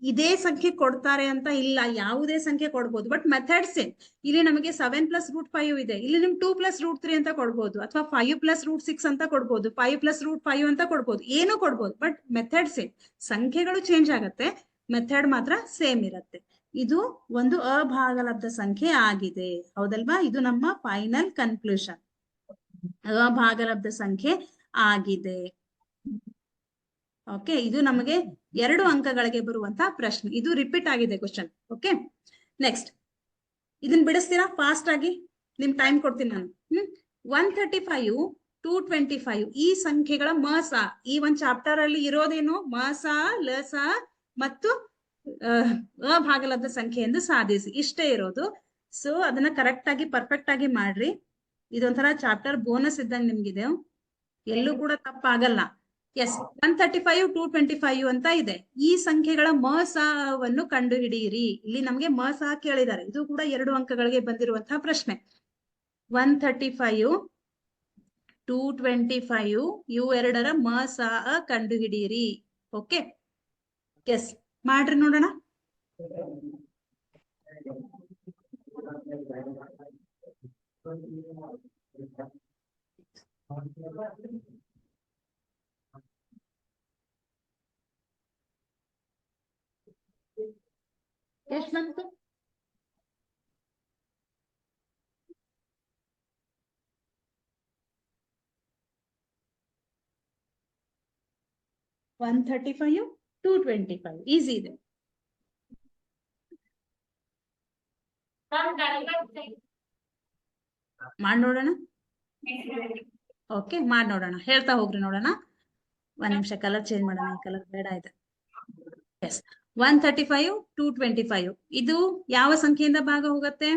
ಇದೇ ಸಂಖ್ಯೆ ಕೊಡ್ತಾರೆ ಅಂತ ಇಲ್ಲ, ಯಾವುದೇ ಸಂಖ್ಯೆ ಕೊಡ್ಬೋದು. But method same. ಇಲ್ಲಿ ನಮಗೆ 7 + √5 ಇದೆ, ಇಲ್ಲಿ ನಿಮ್ 2 + √3 ಅಂತ ಕೊಡ್ಬೋದು, ಅಥವಾ 5 + √6 ಅಂತ ಕೊಡ್ಬೋದು, 5 + √5 ಅಂತ ಕೊಡ್ಬೋದು, ಏನೋ ಕೊಡ್ಬೋದು. But method same. ಸಂಖ್ಯೆಗಳು ಚೇಂಜ್ ಆಗತ್ತೆ, ಮೆಥಡ್ ಮಾತ್ರ ಸೇಮ್ ಇರತ್ತೆ. ಇದು ಒಂದು ಅಭಾಗಲಬ್ಧ ಸಂಖ್ಯೆ ಆಗಿದೆ, ಹೌದಲ್ವಾ? ಇದು ನಮ್ಮ ಫೈನಲ್ ಕನ್ಕ್ಲೂಷನ್. ಅಭಾಗಲಬ್ಧ ಸಂಖ್ಯೆ ಆಗಿದೆ. ಓಕೆ, ಇದು ನಮಗೆ 2 ಅಂಕಗಳಿಗೆ ಬರುವಂತಹ ಪ್ರಶ್ನೆ. ಇದು ರಿಪೀಟ್ ಆಗಿದೆ ಕ್ವಶನ್. ಓಕೆ, ನೆಕ್ಸ್ಟ್ ಇದನ್ನ ಬಿಡಿಸ್ತೀರಾ ಫಾಸ್ಟ್ ಆಗಿ? ನಿಮ್ ಟೈಮ್ ಕೊಡ್ತೀನಿ ನಾನು. 135, 225 ಈ ಸಂಖ್ಯೆಗಳ ಮಸ. ಈ ಒಂದ್ ಚಾಪ್ಟರ್ ಅಲ್ಲಿ ಇರೋದೇನು? ಮಸ, ಲಸ ಮತ್ತು ಅಭಾಗಲಬ್ಧ ಸಂಖ್ಯೆ ಎಂದು ಸಾಧಿಸಿ, ಇಷ್ಟೇ ಇರೋದು. ಸೊ ಅದನ್ನ ಕರೆಕ್ಟ್ ಆಗಿ ಪರ್ಫೆಕ್ಟ್ ಆಗಿ ಮಾಡ್ರಿ. ಇದೊಂಥರ ಚಾಪ್ಟರ್ ಬೋನಸ್ ಇದ್ದಂಗೆ ನಿಮ್ಗಿದೆ, ಎಲ್ಲೂ ಕೂಡ ತಪ್ಪಾಗಲ್ಲ. ಎಸ್, 135 225 ಅಂತ ಇದೆ. ಈ ಸಂಖ್ಯೆಗಳ ಮಸಾವನ್ನು ಕಂಡು ಹಿಡಿಯಿರಿ. ಇಲ್ಲಿ ನಮ್ಗೆ ಮಸಾ ಕೇಳಿದ್ದಾರೆ, ಇದು ಕೂಡ 2 ಅಂಕಗಳಿಗೆ ಬಂದಿರುವಂತಹ ಪ್ರಶ್ನೆ. 135 225 ಇವು ಎರಡರ ಮಸಾ ಕಂಡು ಹಿಡಿಯಿರಿ. ಓಕೆ, ಎಸ್ ಮಾಡ್ರಿ ನೋಡೋಣ. ಎಷ್ಟು ಬಂತು? ಒನ್ 135 225 ಈಸಿ ಇದೆ. ಮಾಡಿ ನೋಡೋಣ. ಓಕೆ, ಮಾಡಿ ನೋಡೋಣ, ಹೇಳ್ತಾ ಹೋಗ್ರಿ ನೋಡೋಣ. ಒಂದ್ ನಿಮಿಷ ಕಲರ್ ಚೇಂಜ್ ಮಾಡೋಣ, ಈ ಕಲರ್ ಬೇಡ ಇದೆ. ಎಸ್, 135 225 ಇದು ಯಾವ ಸಂಖ್ಯೆಯಿಂದ ಭಾಗ ಹೋಗುತ್ತೆ?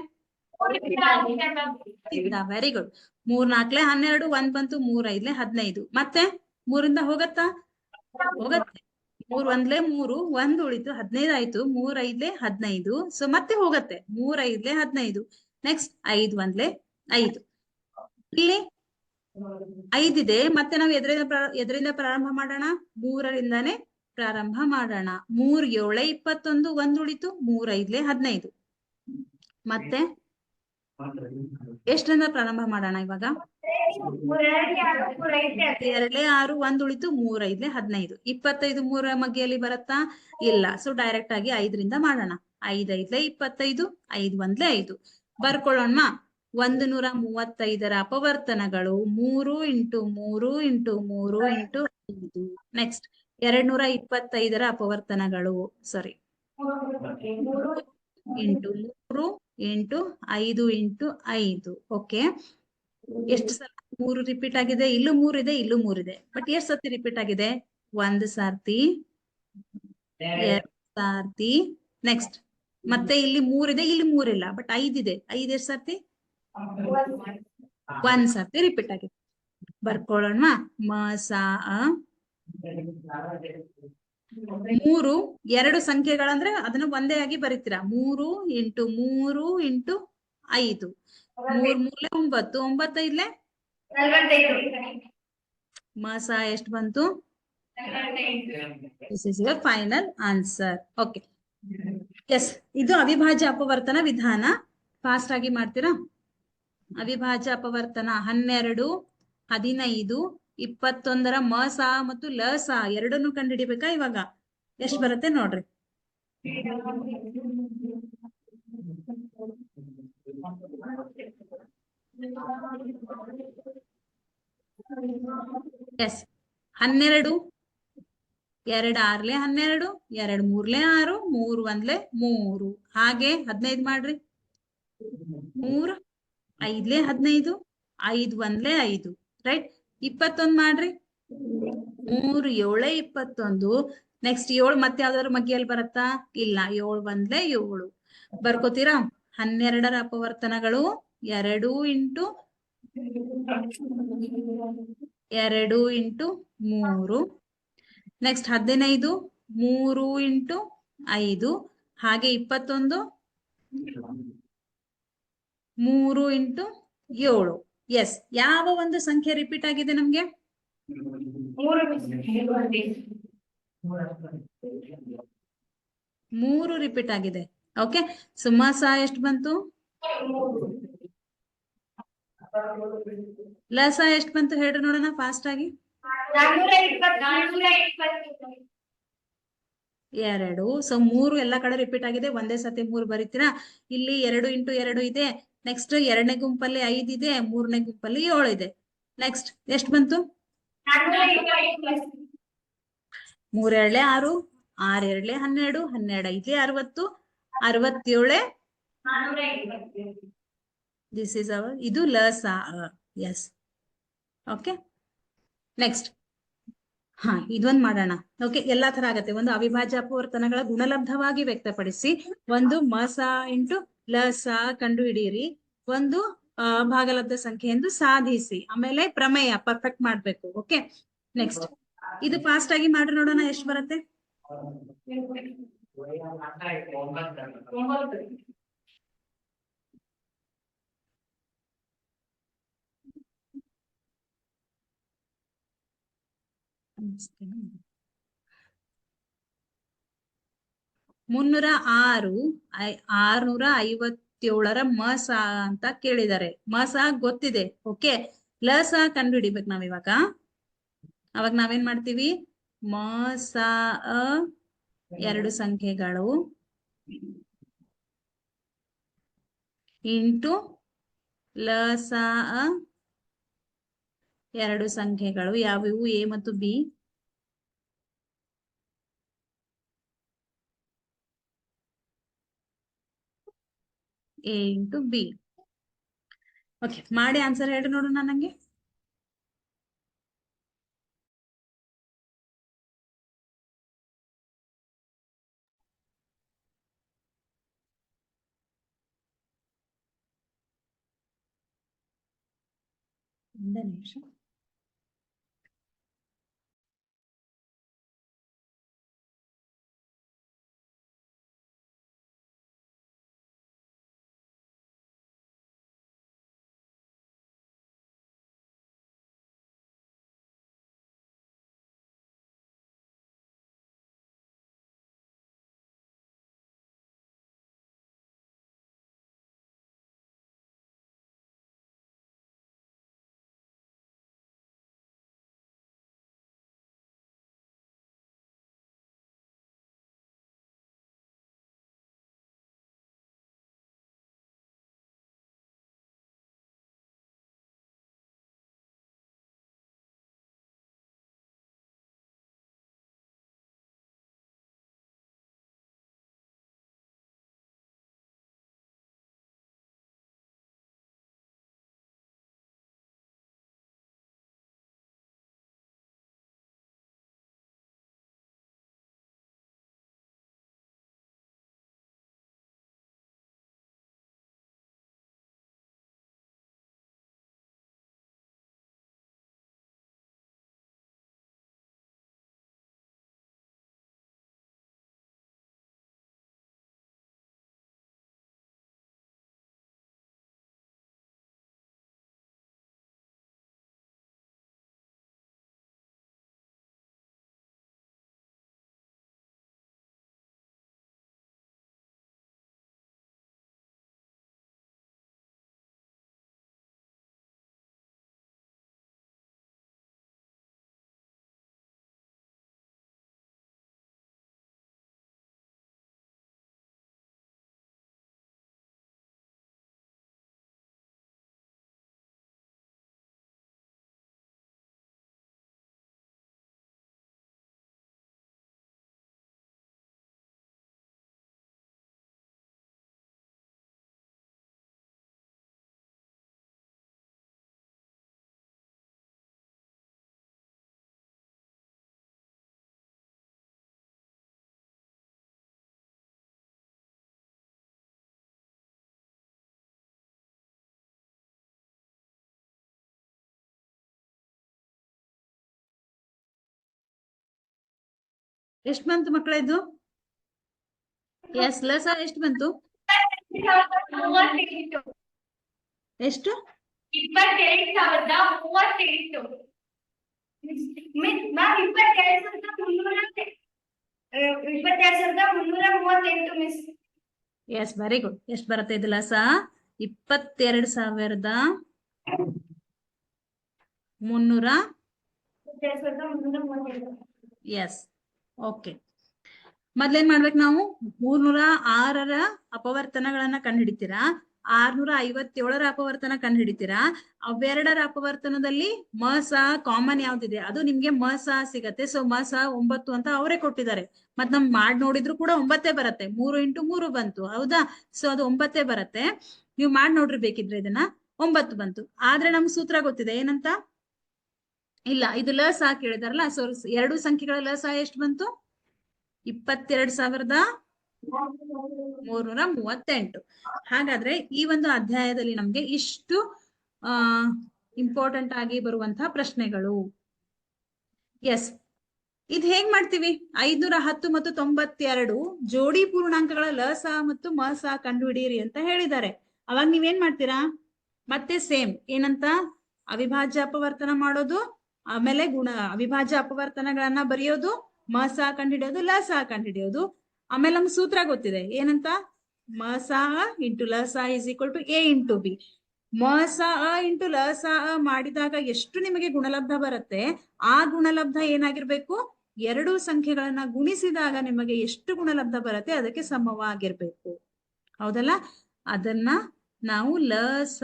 Very good. 3 4 12, 1 ಬಂತು, 3 5 15. ಮತ್ತೆ 3ರಿಂದ ಹೋಗತ್ತಾ? ಹೋಗತ್ತೆ. 3 1 3, 1 ಉಳಿತು, 15 ಆಯ್ತು. 3 5 15. ಸೊ ಮತ್ತೆ ಹೋಗತ್ತೆ, 3 5 15. ನೆಕ್ಸ್ಟ್ 5 1 5. ಇಲ್ಲಿ 5 ಇದೆ, ಮತ್ತೆ ನಾವು ಎದರಿಂದ ಪ್ರಾರಂಭ ಮಾಡೋಣ? 3ರಿಂದಾನೇ ಪ್ರಾರಂಭ ಮಾಡೋಣ. 3 7 21, 1 ಉಳಿತು, 3 5 15. ಮತ್ತೆ ಎಷ್ಟರಿಂದ ಪ್ರಾರಂಭ ಮಾಡೋಣ ಇವಾಗ? 2 6, 1 ಉಳಿತು, 3 5 15. 25 3 ಮಗ್ಗೆಯಲ್ಲಿ ಬರತ್ತಾ? ಇಲ್ಲ. ಸೊ ಡೈರೆಕ್ಟ್ ಆಗಿ 5ರಿಂದ ಮಾಡೋಣ. 5 5 25, 5 1 5. ಬರ್ಕೊಳ್ಳೋಣ. 135ರ ಅಪವರ್ತನಗಳು 3 × 3 × 3 × 5. ನೆಕ್ಸ್ಟ್ 225ರ ಅಪವರ್ತನಗಳು, ಸಾರಿ, 3 × 5 × 5. ಓಕೆ, ಎಷ್ಟು ಸಲ 3 ರಿಪೀಟ್ ಆಗಿದೆ? ಇಲ್ಲೂ 3 ಇದೆ, ಇಲ್ಲೂ 3 ಇದೆ. ಬಟ್ ಎಷ್ಟು ಸತಿ ರಿಪೀಟ್ ಆಗಿದೆ? 1 ಸರ್ತಿ, 2 ಸರ್ತಿ. ನೆಕ್ಸ್ಟ್ ಮತ್ತೆ ಇಲ್ಲಿ 3 ಇದೆ, ಇಲ್ಲಿ 3 ಇಲ್ಲ, ಬಟ್ 5 ಇದೆ. 5 ಎಷ್ಟು ಸರ್ತಿ? 1 ಸರ್ತಿ ರಿಪೀಟ್ ಆಗಿದೆ. ಬರ್ಕೊಳ್ಳೋಣ. ಮಸಾ 3 2 ಸಂಖ್ಯೆಗಳಂದ್ರೆ ಅದನ್ನ ಒಂದೇ ಆಗಿ ಬರೀತೀರಾ. 3 × 3 × 5. 3 3 9, 9 5 ಮಸಾ ಎಷ್ಟು ಬಂತು? This is your final answer. Okay, yes, ಇದು ಅವಿಭಾಜ್ಯ ಅಪವರ್ತನ ವಿಧಾನ. ಫಾಸ್ಟ್ ಆಗಿ ಮಾಡ್ತೀರಾ? ಅವಿಭಾಜ್ಯ ಅಪವರ್ತನ 12 15 21ರ ಮಸಾ ಮತ್ತು ಲಸಾ ಎರಡನ್ನು ಕಂಡುಹಿಡಿಬೇಕಾ? ಇವಾಗ ಎಷ್ಟು ಬರುತ್ತೆ ನೋಡ್ರಿ. ಎಸ್, 12 2 6 12, 2 3 6, 3 1 3. ಹಾಗೆ 15 ಮಾಡ್ರಿ. 3 5 15, 5 1 5. ರೈಟ್. 21 ಮಾಡ್ರಿ. 3 7 21. ನೆಕ್ಸ್ಟ್ 7 ಮತ್ತೆ ಯಾವ್ದಾದ್ರು ಮಗ್ಗಿಯಲ್ಲಿ ಬರತ್ತಾ? ಇಲ್ಲ. 7 1 7. ಬರ್ಕೋತೀರಾ? 12ರ ಅಪವರ್ತನಗಳು 2 × 2 × 3. ನೆಕ್ಸ್ಟ್ 15 3 × 5. ಹಾಗೆ 21 3 × 7. ಎಸ್, ಯಾವ ಒಂದು ಸಂಖ್ಯೆ ರಿಪೀಟ್ ಆಗಿದೆ ನಮ್ಗೆ? 3 ರಿಪೀಟ್ ಆಗಿದೆ. ಓಕೆ, ಮಸಾ ಎಷ್ಟು ಬಂತು? ಲಸಾ ಎಷ್ಟು ಬಂತು ಹೇಳ್ರಿ ನೋಡೋಣ ಫಾಸ್ಟ್ ಆಗಿ. 2. ಸೊ 3 ಎಲ್ಲಾ ಕಡೆ ರಿಪೀಟ್ ಆಗಿದೆ, ಒಂದೇ ಸತಿ 3 ಬರೀತೀರಾ? ಇಲ್ಲಿ 2 × 2 ಇದೆ. ನೆಕ್ಸ್ಟ್ 2ನೇ ಗುಂಪಲ್ಲಿ 5 ಇದೆ, 3ನೇ ಗುಂಪಲ್ಲಿ 7 ಇದೆ. ನೆಕ್ಸ್ಟ್ ಎಷ್ಟು ಬಂತು? 3 2 6, 6 2 12, 12 5 60, 67. ದಿಸ್ ಇಸ್ ಅವರ್, ಇದು ಲಸಾ. S, okay. ನೆಕ್ಸ್ಟ್ ಇದೊಂದು ಮಾಡೋಣ. ಓಕೆ, ಎಲ್ಲಾ ತರ ಆಗತ್ತೆ. ಒಂದು ಅವಿಭಾಜ್ಯ ಅಪವರ್ತನಗಳ ಗುಣಲಬ್ಧವಾಗಿ ವ್ಯಕ್ತಪಡಿಸಿ, ಒಂದು ಮಸಾ × ಲಸಾ ಕಂಡು ಹಿಡಿಯಿರಿ, ಒಂದು ಭಾಗಲಬ್ಧ ಸಂಖ್ಯೆ ಎಂದು ಸಾಧಿಸಿ. ಆಮೇಲೆ ಪ್ರಮೇಯ ಪರ್ಫೆಕ್ಟ್ ಮಾಡ್ಬೇಕು. ಓಕೆ, ನೆಕ್ಸ್ಟ್ ಇದು ಫಾಸ್ಟ್ ಆಗಿ ಮಾಡ್ರಿ ನೋಡೋಣ ಎಷ್ಟು ಬರುತ್ತೆ. ಮುನ್ನೂರ 657 ಮಸ ಅಂತ ಕೇಳಿದ್ದಾರೆ. ಮಸ ಗೊತ್ತಿದೆ. ಓಕೆ, ಲಸ ಕಂಡು ಹಿಡಿಬೇಕು ನಾವ್ ಇವಾಗ. ಅವಾಗ ನಾವೇನ್ ಮಾಡ್ತೀವಿ, ಮಸ 2 ಸಂಖ್ಯೆಗಳು ಇಂಟು ಲಸ 2 ಸಂಖ್ಯೆಗಳು ಯಾವ್ಯಾವು, ಎ ಮತ್ತು B. A into B. Okay, ಮಾಡಿ ಆನ್ಸರ್ ಹೇಳ್ರಿ ನೋಡೋಣ ನಂಗೆ. ಒಂದೇ ನಿಮಿಷ. ಎಷ್ಟು ಬಂತು ಮಕ್ಕಳ ಇದು? ಎಸ್, ಲಸ ಎಷ್ಟು ಬಂತು? ಎಷ್ಟು? 27,038. Ma'am 22,338 miss. Yes, very good. ಎಷ್ಟು ಬರುತ್ತೆ ಇದು ಲಸ? 22,338. S, okay. ಮೊದ್ಲೇನ್ ಮಾಡ್ಬೇಕು ನಾವು? 306ರ ಅಪವರ್ತನಗಳನ್ನ ಕಂಡುಹಿಡಿತೀರಾ, 657ರ ಅಪವರ್ತನ ಕಂಡುಹಿಡಿತೀರಾ. ಅವೆರಡರ ಅಪವರ್ತನದಲ್ಲಿ ಮಸ ಕಾಮನ್ ಯಾವ್ದಿದೆ ಅದು ನಿಮ್ಗೆ ಮಸ ಸಿಗತ್ತೆ. ಸೊ ಮಸ 9 ಅಂತ ಅವರೇ ಕೊಟ್ಟಿದ್ದಾರೆ. ಮತ್ ನಮ್ ಮಾಡಿ ನೋಡಿದ್ರು ಕೂಡ 9 ಬರುತ್ತೆ. 3 × 3 ಬಂತು, ಹೌದಾ? ಸೊ ಅದು 9 ಬರುತ್ತೆ. ನೀವು ಮಾಡಿ ನೋಡ್ರಿ ಬೇಕಿದ್ರೆ ಇದನ್ನ. 9 ಬಂತು. ಆದ್ರೆ ನಮ್ಗೆ ಸೂತ್ರ ಗೊತ್ತಿದೆ ಏನಂತ? ಇಲ್ಲ, ಇದು ಲಸ ಕೇಳಿದಾರಲ್ಲ. ಸೊ 2 ಸಂಖ್ಯೆಗಳ ಲಸ ಎಷ್ಟು ಬಂತು? 22,038. 338. ಹಾಗಾದ್ರೆ ಈ ಒಂದು ಅಧ್ಯಾಯದಲ್ಲಿ ನಮ್ಗೆ ಇಷ್ಟು ಇಂಪಾರ್ಟೆಂಟ್ ಆಗಿ ಬರುವಂತಹ ಪ್ರಶ್ನೆಗಳು. ಎಸ್, ಇದ್ ಹೇಗ್ ಮಾಡ್ತೀವಿ? 510 ಮತ್ತು 92 ಜೋಡಿ ಪೂರ್ಣಾಂಕಗಳ ಲಸ ಮತ್ತು ಮಸ ಕಂಡುಹಿಡಿಯಿರಿ ಅಂತ ಹೇಳಿದ್ದಾರೆ. ಅವಾಗ ನೀವೇನ್ ಮಾಡ್ತೀರಾ? ಮತ್ತೆ ಸೇಮ್ ಏನಂತ, ಅವಿಭಾಜ್ಯ ಅಪವರ್ತನ ಮಾಡೋದು, ಆಮೇಲೆ ಅವಿಭಾಜ್ಯ ಅಪವರ್ತನಗಳನ್ನ ಬರೆಯೋದು, ಮಸ ಕಂಡುಹಿಡಿಯೋದು, ಲಸ ಕಂಡುಹಿಡಿಯೋದು. ಆಮೇಲೆ ನಮ್ಗೆ ಸೂತ್ರ ಗೊತ್ತಿದೆ ಏನಂತ, ಮಸ ಇಂಟು ಲಸ is equal to A into B. ಮಸ ಇಂಟು ಲಸ ಮಾಡಿದಾಗ ಎಷ್ಟು ನಿಮಗೆ ಗುಣಲಬ್ಧ ಬರುತ್ತೆ, ಆ ಗುಣಲಬ್ಧ ಏನಾಗಿರ್ಬೇಕು? ಎರಡು ಸಂಖ್ಯೆಗಳನ್ನ ಗುಣಿಸಿದಾಗ ನಿಮಗೆ ಎಷ್ಟು ಗುಣಲಬ್ಧ ಬರುತ್ತೆ ಅದಕ್ಕೆ ಸಮವಾಗಿರ್ಬೇಕು. ಹೌದಲ್ಲ? ಅದನ್ನ ನಾವು ಲಸ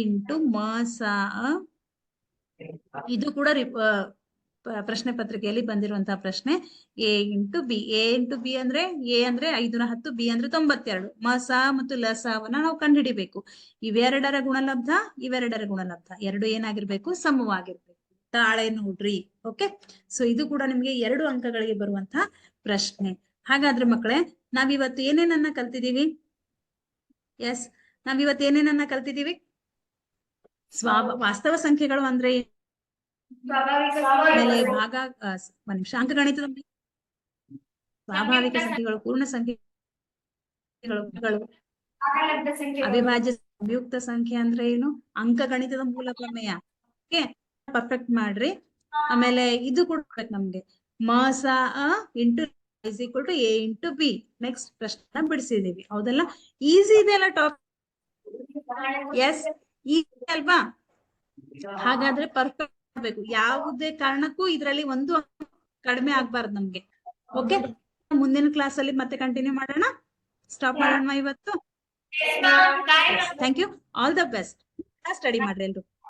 ಇಂಟು ಮಸ, ಇದು ಕೂಡ ಪ್ರಶ್ನೆ ಪತ್ರಿಕೆಯಲ್ಲಿ ಬಂದಿರುವಂತಹ ಪ್ರಶ್ನೆ. A into B. A into B ಅಂದ್ರೆ, ಎ ಅಂದ್ರೆ 510, ಬಿ ಅಂದ್ರೆ 92. ಮಸ ಮತ್ತು ಲಸವನ್ನ ನಾವು ಕಂಡುಹಿಡಿಬೇಕು. ಇವೆರಡರ ಗುಣಲಬ್ಧ, ಇವೆರಡರ ಗುಣಲಬ್ಧ ಎರಡು ಏನಾಗಿರ್ಬೇಕು? ಸಮವಾಗಿರ್ಬೇಕು. ತಾಳೆ ನೋಡ್ರಿ. ಓಕೆ, ಸೊ ಇದು ಕೂಡ ನಿಮ್ಗೆ 2 ಅಂಕಗಳಿಗೆ ಬರುವಂತಹ ಪ್ರಶ್ನೆ. ಹಾಗಾದ್ರೆ ಮಕ್ಕಳೇ, ನಾವಿವತ್ತು ಏನೇನನ್ನ ಕಲ್ತಿದೀವಿ? ಎಸ್, ನಾವಿವತ್ತು ಏನೇನನ್ನ ಕಲ್ತಿದೀವಿ? ವಾಸ್ತವ ಸಂಖ್ಯೆಗಳು ಅಂದ್ರೆ ಆಮೇಲೆ ಭಾಗ, ಒಂದ್ ನಿಮಿಷ, ಅಂಕಗಣಿತದ ಸ್ವಾಭಾವಿಕ ಸಂಖ್ಯೆಗಳು, ಪೂರ್ಣ ಸಂಖ್ಯೆಗಳು, ಅವಿಭಾಜ್ಯ ಸಂಯುಕ್ತ ಸಂಖ್ಯೆ ಅಂದ್ರೆ ಏನು, ಅಂಕಗಣಿತದ ಮೂಲ ಪ್ರಮೇಯ. ಓಕೆ, ಪರ್ಫೆಕ್ಟ್ ಮಾಡ್ರಿ. ಆಮೇಲೆ ಇದು ಕೂಡ ನಮ್ಗೆ ಮಸ into is equal to A into B. Next ಪ್ರಶ್ನೆ ಬಿಡಿಸಿದೀವಿ. ಹೌದಲ್ಲ? ಈಸಿ ಇದೆ ಅಲ್ಲ ಟಾಪಿಕ್? ಎಸ್, ಈಸಿ ಅಲ್ವಾ? ಹಾಗಾದ್ರೆ ಪರ್ಫೆಕ್ಟ್ ಮಾಡ್ಬೇಕು. ಯಾವುದೇ ಕಾರಣಕ್ಕೂ ಇದ್ರಲ್ಲಿ ಒಂದು ಕಡಿಮೆ ಆಗ್ಬಾರ್ದು ನಮ್ಗೆ. ಓಕೆ, ಮುಂದಿನ ಕ್ಲಾಸ್ ಅಲ್ಲಿ ಮತ್ತೆ ಕಂಟಿನ್ಯೂ ಮಾಡೋಣ. ಸ್ಟಾಪ್ ಮಾಡೋಣ ಇವತ್ತು. Thank you. All the best. Study ಮಾಡ್ರಿ ಎಲ್ರು.